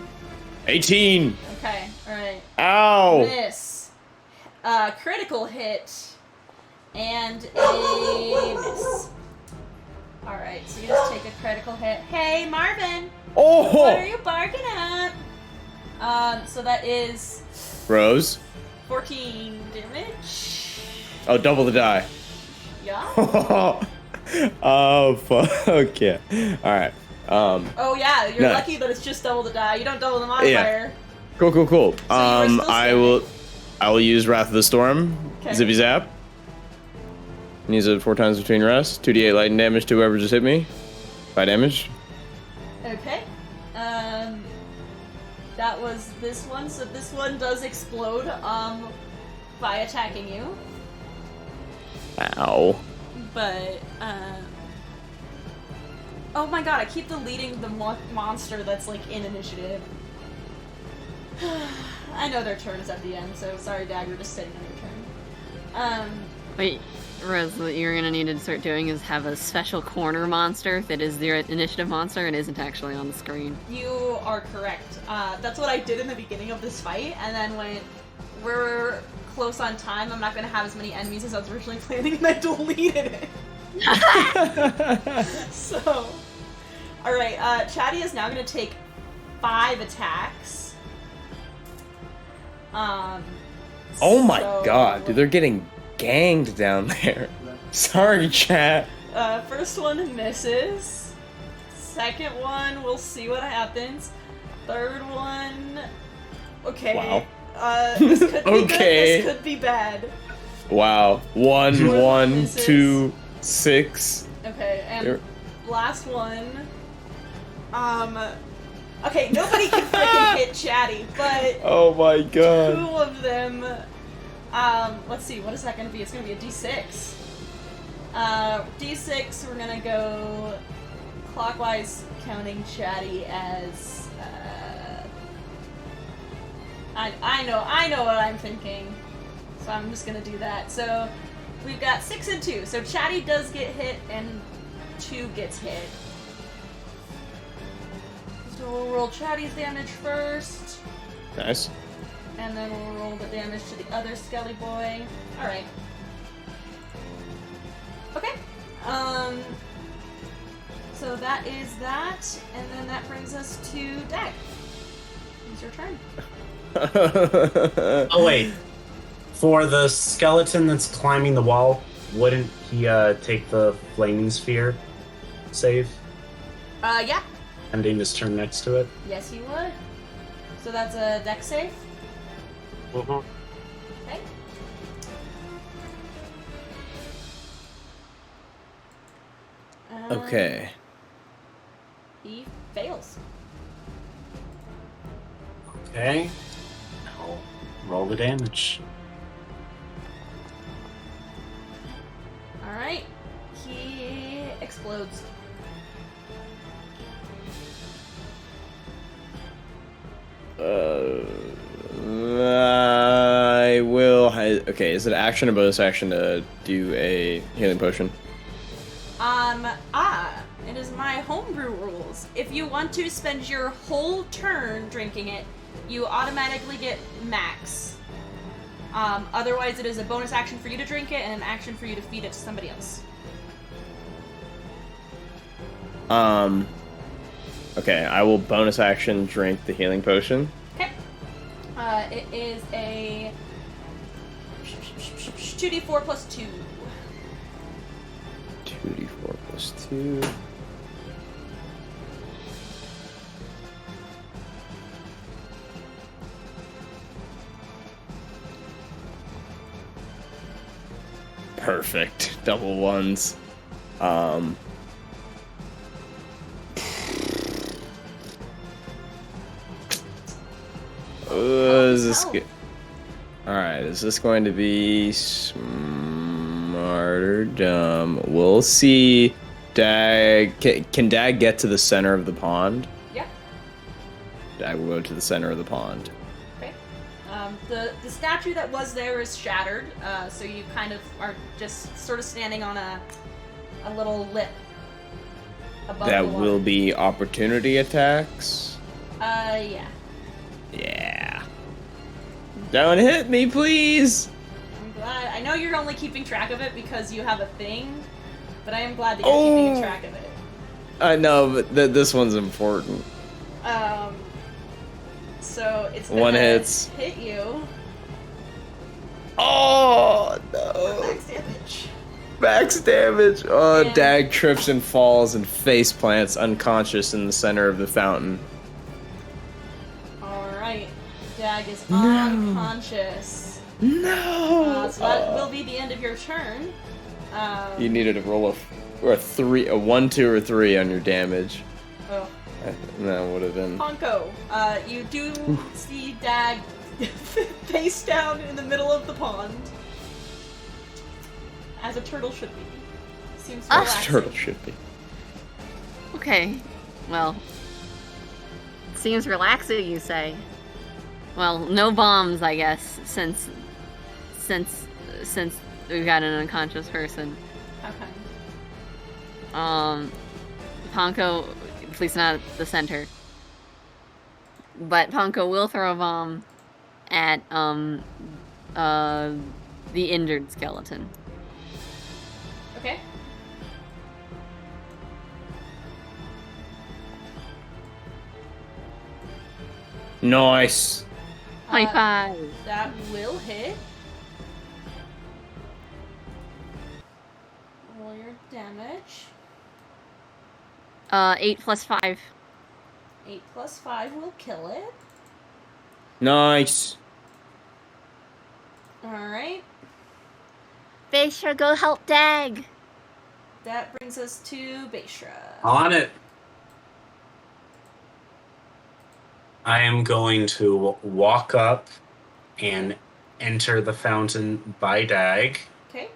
18! Okay, alright. Ow! Miss. Critical hit. And a miss. Alright, so you just take a critical hit. Hey, Marvin! Oh! What are you barking at? So that is Rose? 14 damage. Oh, double the die. Yeah? Oh, fuck yeah. Alright. Oh yeah, you're No. lucky that it's just double the die. You don't double the modifier. Cool. So you were still I will use Wrath of the Storm. Okay. Zippy Zap. And use it 4 times between rests. 2d8 lightning damage to whoever just hit me. 5 damage. Okay. That was this one, so this one does explode, by attacking you. Ow. But, oh my god, I keep deleting the monster that's, like, in initiative. I know their turn is at the end, so sorry, Dagger, just sitting on your turn. Wait, Rose, what you're gonna need to start doing is have a special corner monster that is the initiative monster and isn't actually on the screen. You are correct. That's what I did in the beginning of this fight, and then when we're close on time, I'm not going to have as many enemies as I was originally planning, and I deleted it. So, alright, Chatty is now going to take 5 attacks. Oh my god, dude, they're getting ganged down there. Sorry, chat. First one misses. Second one, we'll see what happens. Third one... Okay. Wow. This could be Okay. good, this could be bad. Wow. 1, Fourth 1, misses. 2, 6. Okay, and You're- last one... Okay, nobody can freaking hit Chatty, but Oh my god. two of them. Let's see, what is that gonna be? It's gonna be a D6. D6, we're gonna go clockwise, counting Chatty as, I know what I'm thinking. So I'm just gonna do that. So, we've got 6 and 2. So Chatty does get hit, and 2 gets hit. So we'll roll Chatty's damage first. Nice. And then we'll roll the damage to the other Skelly boy. Alright. Okay. So that is that, and then that brings us to Dag. It's your turn. Oh wait, for the skeleton that's climbing the wall, wouldn't he take the flaming sphere save? Yeah. Ending his turn next to it. Yes, he would. So that's a dex save. Mm-hmm. Okay. Okay. He fails. Okay. Now roll the damage. Alright. He explodes. I will. Okay, is it action or bonus action to do a healing potion? It is my homebrew rules. If you want to spend your whole turn drinking it, you automatically get max. Otherwise, it is a bonus action for you to drink it and an action for you to feed it to somebody else. Okay, I will bonus action drink the healing potion. Okay. It is a 2d4 plus 2. 2d4 plus 2. Perfect. Double ones. Is this good? Alright, is this going to be smart or dumb? We'll see. Dag, can Dag get to the center of the pond? Yeah. Dag will go to the center of the pond. Okay. The statue that was there is shattered, so you kind of are just sort of standing on a little lip above That the water. will be opportunity attacks. Yeah. Yeah. Don't hit me, please. I'm glad. I know you're only keeping track of it because you have a thing, but I am glad that you're keeping track of it. I know, but this one's important. So it's gonna One hits. hit you. Oh no! Max damage. Max damage. Oh, Yeah. Dag trips and falls and face plants unconscious in the center of the fountain. Alright. Dag is unconscious. No. So that will be the end of your turn. You needed to roll a 1, 2, or 3 on your damage. Oh. And that would have been. Ponko, you do see Dag face down in the middle of the pond. As a turtle should be. Seems relaxing. Turtle should be. Okay. Well, seems relaxing, you say. Well, no bombs, I guess, since we've got an unconscious person. Okay. Ponko, please not at the center. But Ponko will throw a bomb at the injured skeleton. Okay. Nice. High five. That will hit. Roll your damage. 8 plus 5. 8 plus 5 will kill it. Nice. Alright. Beisha, go help Dag. That brings us to Beisha. On it. I am going to walk up and enter the fountain by Dag, Okay.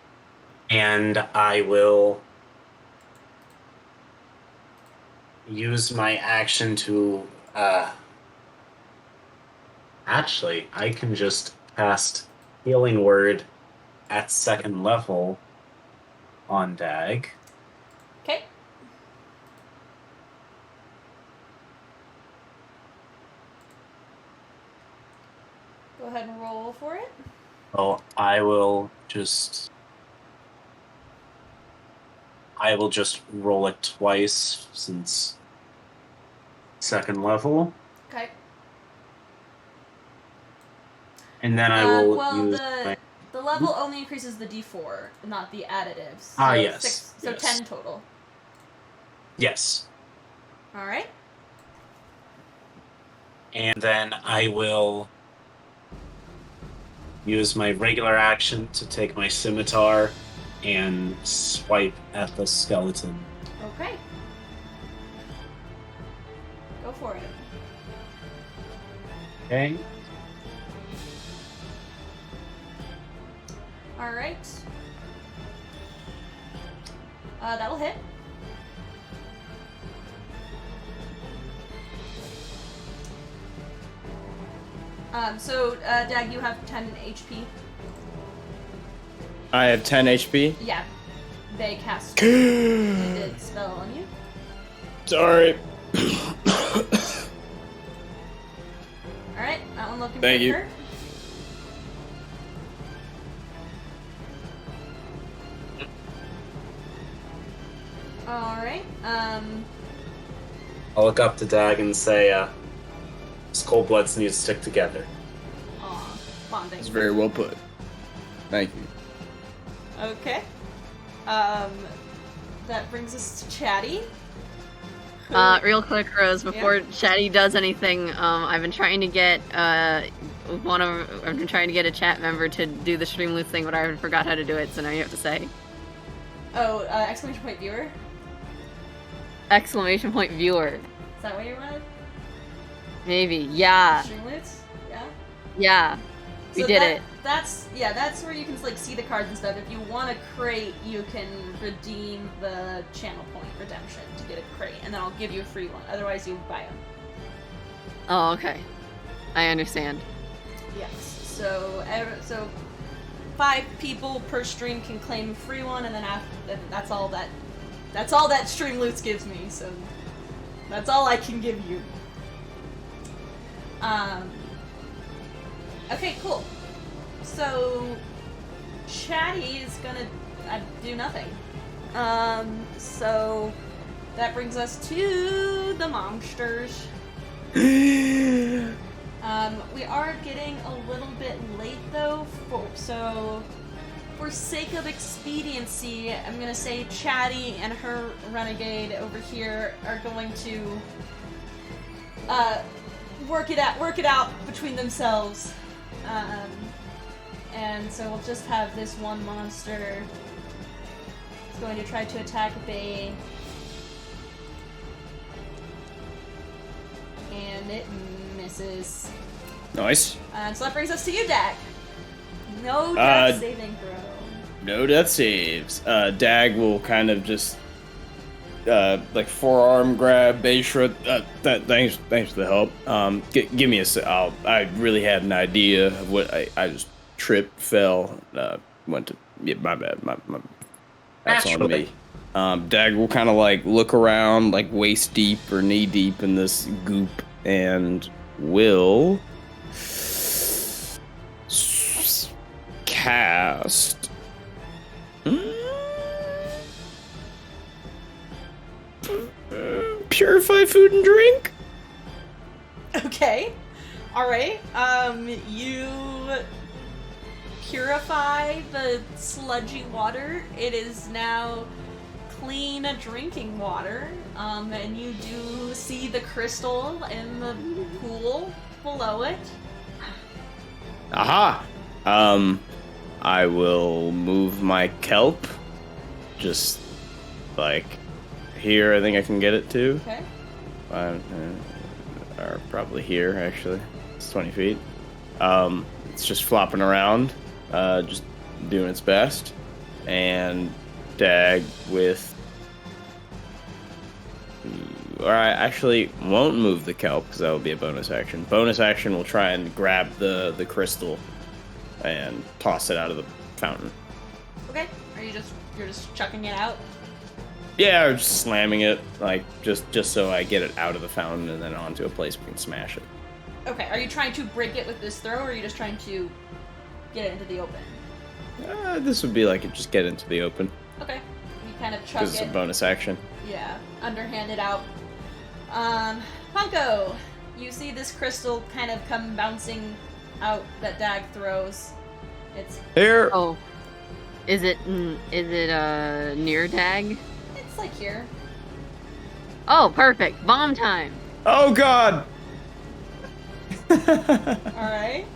and I will use my action to. Actually, I can just cast Healing Word at 2nd level on Dag. Okay. Go ahead and roll for it. Oh, I will just roll it twice since 2nd level, Okay. and then I will well, use the level only increases the d4, not the additives. So yes. 6, so yes. 10 total. Yes. All right. And then I will use my regular action to take my scimitar and swipe at the skeleton. Okay. Go for it. Okay. All right. That'll hit. Dag, you have 10 HP. I have 10 HP. Yeah. They cast. They did spell on you. Sorry. All right. That one looking Thank pretty you. hurt. All right. I'll look up to Dag and say, "These cold bloods need to stick together." Aw, bonding. That's very well put. Thank you. Okay. That brings us to Chatty. Real quick, Rose, before Chatty does anything, I've been trying to get a chat member to do the stream loot thing, but I forgot how to do it, so now you have to say. Oh, exclamation point viewer. Exclamation point viewer. Is that what you wanted? Maybe. Yeah. Stream loots? Yeah. Yeah. We did it. That's where you can like see the cards and stuff. If you want a crate, you can redeem the channel point redemption to get a crate, and then I'll give you a free one. Otherwise, you buy them. Oh, okay. I understand. Yes. So 5 people per stream can claim a free one, and then that's all that Stream Loots gives me. So that's all I can give you. Okay, cool. So Chatty is gonna do nothing. So that brings us to the monsters. We are getting a little bit late though, so for sake of expediency, I'm gonna say Chatty and her renegade over here are going to work it out between themselves. And so we'll just have this one monster. It's going to try to attack Bay. And it misses. Nice. So that brings us to you, Dag. No death saving throw. No death saves. Dag will kind of just like forearm grab Bayshra. Thanks for the help. Give me a sec. I really had an idea of what I just tripped, fell, went to. Yeah, my bad. My that's on me. Dag will kind of like look around, like waist deep or knee deep in this goop, and will cast. Purify food and drink. Okay. Alright. You purify the sludgy water. It is now clean drinking water. And you do see the crystal in the pool below it. Aha! I will move my kelp. Just like here, I think I can get it to. Okay. or probably here actually. It's 20 feet. It's just flopping around, just doing its best, and Dag with. Or I actually won't move the kelp because that will be a bonus action. Bonus action will try and grab the crystal and toss it out of the fountain. Okay. You're just chucking it out? Yeah, or just slamming it, like just so I get it out of the fountain and then onto a place we can smash it. Okay. Are you trying to break it with this throw, or are you just trying to get it into the open? This would be like just get into the open Okay. You kind of chuck because it's a it. bonus action. Yeah. Underhand it out. Punko, you see this crystal kind of come bouncing out that Dag throws. It's Here. Oh. Is it near Dag? it's like here. Oh, perfect. Bomb time. Oh God. Alright.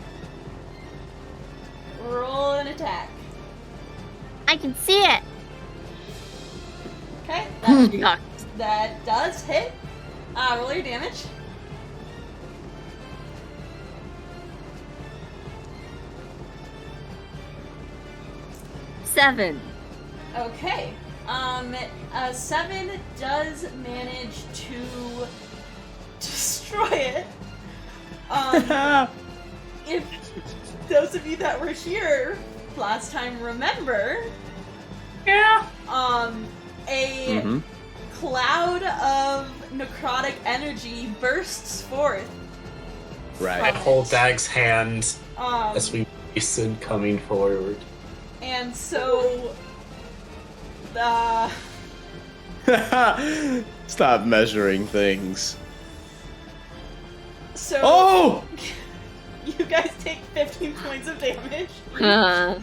Roll an attack. I can see it. Okay. Yeah. That does hit. Roll your damage. Seven. Okay. 7 does manage to destroy it. If those of you that were here last time remember, Yeah. a cloud of necrotic energy bursts forth. Right. I hold Dag's hand Um, as we hasten coming forward. and so Stop measuring things. so Oh! you guys take 15 points of damage. Uh,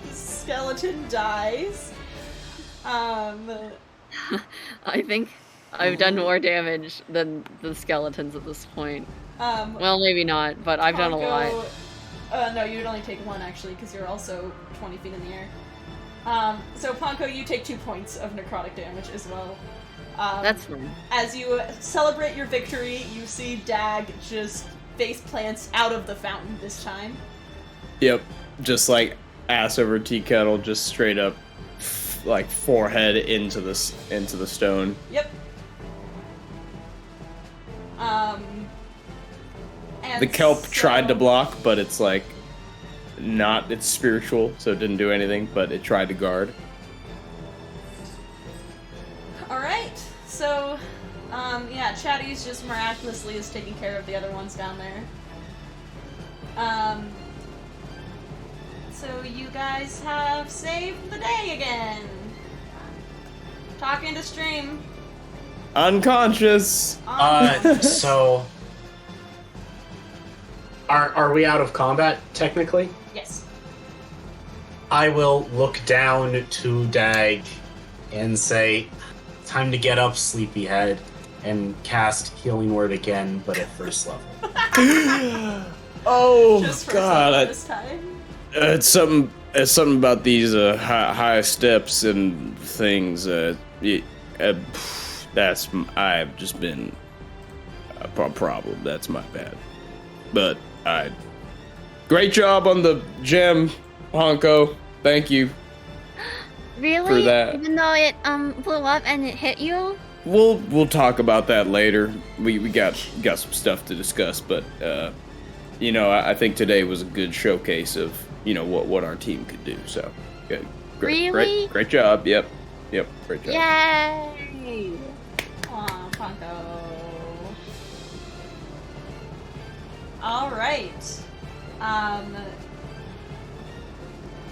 The skeleton dies. I think I've done more damage than the skeletons at this point. Well, maybe not, but I've done a lot. No, you would only take 1 actually, because you're also 20 feet in the air. So Ponko, you take 2 points of necrotic damage as well. That's fine. As you celebrate your victory, you see Dag just face plants out of the fountain this time. Yep. Just like ass over tea kettle, just straight up, like forehead into the stone. Yep. And The kelp so- tried to block, but it's like not. It's spiritual, so it didn't do anything. But it tried to guard. All right. So, yeah, Chatty's just miraculously is taking care of the other ones down there. So you guys have saved the day again. Talking to stream. Unconscious. So are we out of combat technically? Yes. I will look down to Dag and say, "Time to get up, sleepyhead," and cast Healing Word again, but at first level. Oh Just for God! this time. It's something about these high steps and things. I've just been a problem. That's my bad. But great job on the gem, Honko. Thank you. Really? For that. Even though it blew up and it hit you? We'll talk about that later. We got some stuff to discuss, but I think today was a good showcase of what our team could do. So good. Really? Great job. Yep. Great job. Yay! Aw, Ponko. Alright.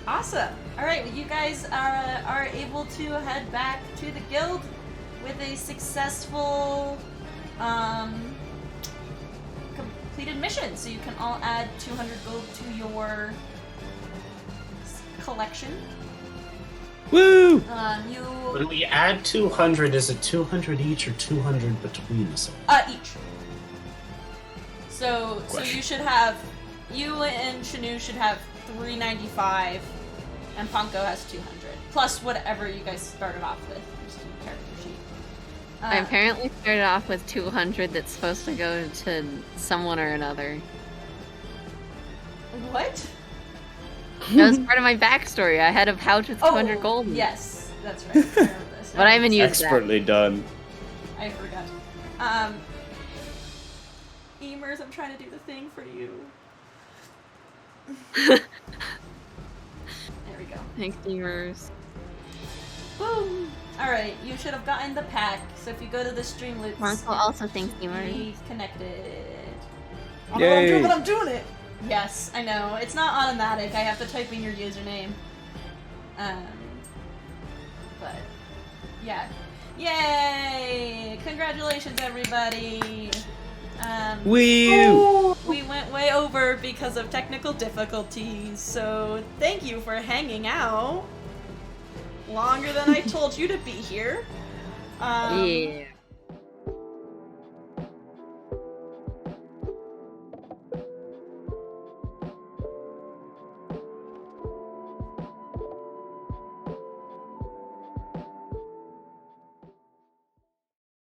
Awesome. Alright, well, you guys are able to head back to the guild with a successful completed mission. So you can all add 200 gold to your collection. Woo! When we add 200, is it 200 each or 200 between us? Each. So you should have, you and Shonnu should have 395, and Ponko has 200 plus whatever you guys started off with. Just in the character sheet. I apparently started off with 200 that's supposed to go to someone or another. What? That was part of my backstory. I had a pouch with 200 gold. Yes, that's right. I remember this. But I haven't used Expertly done. I forgot. Emers, I'm trying to do the thing for you. There we go. Thanks, Steamers. Boom! Alright, you should have gotten the pack, so if you go to the Streamloots, Marco also thinks Steamers. be connected. Yay. But I'm doing it! Yes, I know. It's not automatic. I have to type in your username. But, yeah. Yay! Congratulations, everybody! Woo! We went way over because of technical difficulties, so thank you for hanging out. Longer than I told you to be here. Yeah.